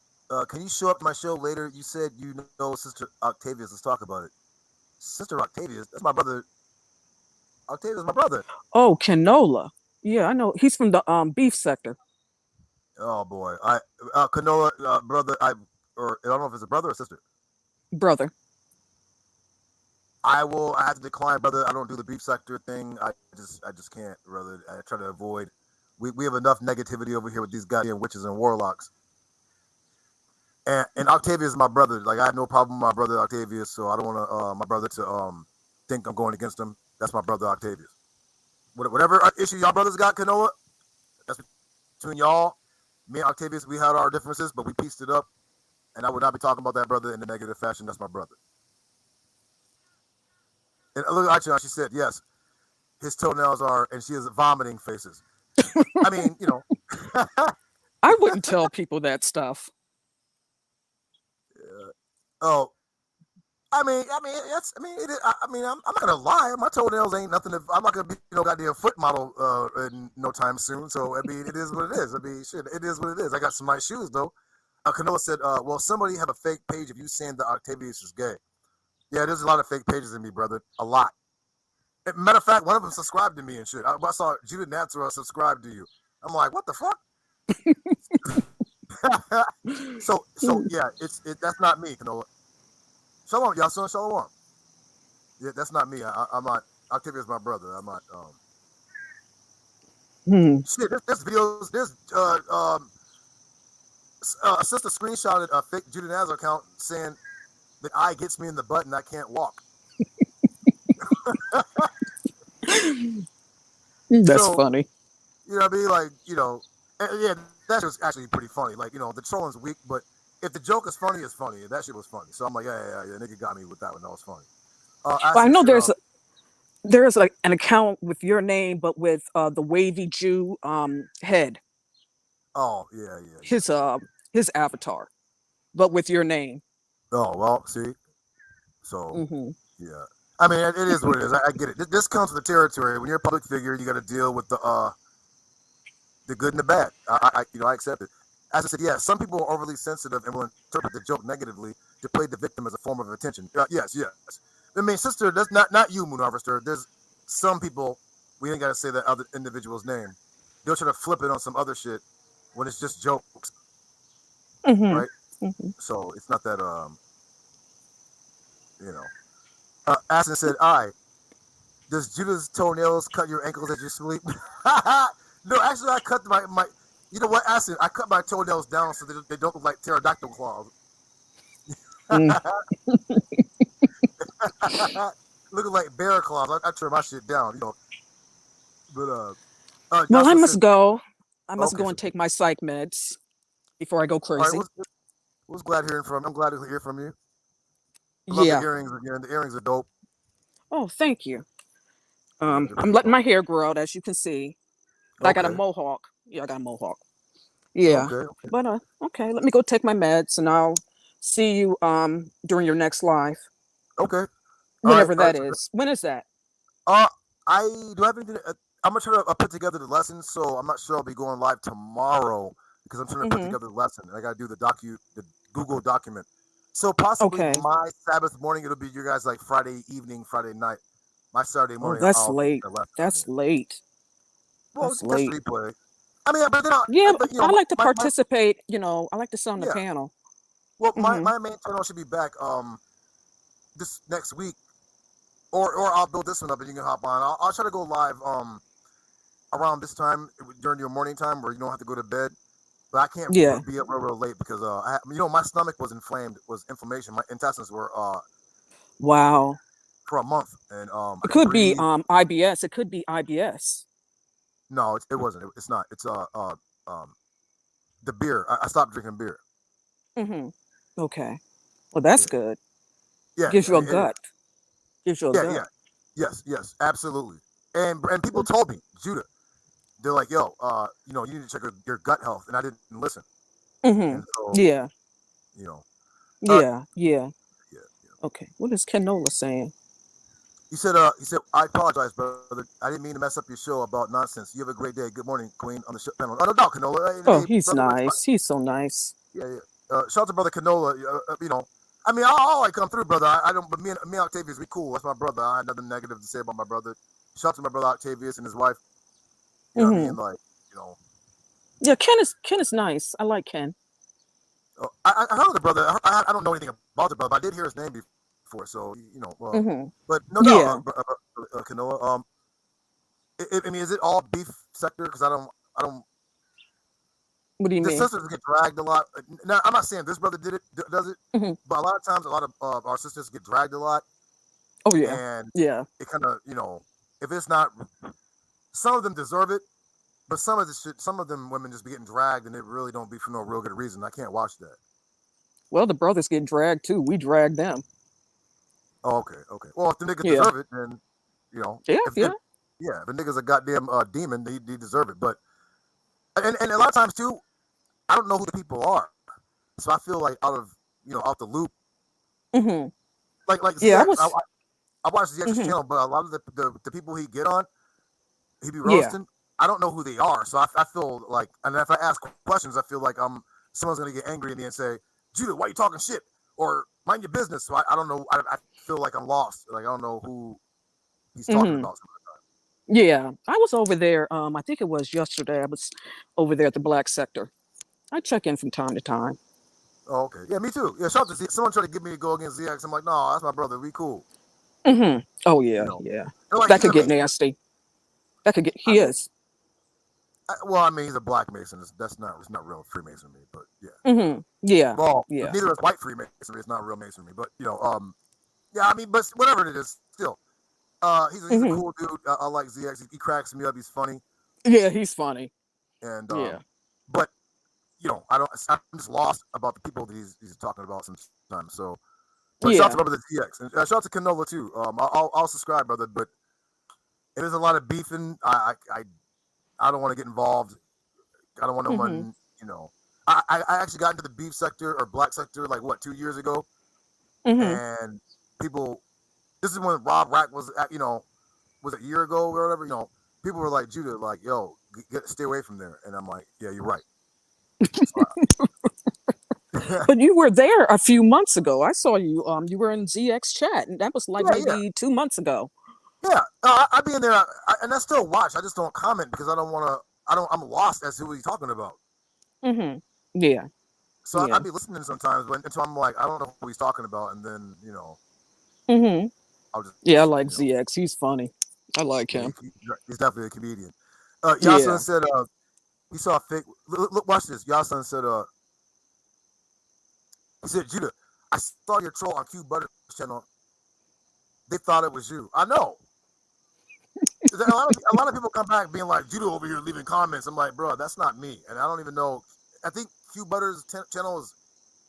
Can you show up to my show later? You said you know Sister Octavius. Let's talk about it." Sister Octavius, that's my brother. Octavius, my brother.
Oh, canola. Yeah, I know. He's from the beef sector.
Oh boy, canola brother. I don't know if it's a brother or sister.
Brother.
I have to decline, brother. I don't do the beef sector thing. I just can't, brother. I try to avoid. We have enough negativity over here with these goddamn witches and warlocks. And Octavius is my brother. Like, I have no problem with my brother Octavius, so I don't want my brother to think I'm going against him. That's my brother Octavius. Whatever issue y'all brothers got, Canola, that's between y'all. Me and Octavius, we had our differences, but we pieced it up. And I would not be talking about that brother in a negative fashion. That's my brother. And look, actually, she said, yes, his toenails are, and she has vomiting faces. I mean,
I wouldn't tell people that stuff.
Oh, I'm not gonna lie. My toenails ain't nothing. I'm not gonna be goddamn foot model in no time soon. So I mean, it is what it is. I mean, shit, it is what it is. I got some nice shoes though. Canola said, "Well, somebody have a fake page of you saying that Octavius is gay." Yeah, there's a lot of fake pages in me, brother. A lot. Matter of fact, one of them subscribed to me and shit. I saw Judah Naz subscribed to you. I'm like, what the fuck? so yeah, that's not me, Canola. Shalom, y'all, son, shalom. Yeah, that's not me. I'm not. Octavius is my brother. I'm not. Shit, there's videos. There's a sister screenshotted a fake Judah Naz account saying that eye gets me in the butt and I can't walk.
That's funny.
You know what I mean? Like, yeah, that was actually pretty funny. Like, the trolling's weak, but if the joke is funny, it's funny. That shit was funny. So I'm like, yeah. Nigga got me with that one. That was funny.
Well, I
Ashley
know
said,
there's like an account with your name, but with the wavy Jew head,
oh yeah.
his avatar, but with your name.
Oh well, see. So
Hmm.
yeah. I mean, it is what it is. I get it. This comes with the territory. When you're a public figure, you got to deal with the good and the bad. I accept it. As I said, yeah, some people are overly sensitive and will interpret the joke negatively to play the victim as a form of attention. Yes. I mean, sister, that's not you, Moon Harvester. There's some people, we ain't got to say that other individual's name. They'll try to flip it on some other shit when it's just jokes,
Hmm.
right?
Hmm.
So it's not that you know. Aston said, "I does Judah's toenails cut your ankles as you sleep?" No, actually, I cut my. You know what, Aston? I cut my toenails down so they don't look like pterodactyl claws.
Mm.
Looking like bear claws. I trim my shit down, you know. But
Well, I
Jocelyn said,
must go. I must
"Okay,
go and
sister.
take my psych meds before I go
All right,
crazy.
was glad hearing from. I'm glad to hear from you. I love the
Yeah.
earrings again. The earrings are dope.
Oh, thank you.
Yeah, they're
I'm
pretty
letting
dope.
my hair grow out, as you can see. But I got a
Okay,
mohawk. Yeah, I got a mohawk. Yeah.
okay,
But okay, let me go take my meds and I'll see you during your next live.
okay.
Whenever
All
that
right, sister.
is. When is that?
Uh, I do have anything. I'm gonna try to put together the lesson, so I'm not sure I'll be going live tomorrow because I'm trying to put
Hmm.
together the lesson. I gotta do the Google document. So possibly
Okay.
my Sabbath morning, it'll be you guys like Friday evening, Friday night. My Saturday
Oh,
morning,
that's
I'll be
late.
the lesson. Yeah.
That's late.
Well,
That's
catch
late.
the replay. I mean, but then
Yeah,
but you know,
I like to
my
participate. I like to sit on the
yeah.
panel.
Well,
Hmm.
my main channel should be back this next week, or I'll build this one up and you can hop on. I'll try to go live around this time during your morning time where you don't have to go to bed. But I can't
Yeah.
be up real late because my stomach was inflamed, was inflammation. My intestines were
Wow.
for a month, and I
It
couldn't
could be
breathe.
IBS. It could be IBS.
No, it wasn't. It's not. It's um the beer. I stopped drinking beer.
Hmm. Okay. Well, that's
Yeah,
good.
yeah.
Gives
I
you a
mean,
gut. Gives you a
yeah.
gut.
Yes, absolutely. And people told me, Judah, they're like, yo, you need to check your gut health, and I didn't listen.
Hmm.
And so,
Yeah.
you know, uh,
Yeah. Yeah.
yeah.
Okay. What is Canola saying?
He said, I apologize, brother. I didn't mean to mess up your show about nonsense. You have a great day. Good morning, Queen, on the show panel. Oh, no doubt, Canola.
Oh,
Hey,
he's
brother,
nice. He's so nice.
yeah. Shout out to brother Canola. I mean, I'll like come through, brother. I don't, but me and Octavius, we cool. That's my brother. I had nothing negative to say about my brother. Shout out to my brother Octavius and his wife. You know what I
Hmm.
mean? Like, you know,
Yeah, Ken is nice. I like Ken.
I heard of the brother. I don't know anything about the brother, but I did hear his name before. So,
Hmm.
but no doubt,
Yeah.
Canola. I mean, is it all beef sector? Because I don't.
What do you
The
mean?
sisters get dragged a lot. Now, I'm not saying this brother does it,
Hmm.
but a lot of times, a lot of our sisters get dragged a lot,
Oh yeah.
and
Yeah.
it kind of, if it's not, some of them deserve it, but some of them women just be getting dragged, and it really don't be for no real good reason. I can't watch that.
Well, the brothers get dragged too. We drag them.
Oh, okay. Well, if the niggas
Yeah.
deserve it, then
Yeah.
if
Yeah.
yeah, if a nigga's a goddamn demon, he deserve it. But and a lot of times too, I don't know who the people are, so I feel like out the loop.
Hmm.
Like
Yeah. I
ZX,
was.
I watch ZX's
Hmm.
channel, but a lot of the people he get on, he be
Yeah.
roasting. I don't know who they are, so I feel like, and if I ask questions, I feel like someone's gonna get angry at me and say, Judah, why you talking shit? Or mind your business. So I don't know. I feel like I'm lost. Like I don't know who he's talking
Hmm.
about.
Yeah. I was over there. I think it was yesterday. I was over there at the black sector. I check in from time to time.
Oh, okay. Yeah, me too. Yeah, shout out to Z. Someone tried to get me to go against ZX. I'm like, no, that's my brother. We cool.
Hmm. Oh
You
yeah.
know.
Yeah.
They're like,
That
he's
could
a
get
Mason.
nasty. That could get.
I
He
mean,
is.
well, I mean, he's a black Mason. It's not real Freemasonry, but yeah.
Hmm. Yeah.
Well,
Yeah.
neither is white Freemasonry. It's not real Masonry, but yeah. I mean, but whatever it is, still, he's a
Hmm.
cool dude. I like ZX. He cracks me up. He's funny,
Yeah. He's funny.
and
Yeah.
but I'm just lost about the people that he's talking about sometimes. So, but shout out
Yeah.
to Brother TX and shout out to Canola too. I'll subscribe, brother. But if there's a lot of beefing, I don't want to get involved. I don't want no
Mm-hmm.
one, you know. I actually got into the beef sector or black sector like what 2 years ago,
Mm-hmm.
and people. This is when Rob Rack was, was it a year ago or whatever. People were like, Judah, like, yo, stay away from there. And I'm like, yeah, you're right. So yeah,
But you were there a few months ago. I saw you. You were in ZX chat, and that was like
yeah,
maybe 2 months ago.
yeah. I be in there, and I still watch. I just don't comment because I don't want to. I don't. I'm lost as to what he's talking about.
Mm-hmm. Yeah.
So I
Yeah.
be listening sometimes, but until I'm like, I don't know what he's talking about, and then
Mm-hmm.
I'll just
Yeah, I like ZX. He's funny. I like
yeah,
him.
he's definitely a comedian. Yasin
Yeah.
said, he saw a fake. Look, watch this. Yasin said, he said, Judah, I saw your troll on Q Butter's channel. They thought it was you. I know. A lot of people come back being like, Judah over here leaving comments. I'm like, bro, that's not me, and I don't even know. I think Q Butter's channel is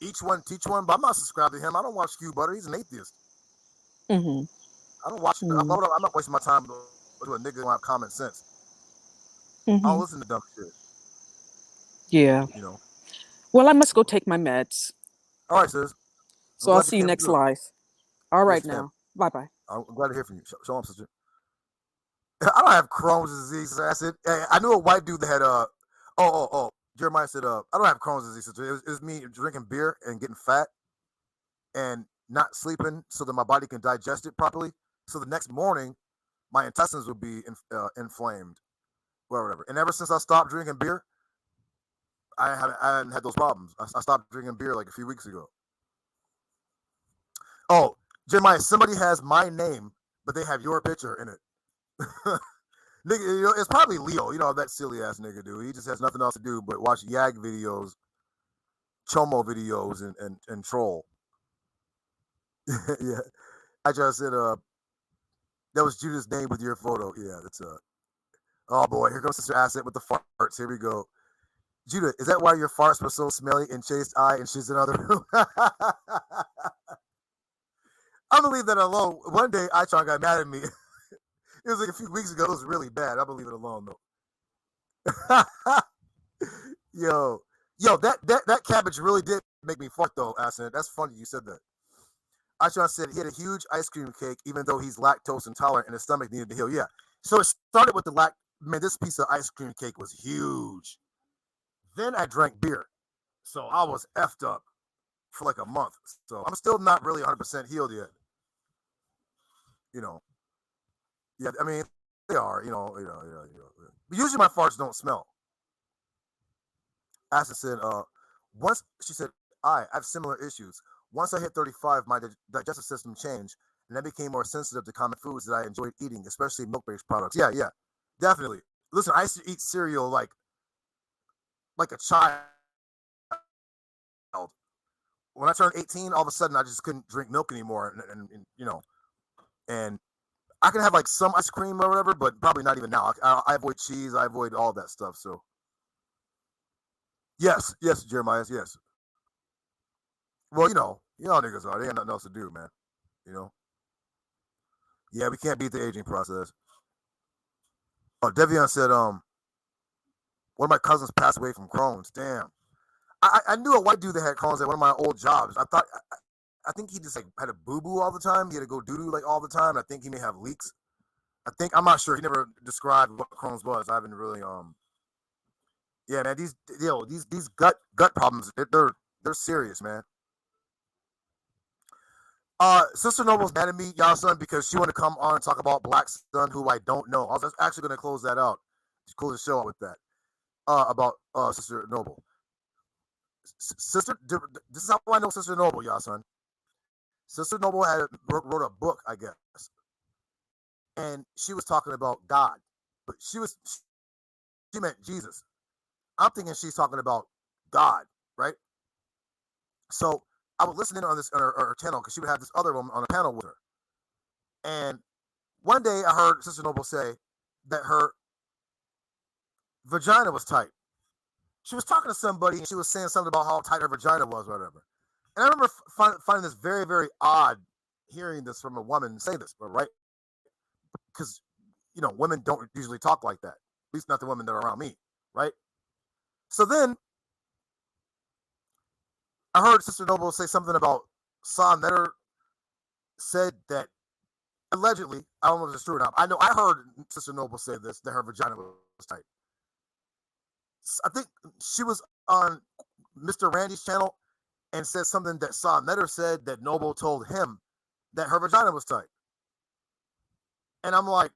each one teach one, but I'm not subscribed to him. I don't watch Q Butter. He's an atheist.
Mm-hmm.
I don't watch. I'm
Mm-hmm.
not wasting my time to a nigga who don't have common sense. I don't
Mm-hmm.
listen to dumb shit.
Yeah.
You know.
Well, I must go
So,
take my meds.
all right, sis. I'm
So I'll
glad you
see you
came
next
through.
live. All right
Yes, ma'am.
now. Bye bye.
I'm glad to hear from you. Shalom, sister. I don't have Crohn's disease. I said, I knew a white dude that had Jeremiah said, I don't have Crohn's disease. Sister. It was me drinking beer and getting fat and not sleeping so that my body can digest it properly. So the next morning, my intestines would be inflamed, whatever. And ever since I stopped drinking beer, I hadn't had those problems. I stopped drinking beer like a few weeks ago. Oh, Jeremiah, somebody has my name, but they have your picture in it. Nigga, it's probably Leo. That silly ass nigga, dude. He just has nothing else to do but watch Yag videos, Chomo videos, and troll. Yeah, I just said, that was Judah's name with your photo. Yeah, that's oh boy, here comes Sister Asset with the farts. Here we go. Judah, is that why your farts were so smelly and chased I and she's another room? I'm gonna leave that alone. One day, Itron got mad at me. It was like a few weeks ago. It was really bad. I'm gonna leave it alone though. yo, that cabbage really did make me fart though, Asset. That's funny you said that. Itron said he had a huge ice cream cake, even though he's lactose intolerant and his stomach needed to heal. Yeah. So it started with man, this piece of ice cream cake was huge. Then I drank beer. So I was effed up for like a month. So I'm still not really 100% healed yet. Yeah, I mean, they are. But usually my farts don't smell. Asa said, once she said, I have similar issues. Once I hit 35, my digestive system changed, and I became more sensitive to common foods that I enjoyed eating, especially milk-based products. Yeah, definitely. Listen, I used to eat cereal like a child. When I turned 18, all of a sudden I just couldn't drink milk anymore, and I can have like some ice cream or whatever, but probably not even now. I avoid cheese. I avoid all that stuff. So yes, Jeremiah, yes. Well, niggas are. They got nothing else to do, man. You know. Yeah, we can't beat the aging process. Oh, Devion said, one of my cousins passed away from Crohn's. Damn. I knew a white dude that had Crohn's at one of my old jobs. I think he just like had a boo boo all the time. He had to go doo doo like all the time. I think he may have leaks. I'm not sure. He never described what Crohn's was. I haven't really Yeah, man. These gut problems they're serious, man. Sister Noble's mad at me, y'all son, because she wanted to come on and talk about Black Sun, who I don't know. I was actually going to close that out, close the show out with that. About Sister Noble. Sister, this is how I know Sister Noble, y'all son. Sister Noble wrote a book, I guess, and she was talking about God, but she meant Jesus. I'm thinking she's talking about God, right? So I would listen in on this on her channel because she would have this other woman on a panel with her. And one day I heard Sister Noble say that her vagina was tight. she was talking to somebody and she was saying something about how tight her vagina was, or whatever. And I remember finding this very, very odd hearing this from a woman say this, but right? Because, women don't usually talk like that. At least not the women that are around me, right? So then I heard Sister Noble say something about Sa Neter said that allegedly, I don't know if it's true or not. I know I heard Sister Noble say this, that her vagina was tight. I think she was on Mr. Randy's channel and said something that Sa Neter said that Noble told him that her vagina was tight. And I'm like,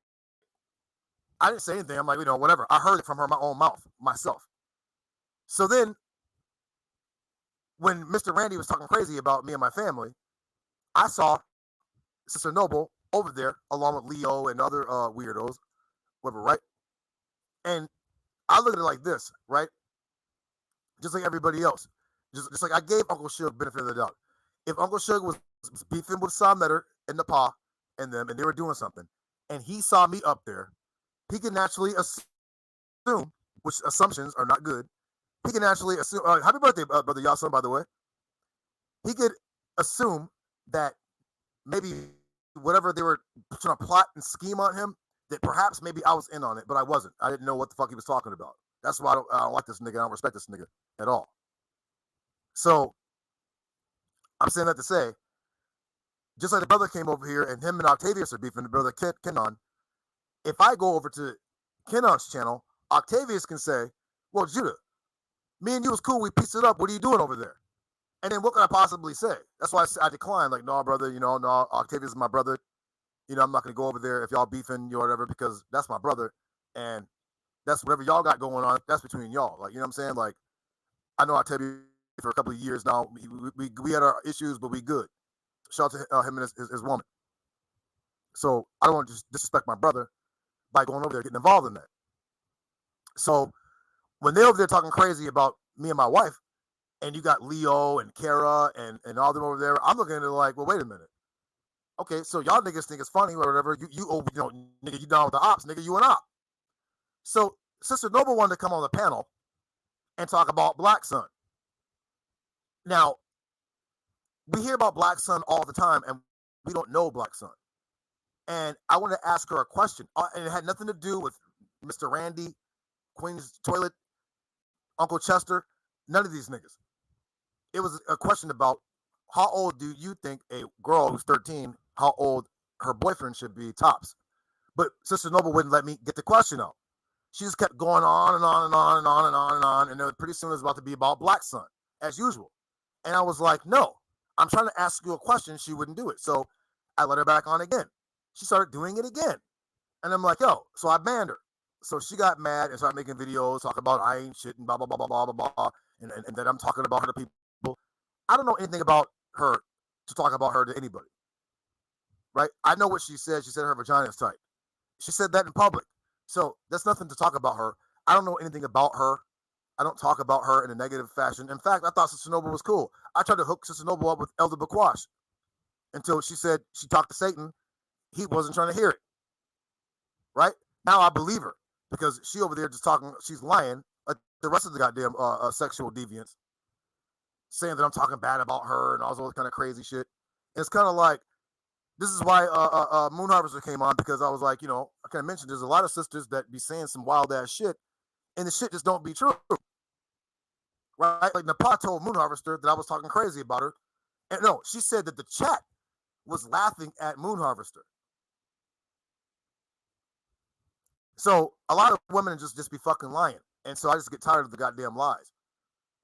I didn't say anything. I'm like, whatever. I heard it from her my own mouth, myself. So then, when Mr. Randy was talking crazy about me and my family, I saw Sister Noble over there along with Leo and other weirdos, whatever, right? And I look at it like this, right? Just like everybody else. Just like I gave Uncle Suge benefit of the doubt. If Uncle Suge was beefing with Sa Neter and Nepal and them, and they were doing something, and he saw me up there, he can naturally assume, which assumptions are not good, he can naturally assume, happy birthday, Brother Yasin, by the way. He could assume that maybe whatever they were trying to plot and scheme on him, that perhaps maybe I was in on it, but I wasn't. I didn't know what the fuck he was talking about. That's why I don't like this nigga. I don't respect this nigga at all. So I'm saying that to say, just like the brother came over here and him and Octavius are beefing, the brother Kenon, if I go over to Kenon's channel, Octavius can say, well, Judah, me and you was cool. We pieced it up. What are you doing over there? And then what can I possibly say? That's why I declined. Like, no, brother, no, Octavius is my brother. I'm not going to go over there if y'all beefing, or whatever, because that's my brother. And that's whatever y'all got going on. That's between y'all. Like, you know what I'm saying? Like, I know Octavius for a couple of years now. We had our issues, but we good. Shout out to him and his woman. So I don't want to disrespect my brother by going over there getting involved in that. So when they're over there talking crazy about me and my wife, and you got Leo and Kara and all them over there, I'm looking at it like, well, wait a minute. Okay, so y'all niggas think it's funny or whatever. Nigga, you down with the ops, nigga, you an op. So Sister Noble wanted to come on the panel and talk about Black Sun. Now, we hear about Black Sun all the time, and we don't know Black Sun. And I want to ask her a question, and it had nothing to do with Mr. Randy, Queen's Toilet, Uncle Chester, none of these niggas. It was a question about how old do you think a girl who's 13, how old her boyfriend should be tops. But Sister Noble wouldn't let me get the question out. She just kept going on and on and on and on and on and on. And then pretty soon it was about to be about Black Sun, as usual. And I was like, no, I'm trying to ask you a question. She wouldn't do it. So I let her back on again. She started doing it again. And I'm like, yo, so I banned her. So she got mad and started making videos, talking about I ain't shit and blah, blah, blah, blah, blah, blah, blah. And that I'm talking about her to people. I don't know anything about her to talk about her to anybody. Right? I know what she said. She said her vagina is tight. She said that in public. So that's nothing to talk about her. I don't know anything about her. I don't talk about her in a negative fashion. In fact, I thought Sister Noble was cool. I tried to hook Sister Noble up with Elder Bakwash until she said she talked to Satan. He wasn't trying to hear it. Right? Now I believe her because she over there just talking, she's lying like the rest of the goddamn sexual deviants, saying that I'm talking bad about her and all this kind of crazy shit. And it's kind of like, this is why Moon Harvester came on, because I was like, I kind of mentioned there's a lot of sisters that be saying some wild ass shit, and the shit just don't be true. Right? Like Napa told Moon Harvester that I was talking crazy about her. And no, she said that the chat was laughing at Moon Harvester. So a lot of women just be fucking lying. And so I just get tired of the goddamn lies.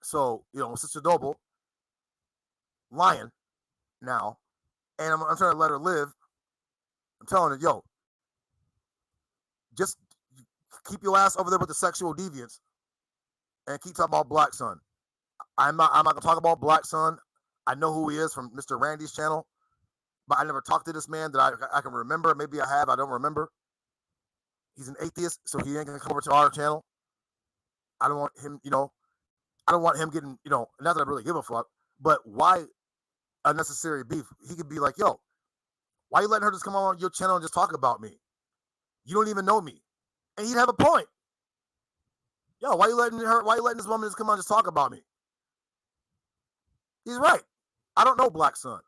So, Sister Noble lying now, and I'm trying to let her live. I'm telling her, yo, just keep your ass over there with the sexual deviants and keep talking about Black Sun. I'm not gonna talk about Black Sun. I know who he is from Mr. Randy's channel, but I never talked to this man that I can remember. Maybe I have, I don't remember. He's an atheist, so he ain't gonna come over to our channel. I don't want him, I don't want him getting, not that I really give a fuck, but why unnecessary beef? He could be like, yo, why you letting her just come on your channel and just talk about me? You don't even know me. And he'd have a point. yo, why you letting this woman just come on and just talk about me? He's right. I don't know Black Sun.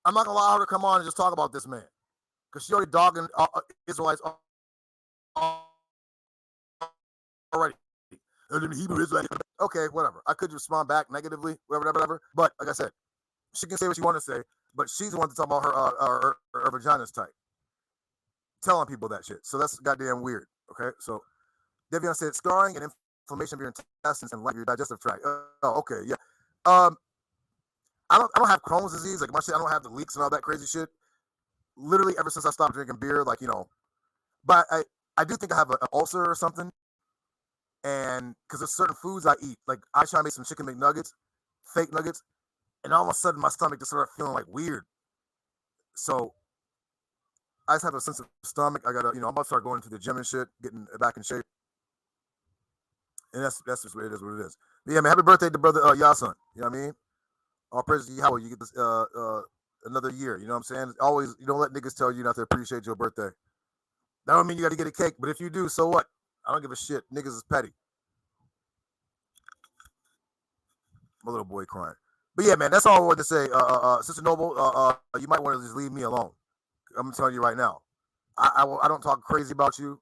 I'm not gonna allow her to come on and just talk about this man because she already dogging Israelites already. Hebrew Israelite. Okay, whatever. I could respond back negatively, whatever. But like I said, she can say what she want to say, but she's the one to talk about her vagina's tight, telling people that shit. So that's goddamn weird. Okay, so Devion said scarring and inflammation of your intestines and like your digestive tract. Oh, okay, yeah. I don't have Crohn's disease, like my shit. I don't have the leaks and all that crazy shit. Literally, ever since I stopped drinking beer, like but I do think I have an ulcer or something. And because there's certain foods I eat, like I try to make some chicken McNuggets, fake nuggets, and all of a sudden my stomach just started feeling like weird. So I just have a sensitive stomach. I gotta, I'm about to start going to the gym and shit, getting back in shape. And that's just what it is. But yeah, man, happy birthday to brother Yasin. You know what I mean? All praise to Yahweh. You get this another year. You know what I'm saying? Always, you don't let niggas tell you not to appreciate your birthday. That don't mean you got to get a cake, but if you do, so what? I don't give a shit. Niggas is petty. My little boy crying. But yeah, man, that's all I wanted to say. Sister Noble, you might want to just leave me alone. I'm telling you right now. I don't talk crazy about you.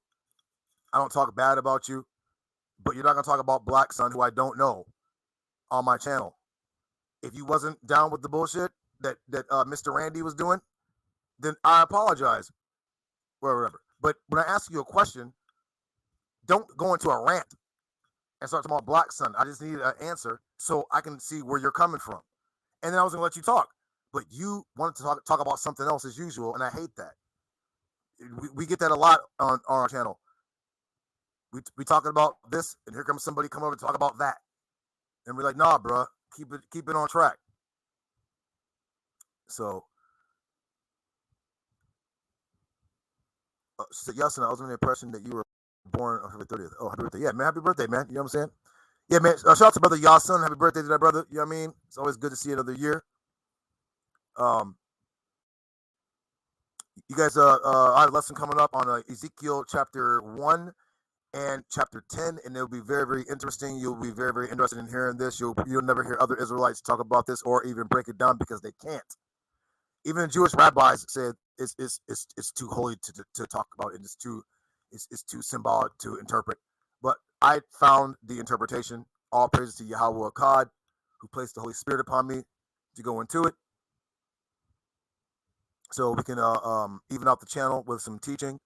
I don't talk bad about you. But you're not gonna talk about Black Sun, who I don't know, on my channel. If you wasn't down with the bullshit that Mr. Randy was doing, then I apologize. Whatever. But when I ask you a question, don't go into a rant and start talking about Black Sun. I just need an answer so I can see where you're coming from. And then I was gonna let you talk. But you wanted to talk about something else as usual, and I hate that. We get that a lot on our channel. We talking about this, and here comes somebody come over to talk about that. And we're like, nah, bro, keep it on track. So Yasin, I was under the impression that you were born on February 30th. Oh, happy birthday. Yeah, man, happy birthday, man. You know what I'm saying? Yeah, man. Shout out to brother Yasin. Happy birthday to that brother. You know what I mean? It's always good to see another year. You guys, I have a lesson coming up on Ezekiel chapter 1 and chapter 10, and it'll be very, very interesting. You'll be very, very interested in hearing this. You'll never hear other Israelites talk about this or even break it down because they can't. Even Jewish rabbis said it's too holy to talk about it. It's too symbolic to interpret. But I found the interpretation. All praises to Yahweh Akkad, who placed the Holy Spirit upon me to go into it. So we can even out the channel with some teaching,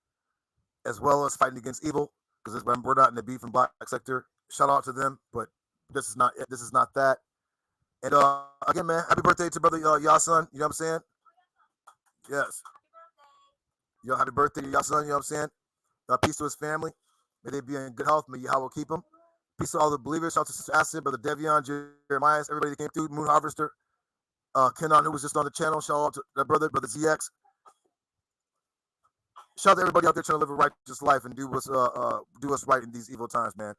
as well as fighting against evil. Because we're not in the beef and black sector. Shout out to them, but this is not it. This is not that. And again, man, happy birthday to brother Yasin. You know what I'm saying? Yes. Yo, happy birthday to Yasin. You know what I'm saying? Peace to his family. May they be in good health. May Yahweh keep them. Peace to all the believers. Shout out to Sister Acid, brother Devion, Jeremiah, everybody that came through. Moon Harvester, Kenon, who was just on the channel. Shout out to that brother ZX. Shout out to everybody out there trying to live a righteous life and do what's right in these evil times, man.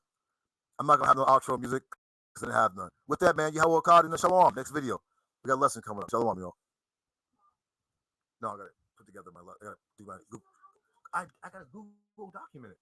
I'm not gonna have no outro music because I didn't have none. With that, man, Yahweh Akkad and the Shalom. Next video, we got a lesson coming up. Shalom, y'all. No, I gotta put together my. I gotta do my. I gotta Google document it.